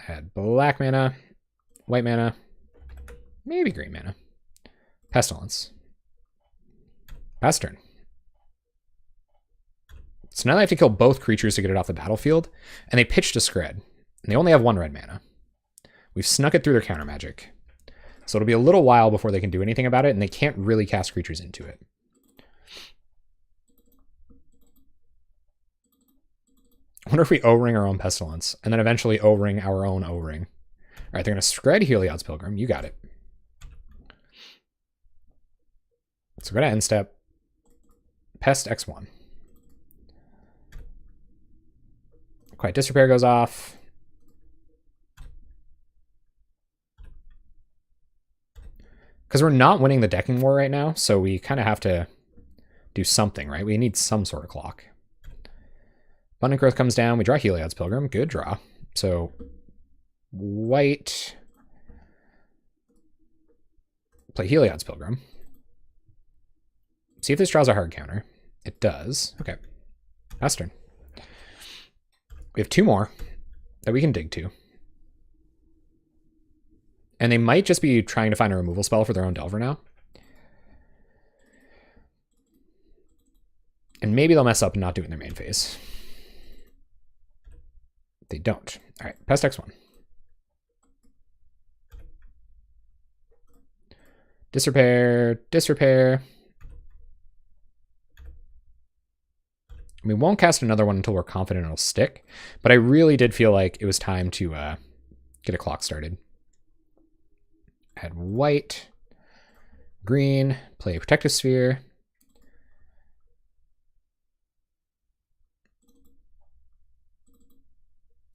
Add black mana, white mana, maybe green mana. Pestilence. Pass turn. So now they have to kill both creatures to get it off the battlefield, and they pitched a Skred. And they only have 1 red mana. We've snuck it through their counter magic. So it'll be a little while before they can do anything about it, and they can't really cast creatures into it. I wonder if we O-ring our own Pestilence, and then eventually O-ring our own O-ring. All right, they're going to Skred Heliod's Pilgrim. You got it. So go to end step. Pest X1. Quiet Disrepair goes off. Because we're not winning the decking war right now, so we kind of have to do something, right? We need some sort of clock. Abundant Growth comes down. We draw Heliod's Pilgrim. Good draw. So white. Play Heliod's Pilgrim. See if this draws a hard counter. It does. Okay. Pass turn. We have 2 more that we can dig to. And they might just be trying to find a removal spell for their own Delver now. And maybe they'll mess up and not do it in their main phase. They don't. All right, Pest X1. Disrepair, Disrepair. We won't cast another one until we're confident it'll stick, but I really did feel like it was time to get a clock started. Add white, green, play Protective Sphere.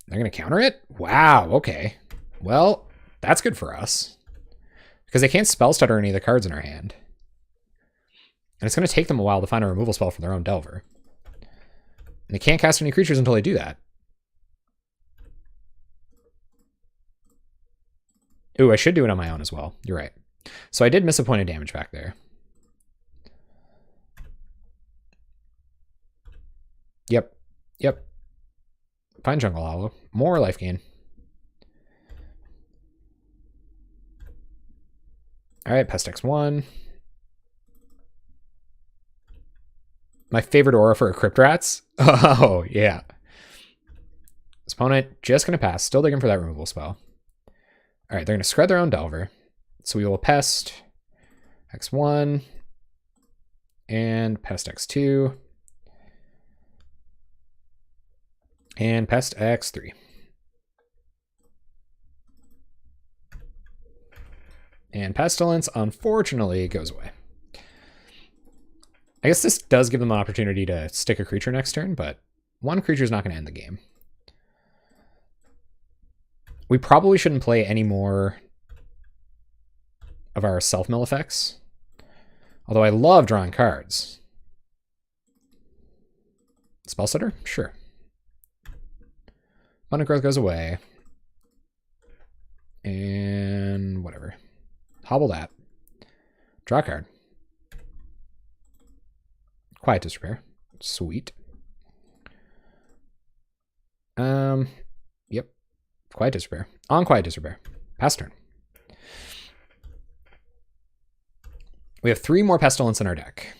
They're going to counter it? Wow, okay. Well, that's good for us. Because they can't spell stutter any of the cards in our hand. And it's going to take them a while to find a removal spell for their own Delver. And they can't cast any creatures until they do that. Ooh, I should do it on my own as well. You're right. So I did miss a point of damage back there. Yep. Yep. Find Jungle Hollow. More life gain. All right, Pest X1. My favorite aura for a Crypt Rats? Oh, yeah. This opponent just going to pass. Still digging for that removal spell. All right, they're going to Skred their own Delver. So we will Pest X1 and Pest X2 and Pest X3. And Pestilence, unfortunately, goes away. I guess this does give them an opportunity to stick a creature next turn, but one creature is not going to end the game. We probably shouldn't play any more of our self-mill effects. Although I love drawing cards. Spell Stutter? Sure. Abundant Growth goes away. And whatever. Hobble that. Draw a card. Quiet Disrepair. Sweet. Yep. Quiet Disrepair. On Quiet Disrepair. Pass turn. We have 3 more Pestilence in our deck.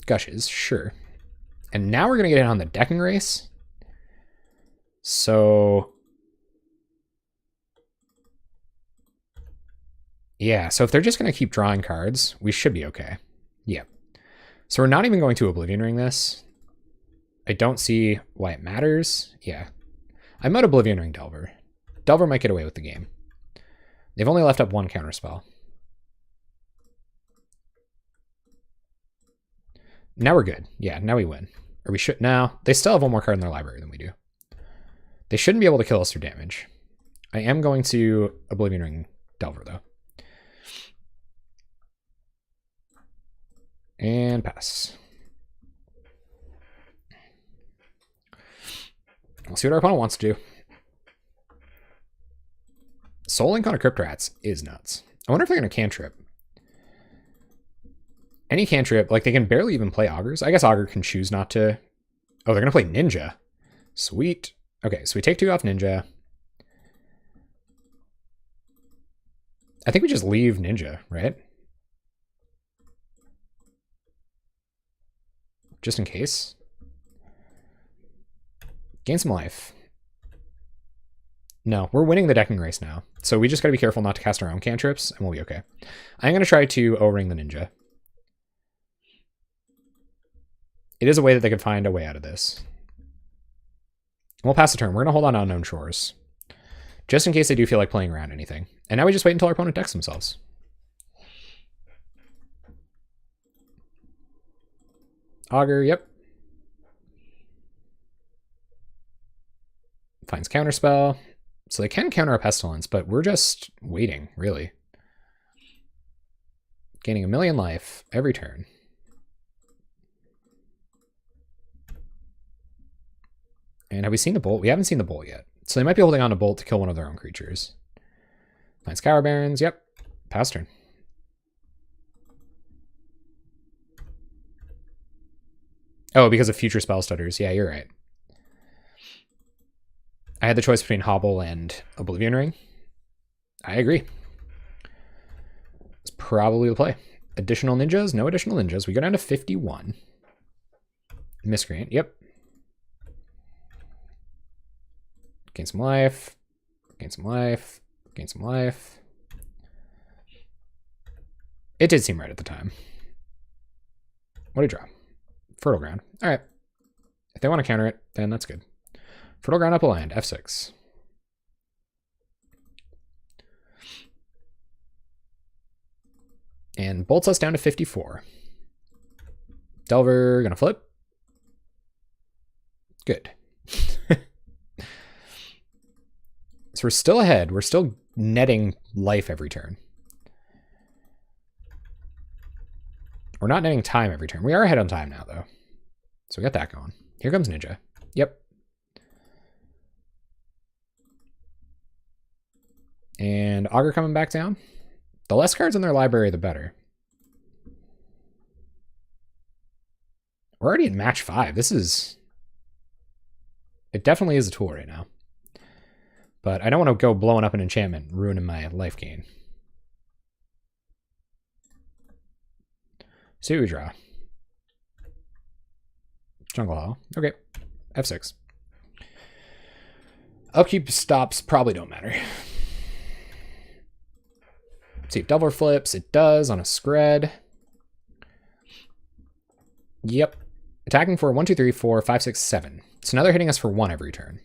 Gushes, sure. And now we're going to get in on the decking race. So yeah, so if they're just going to keep drawing cards, we should be okay. Yeah. So we're not even going to Oblivion Ring this. I don't see why it matters. Yeah. I might Oblivion Ring Delver. Delver might get away with the game. They've only left up 1 counterspell. Now we're good. Yeah, now we win. Or we should now. They still have 1 more card in their library than we do. They shouldn't be able to kill us through damage. I am going to Oblivion Ring Delver, though. And pass. We'll see what our opponent wants to do. Soul Link on a Crypt Rats is nuts. I wonder if they're going to cantrip. Any cantrip, like they can barely even play Augurs. I guess Augur can choose not to. Oh, they're going to play Ninja. Sweet. Okay, so we take 2 off Ninja. I think we just leave Ninja, right? Just in case. Gain some life. No, we're winning the decking race now. So we just got to be careful not to cast our own cantrips, and we'll be okay. I'm going to try to O-ring the Ninja. It is a way that they could find a way out of this. We'll pass the turn. We're going to hold on to Unknown Shores. Just in case they do feel like playing around anything. And now we just wait until our opponent decks themselves. Augur, yep. Finds Counterspell. So they can counter a Pestilence, but we're just waiting, really. Gaining 1,000,000 life every turn. And have we seen the Bolt? We haven't seen the Bolt yet. So they might be holding on to Bolt to kill one of their own creatures. Finds Scour Barons. Yep. Pass turn. Oh, because of future spell stutters. Yeah, you're right. I had the choice between Hobble and Oblivion Ring. I agree. It's probably the play. Additional ninjas? No additional ninjas. We go down to 51. Miscreant. Yep. Gain some life. Gain some life. Gain some life. It did seem right at the time. What did he draw? Fertile Ground. All right. If they want to counter it, then that's good. Fertile Ground up a land. F6. And bolts us down to 54. Delver gonna flip. Good. So we're still ahead. We're still netting life every turn. We're not netting time every turn. We are ahead on time now, though. So we got that going. Here comes Ninja. Yep. And Augur coming back down. The less cards in their library, the better. We're already in match 5. This is... It definitely is a tool right now. But I don't want to go blowing up an enchantment, ruining my life gain. See what we draw. Jungle Hall. Okay. F6. Upkeep stops probably don't matter. Let's see if Delver flips. It does on a Skred. Yep. Attacking for 1, 2, 3, 4, 5, 6, 7. So now they're hitting us for 1 every turn.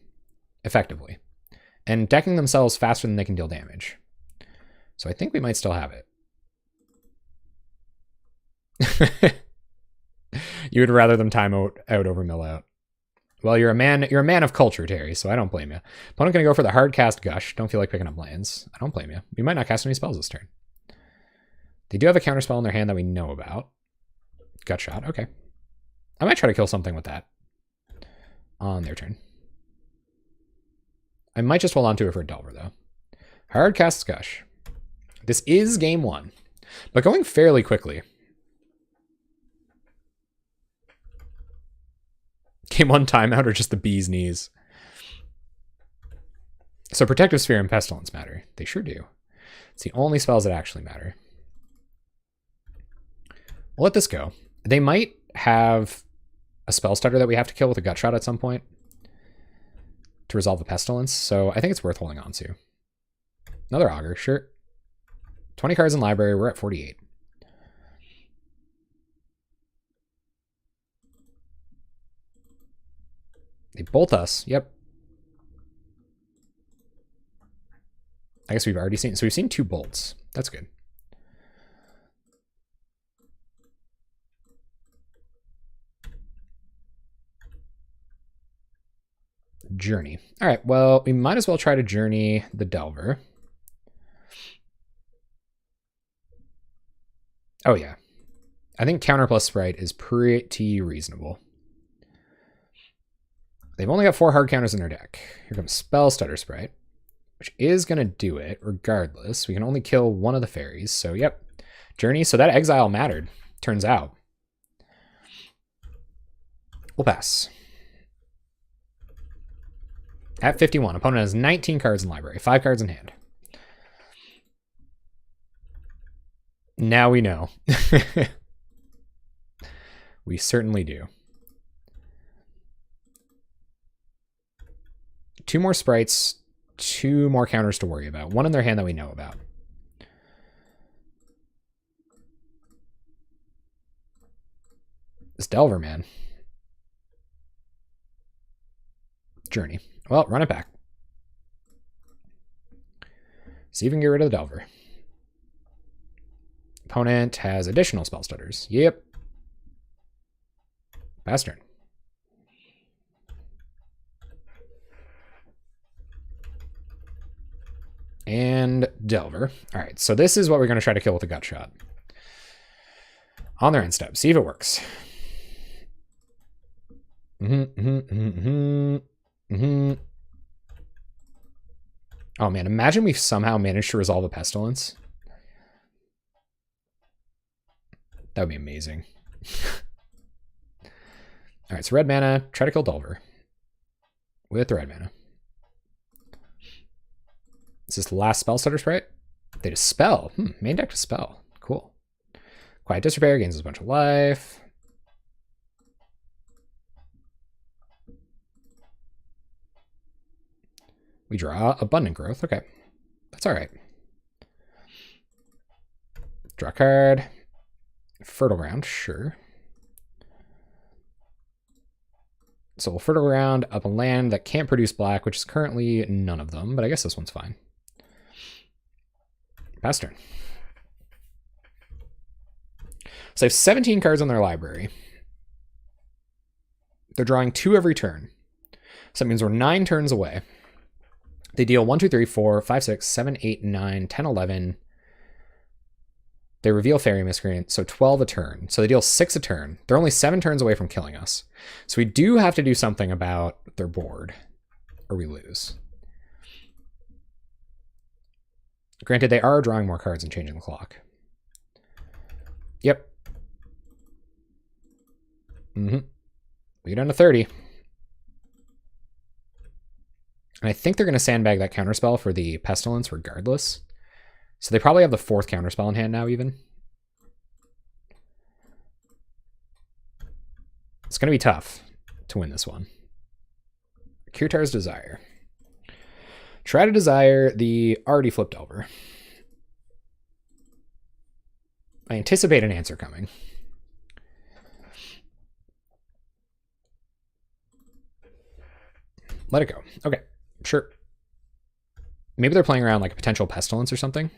Effectively. And decking themselves faster than they can deal damage. So I think we might still have it. You would rather them time out over mill out. Well, you're a man of culture, Terry, so I don't blame you. Opponent gonna go for the hard cast Gush. Don't feel like picking up lands. I don't blame you. We might not cast any spells this turn. They do have a counterspell in their hand that we know about. Gut shot, okay. I might try to kill something with that on their turn. I might just hold on to it for a Delver, though. Hard cast Gush. This is game 1, but going fairly quickly. Game 1 timeout or just the bee's knees? So Protective Sphere and Pestilence matter. They sure do. It's the only spells that actually matter. We'll let this go. They might have a spell stutter that we have to kill with a gut shot at some point to resolve the Pestilence, so I think it's worth holding on to. Another Augur, sure. 20 cards in library, we're at 48. They bolt us. Yep. I guess we've already seen... So we've seen 2 bolts. That's good. Journey. All right, well, we might as well try to journey the Delver. Oh, yeah. I think counter plus sprite is pretty reasonable. They've only got 4 hard counters in their deck. Here comes Spell Stutter Sprite, which is going to do it regardless. We can only kill 1 of the fairies, so yep. Journey, so that exile mattered, turns out. We'll pass. At 51, opponent has 19 cards in library, 5 cards in hand. Now we know. We certainly do. 2 more sprites, 2 more counters to worry about. 1 in their hand that we know about. This Delver, man. Journey. Well, run it back. See if we can get rid of the Delver. Opponent has additional spell stutters. Yep. Pass turn. And Delver. All right, so this is what we're going to try to kill with a gut shot. On their end step. See if it works. Oh man, imagine we've somehow managed to resolve a Pestilence. That would be amazing. All right, so red mana, try to kill Delver with the red mana. Is this the last spell stutter sprite? They dispel. Main deck dispel. Cool. Quiet Disrepair gains us a bunch of life. We draw Abundant Growth. Okay. That's all right. Draw a card. Fertile Ground. Sure. So we'll Fertile Ground up a land that can't produce black, which is currently none of them, but I guess this one's fine. Pass turn. So they have 17 cards on their library. They're drawing 2 every turn. So that means we're 9 turns away. They deal 1, 2, 3, 4, 5, 6, 7, 8, 9, 10, 11. They reveal Fairy Miscreant, so 12 a turn. So they deal 6 a turn. They're only 7 turns away from killing us. So we do have to do something about their board, or we lose. Granted, they are drawing more cards and changing the clock. Yep. We get down to 30. And I think they're going to sandbag that counterspell for the Pestilence regardless. So they probably have the 4th counterspell in hand now even. It's going to be tough. to win this one. Kirtar's Desire. Try to desire the already flipped Delver. I anticipate an answer coming. Let it go. Okay, sure. Maybe they're playing around like a potential Pestilence or something.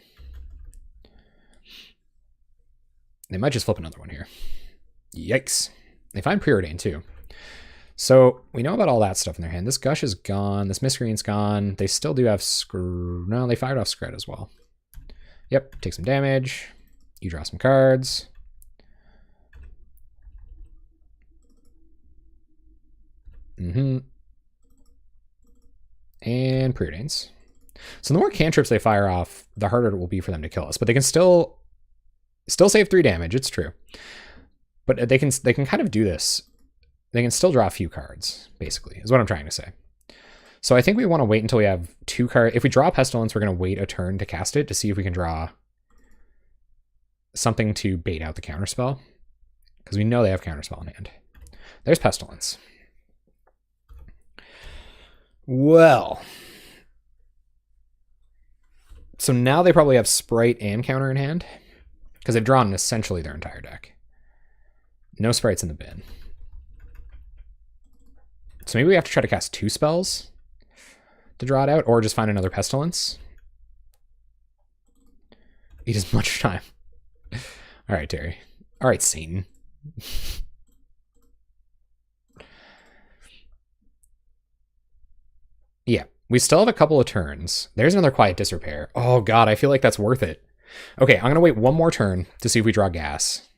They might just flip another one here. Yikes. They find Preordain too. So we know about all that stuff in their hand. This Gush is gone. This Miscreant's gone. They still do have No, they fired off Skred as well. Yep, take some damage. You draw some cards. And Preordains. So the more cantrips they fire off, the harder it will be for them to kill us. But they can still save 3 damage. It's true. But they can kind of do this. They can still draw a few cards, basically, is what I'm trying to say. So I think we want to wait until we have 2 cards. If we draw Pestilence, we're going to wait a turn to cast it to see if we can draw something to bait out the counterspell. Because we know they have counterspell in hand. There's Pestilence. Well. So now they probably have Sprite and Counter in hand. Because they've drawn essentially their entire deck. No Sprites in the bin. So maybe we have to try to cast 2 spells to draw it out, or just find another Pestilence. Eat as much time. All right, Terry. All right, Satan. Yeah, we still have a couple of turns. There's another Quiet Disrepair. Oh god, I feel like that's worth it. Okay, I'm gonna wait one more turn to see if we draw gas.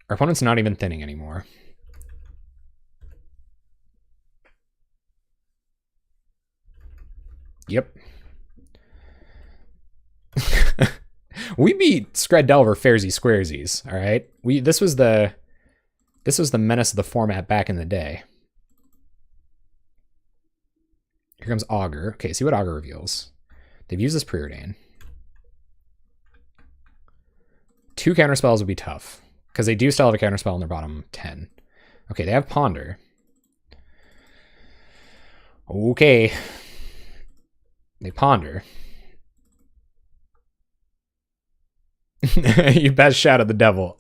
Our opponent's not even thinning anymore. Yep. We beat Skred Delver fairsy squaresies, all right? This was the menace of the format back in the day. Here comes Augur. Okay, see what Augur reveals. They've used this Preordain. 2 counterspells would be tough, because they do still have a counterspell in their bottom 10. Okay, they have Ponder. Okay. They ponder. You best shout at the devil.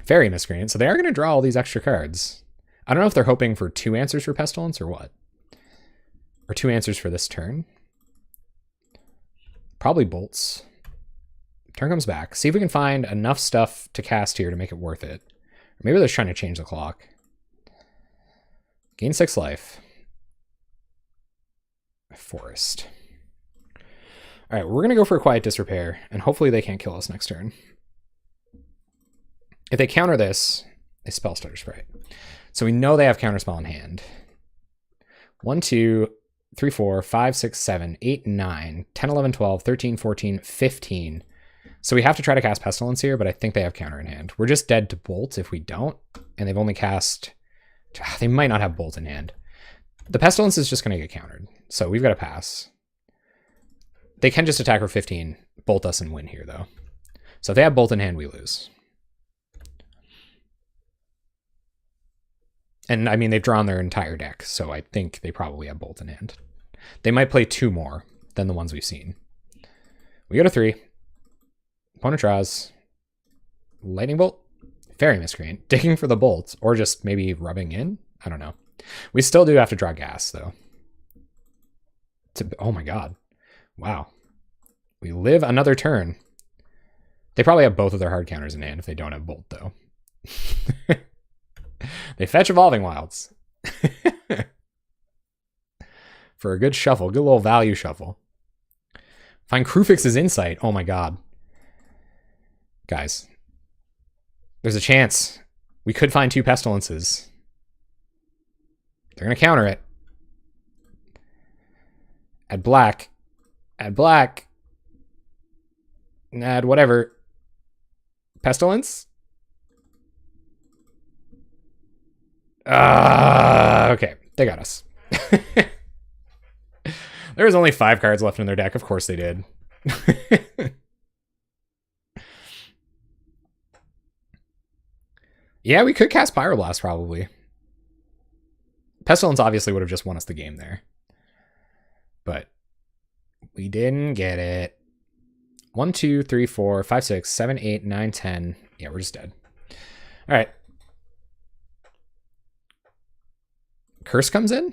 Fairy Miscreant. So they are going to draw all these extra cards. I don't know if they're hoping for 2 answers for Pestilence or what. Or 2 answers for this turn. Probably bolts. Turn comes back. See if we can find enough stuff to cast here to make it worth it. Or maybe they're trying to change the clock. Gain 6 life. Forest. All right, we're going to go for a Quiet Disrepair, and hopefully they can't kill us next turn. If they counter this, they Spellstutter Sprite. So we know they have Counterspell in hand. 1, 2, 3, 4, 5, 6, 7, 8, 9, 10, 11, 12, 13, 14, 15. So we have to try to cast Pestilence here, but I think they have counter in hand. We're just dead to Bolt if we don't, and they've only cast... They might not have Bolt in hand. The Pestilence is just going to get countered, so we've got to pass. They can just attack for 15, Bolt us, and win here, though. So if they have Bolt in hand, we lose. And, I mean, they've drawn their entire deck, so I think they probably have Bolt in hand. They might play 2 more than the ones we've seen. We go to 3. Opponent draws. Lightning Bolt. Fairy Miscreant. Digging for the Bolt, or just maybe rubbing in? I don't know. We still do have to draw gas, though. Oh my god. Wow. We live another turn. They probably have both of their hard counters in hand if they don't have Bolt, though. They fetch Evolving Wilds. For a good shuffle. Good little value shuffle. Find Krufix's Insight. Oh my god. Guys. There's a chance. We could find 2 Pestilences. They're going to counter it. Add black. Add black. Add whatever. Pestilence? Okay. They got us. There was only 5 cards left in their deck. Of course they did. Yeah, we could cast Pyroblast probably. Pestilence obviously would have just won us the game there. But we didn't get it. 1, 2, 3, 4, 5, 6, 7, 8, 9, 10. Yeah, we're just dead. All right. Curse comes in?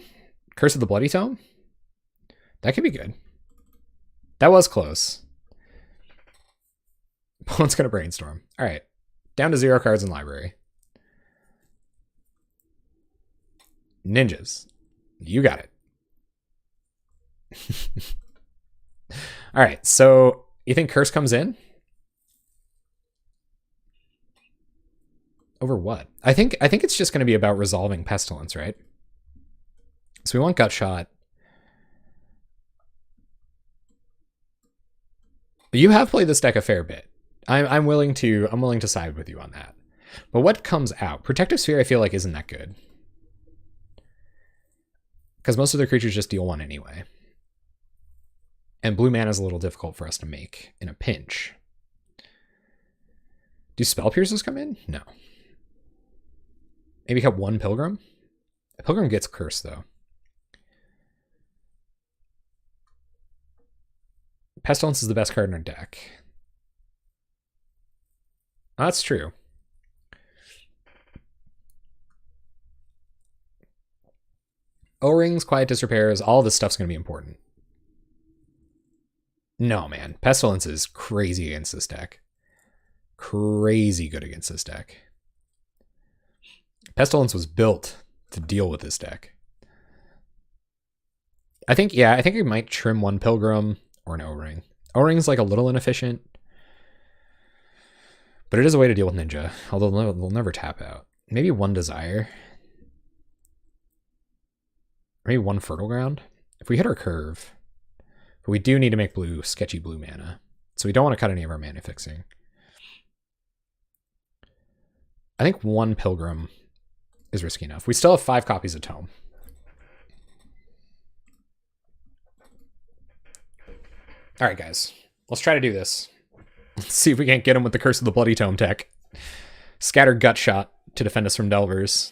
Curse of the Bloody Tome? That could be good. That was close. Opponent's going to Brainstorm. All right. Down to 0 cards in library. Ninjas. You got it. All right. So you think Curse comes in? Over what? I think it's just going to be about resolving Pestilence, right? So we want Gut Shot. You have played this deck a fair bit. I'm willing to side with you on that. But what comes out? Protective Sphere I feel like isn't that good. Because most of their creatures just deal 1 anyway. And blue mana is a little difficult for us to make in a pinch. Do Spell Pierces come in? No. Maybe have 1 Pilgrim? A Pilgrim gets Cursed though. Pestilence is the best card in our deck. That's true. O-Rings, Quiet Disrepairs, all this stuff's going to be important. No, man. Pestilence is crazy against this deck. Crazy good against this deck. Pestilence was built to deal with this deck. I think we might trim 1 Pilgrim or an O-Ring. O-Ring's like a little inefficient. But it is a way to deal with Ninja, although they'll never tap out. Maybe 1 Desire. Maybe 1 Fertile Ground. If we hit our curve. But we do need to make blue, sketchy blue mana. So we don't want to cut any of our mana fixing. I think 1 Pilgrim is risky enough. We still have 5 copies of Tome. All right, guys. Let's try to do this. Let's see if we can't get him with the Curse of the Bloody Tome tech. Scatter Gut Shot to defend us from Delvers.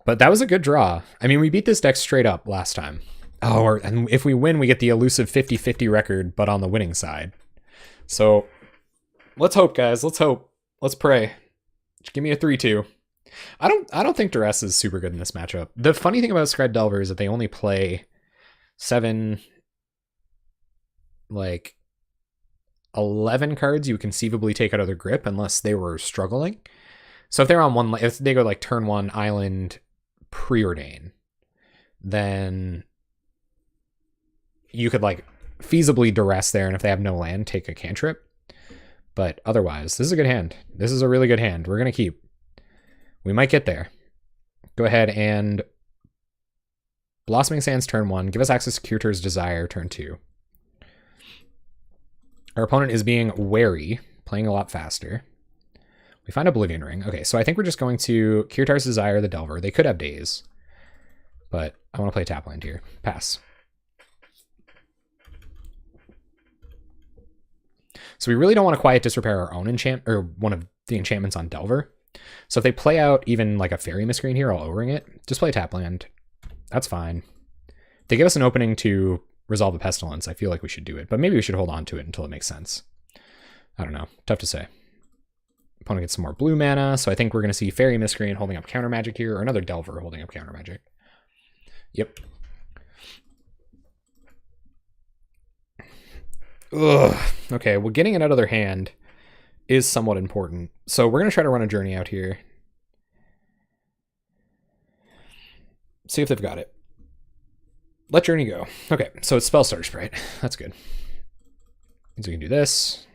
But that was a good draw. I mean, we beat this deck straight up last time. Oh, and if we win, we get the elusive 50-50 record, but on the winning side. So let's hope, guys. Let's hope. Let's pray. Just give me a 3-2. I don't think Duress is super good in this matchup. The funny thing about Skred Delver is that they only play 7, 11 cards you conceivably take out of their grip unless they were struggling. So if they're on 1, if they go like turn 1 Island Preordain, then you could feasibly Duress there, and if they have no land, take a cantrip. But otherwise, this is a good hand. This is a really good hand. We're going to keep. We might get there. Go ahead and Blossoming Sands turn 1. Give us access to Curator's Desire turn 2. Our opponent is being wary, playing a lot faster. We find Oblivion Ring. Okay, so I think we're just going to Curator's Desire, the Delver. They could have Daze, but I want to play tap land here. Pass. So we really don't want to Quiet Disrepair our own enchant, or one of the enchantments on Delver. So if they play out even like a Fairy Miscreant here, I'll O-Ring it. Just play tap land. That's fine. If they give us an opening to resolve the Pestilence, I feel like we should do it, but maybe we should hold on to it until it makes sense. I don't know. Tough to say. Opponent gets some more blue mana, so I think we're going to see Fairy Miscreant holding up counter magic here, or another Delver holding up counter magic. Yep. Ugh. Okay, well, getting it out of their hand is somewhat important. So we're going to try to run a Journey out here. See if they've got it. Let Journey go. Okay, so it's Spellstarter Sprite. That's good. So we can do this.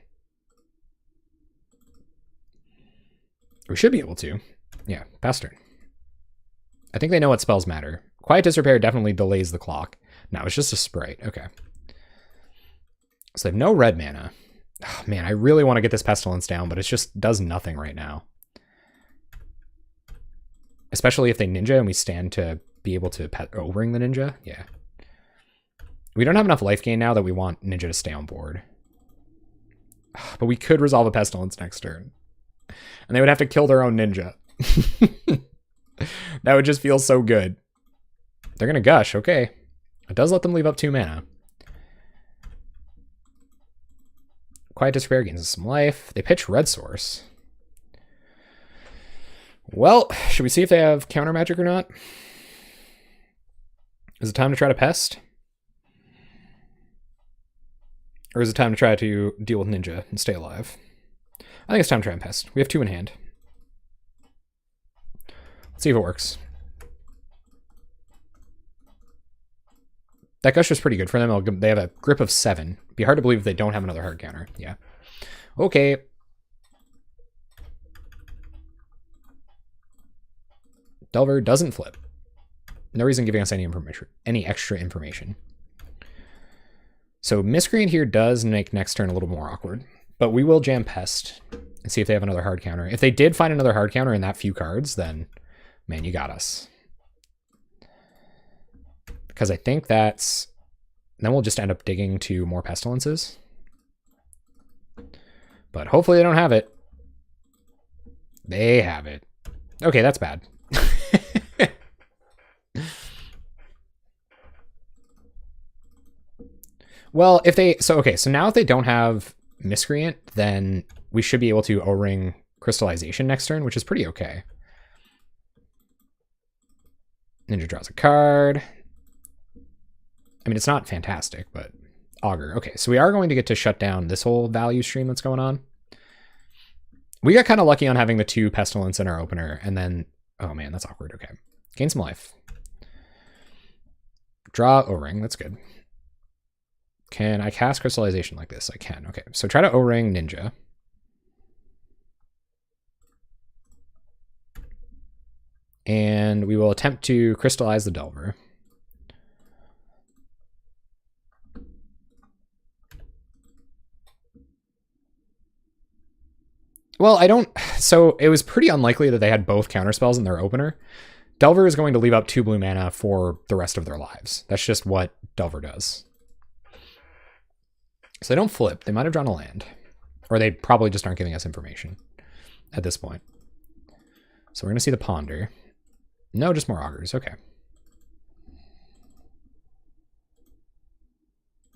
We should be able to. Yeah, pass turn. I think they know what spells matter. Quiet Disrepair definitely delays the clock. No, it's just a Sprite. Okay. So they have no red mana. Oh, man, I really want to get this Pestilence down, but it just does nothing right now. Especially if they Ninja and we stand to be able to O-Ring the Ninja. Yeah. We don't have enough life gain now that we want Ninja to stay on board. But we could resolve a Pestilence next turn. And they would have to kill their own ninja. That would just feel so good. They're going to gush. Okay. It does let them leave up 2 mana. Quiet Despair gains some life. They pitch Red Source. Well, should we see if they have counter magic or not? Is it time to try to pest? Or is it time to try to deal with ninja and stay alive? I think it's time to try and pest. We have 2 in hand. Let's see if it works. That gush was pretty good for them. They have a grip of 7. It'd be hard to believe if they don't have another hard counter. Yeah. Okay. Delver doesn't flip. No reason giving us any information, any extra information. So Miscreant here does make next turn a little more awkward, but we will jam Pest and see if they have another hard counter. If they did find another hard counter in that few cards, then man, you got us. Because I think that's... Then we'll just end up digging to more Pestilences. But hopefully they don't have it. They have it. Okay, that's bad. Well, if they... So, okay, so now if they don't have Miscreant, then we should be able to O-Ring Crystallization next turn, which is pretty okay. Ninja draws a card. I mean, it's not fantastic, but Augur. Okay, so we are going to get to shut down this whole value stream that's going on. We got kind of lucky on having the 2 Pestilence in our opener, and then... Oh man, that's awkward. Okay. Gain some life. Draw O-Ring. That's good. Can I cast Crystallization like this? I can. Okay, so try to O-Ring Ninja. And we will attempt to crystallize the Delver. Well, I don't... So it was pretty unlikely that they had both counterspells in their opener. Delver is going to leave up 2 blue mana for the rest of their lives. That's just what Delver does. So they don't flip. They might have drawn a land. Or they probably just aren't giving us information at this point. So we're going to see the Ponder. No, just more Augurs. Okay.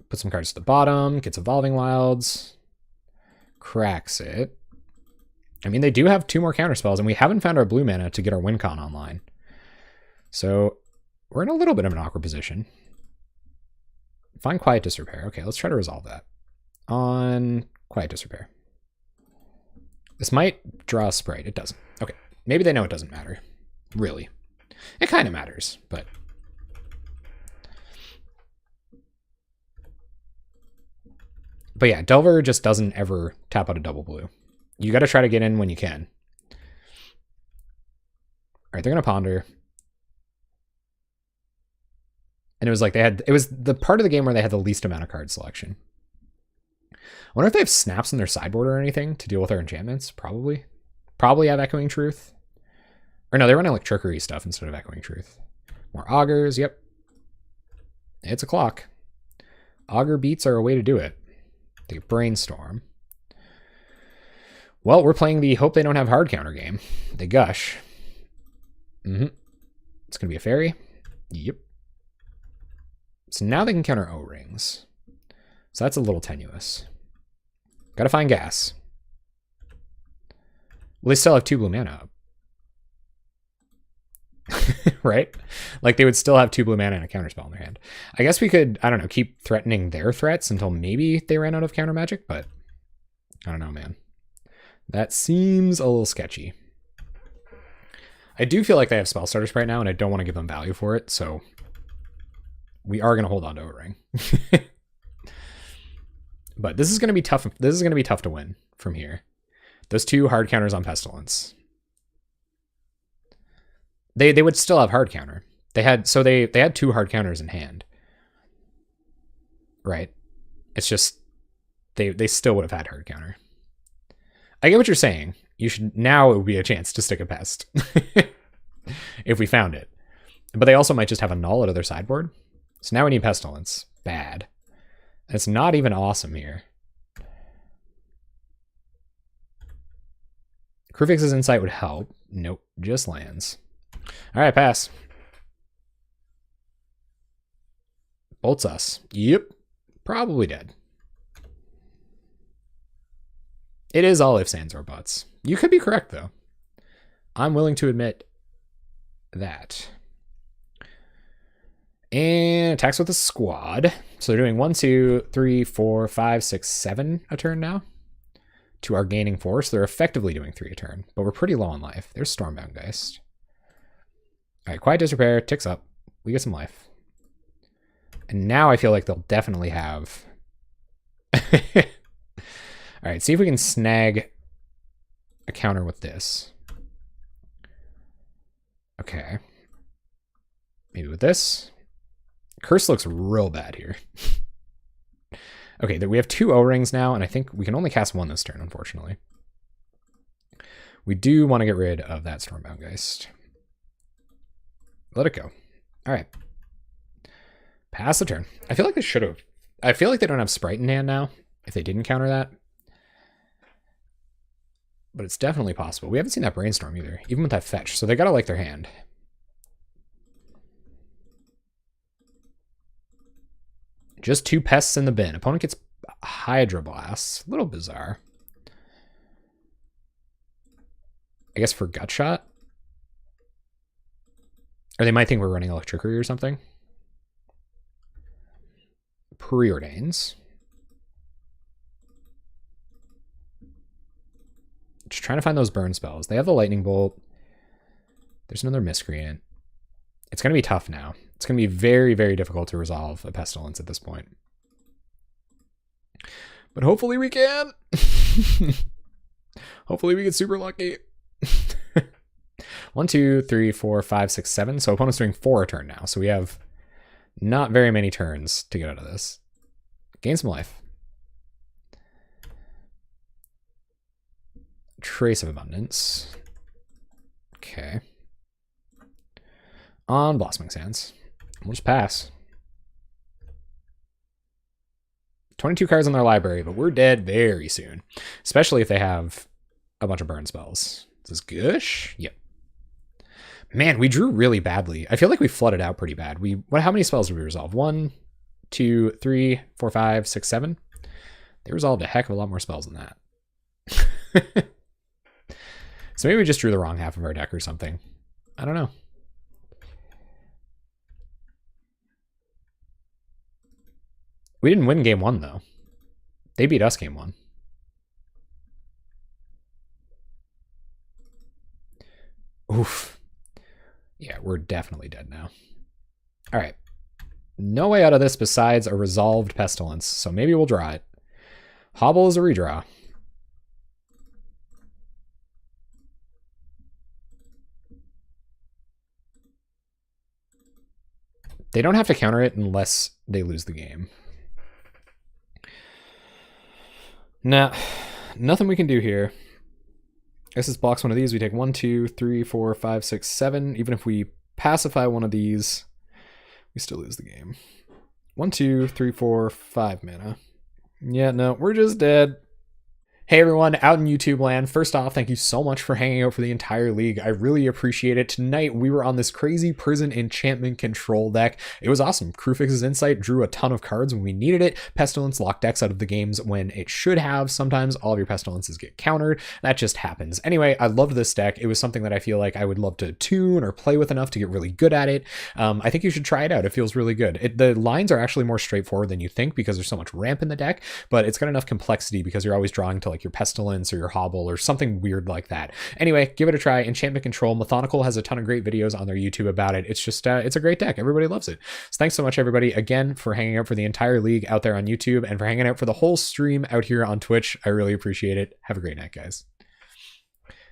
Put some cards to the bottom. Gets Evolving Wilds. Cracks it. I mean, they do have 2 more counterspells, and we haven't found our blue mana to get our win con online. So we're in a little bit of an awkward position. Find Quiet Disrepair. Okay, let's try to resolve that. On Quiet Disrepair. This might draw a Sprite. It doesn't. Okay, maybe they know it doesn't matter. Really. It kind of matters, but... But yeah, Delver just doesn't ever tap out a double blue. You got to try to get in when you can. All right, they're going to Ponder. And it was like they had... It was the part of the game where they had the least amount of card selection. I wonder if they have snaps in their sideboard or anything to deal with our enchantments. Probably. Probably have Echoing Truth. Or no, they're running like Trickery stuff instead of Echoing Truth. More Augurs. Yep. It's a clock. Augur beats are a way to do it. They Brainstorm. Well, we're playing the hope they don't have hard counter game. They gush. It's going to be a fairy. Yep. So now they can counter O-Rings. So that's a little tenuous. Got to find gas. Well, they still have 2 blue mana up. Right? Like they would still have 2 blue mana and a counterspell in their hand. I guess we could, I don't know, keep threatening their threats until maybe they ran out of counter magic, but I don't know, man. That seems a little sketchy. I do feel like they have spell starters right now, and I don't want to give them value for it, so we are going to hold on to O-Ring. But this is going to be tough. This is going to be tough to win from here. Those 2 hard counters on Pestilence. They would still have hard counter. They had 2 hard counters in hand. Right? It's just they still would have had hard counter. I get what you're saying. You should now it would be a chance to stick a pest. If we found it. But they also might just have a null out of their sideboard. So now we need Pestilence. Bad. And it's not even awesome here. Krufix's Insight would help. Nope, just lands. All right, pass. Bolts us. Yep, probably dead. It is all ifs, ands, or buts. You could be correct, though. I'm willing to admit that. And attacks with a squad. So they're doing 1, 2, 3, 4, 5, 6, 7 a turn now. To our gaining force. They're effectively doing 3 a turn, but we're pretty low on life. There's Stormbound Geist. All right, Quiet Disrepair ticks up. We get some life. And now I feel like they'll definitely have... All right, see if we can snag a counter with this. Okay. Maybe with this. Curse looks real bad here. Okay, we have 2 O-rings now, and I think we can only cast 1 this turn, unfortunately. We do want to get rid of that Stormbound Geist. Let it go. All right. Pass the turn. I feel like they should have. I feel like they don't have Sprite in hand now, if they didn't counter that. But it's definitely possible. We haven't seen that Brainstorm either, even with that fetch, so they gotta like their hand. Just 2 pests in the bin. Opponent gets Hydro Blast. A little bizarre. I guess for Gut Shot? Or they might think we're running Electricity or something. Preordains. Just trying to find those burn spells. They have the Lightning Bolt. There's another Miscreant. It's going to be tough now. It's going to be very, very difficult to resolve a Pestilence at this point. But hopefully we can. Hopefully we get super lucky. 1, 2, 3, 4, 5, 6, 7. So opponent's doing 4 a turn now. So we have not very many turns to get out of this. Gain some life. Trace of Abundance. Okay. On Blossoming Sands. We'll just pass. 22 cards in their library, but we're dead very soon. Especially if they have a bunch of burn spells. Is this Gush? Yep. Man, we drew really badly. I feel like we flooded out pretty bad. How many spells did we resolve? 1, 2, 3, 4, 5, 6, 7. They resolved a heck of a lot more spells than that. So maybe we just drew the wrong half of our deck or something. I don't know. We didn't win game 1, though. They beat us game 1. Oof. Yeah, we're definitely dead now. All right. No way out of this besides a resolved Pestilence, so maybe we'll draw it. Hobble is a redraw. They don't have to counter it unless they lose the game. Nah, nothing we can do here. This is blocks one of these. We take 1, 2, 3, 4, 5, 6, 7. Even if we pacify one of these, we still lose the game. 1, 2, 3, 4, 5 mana. Yeah, no, we're just dead. Hey everyone, out in YouTube land. First off, thank you so much for hanging out for the entire league. I really appreciate it. Tonight, we were on this crazy prison enchantment control deck. It was awesome. Krufix's Insight drew a ton of cards when we needed it. Pestilence locked decks out of the games when it should have. Sometimes all of your Pestilences get countered. That just happens. Anyway, I loved this deck. It was something that I feel like I would love to tune or play with enough to get really good at it. I think you should try it out. It feels really good. The lines are actually more straightforward than you think because there's so much ramp in the deck, but it's got enough complexity because you're always drawing to like your Pestilence or your Hobble or something weird like that. Anyway, give it a try. Enchantment Control. Methodical has a ton of great videos on their YouTube about it. It's just, it's a great deck. Everybody loves it. So thanks so much, everybody, again, for hanging out for the entire league out there on YouTube and for hanging out for the whole stream out here on Twitch. I really appreciate it. Have a great night, guys.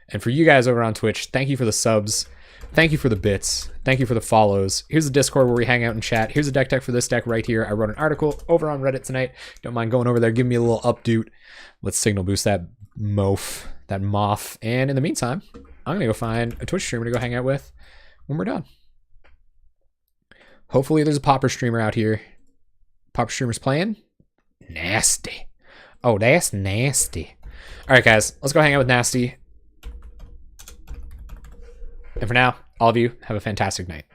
And for you guys over on Twitch, thank you for the subs. Thank you for the bits. Thank you for the follows. Here's the Discord where we hang out and chat. Here's a deck tech for this deck right here. I wrote an article over on Reddit tonight. Don't mind going over there, give me a little update. Let's signal boost that moth. And in the meantime, I'm gonna go find a Twitch streamer to go hang out with when we're done. Hopefully there's a Pauper streamer out here. Pauper streamer's playing? Nasty. Oh, that's nasty. All right, guys, let's go hang out with Nasty. And for now, all of you have a fantastic night.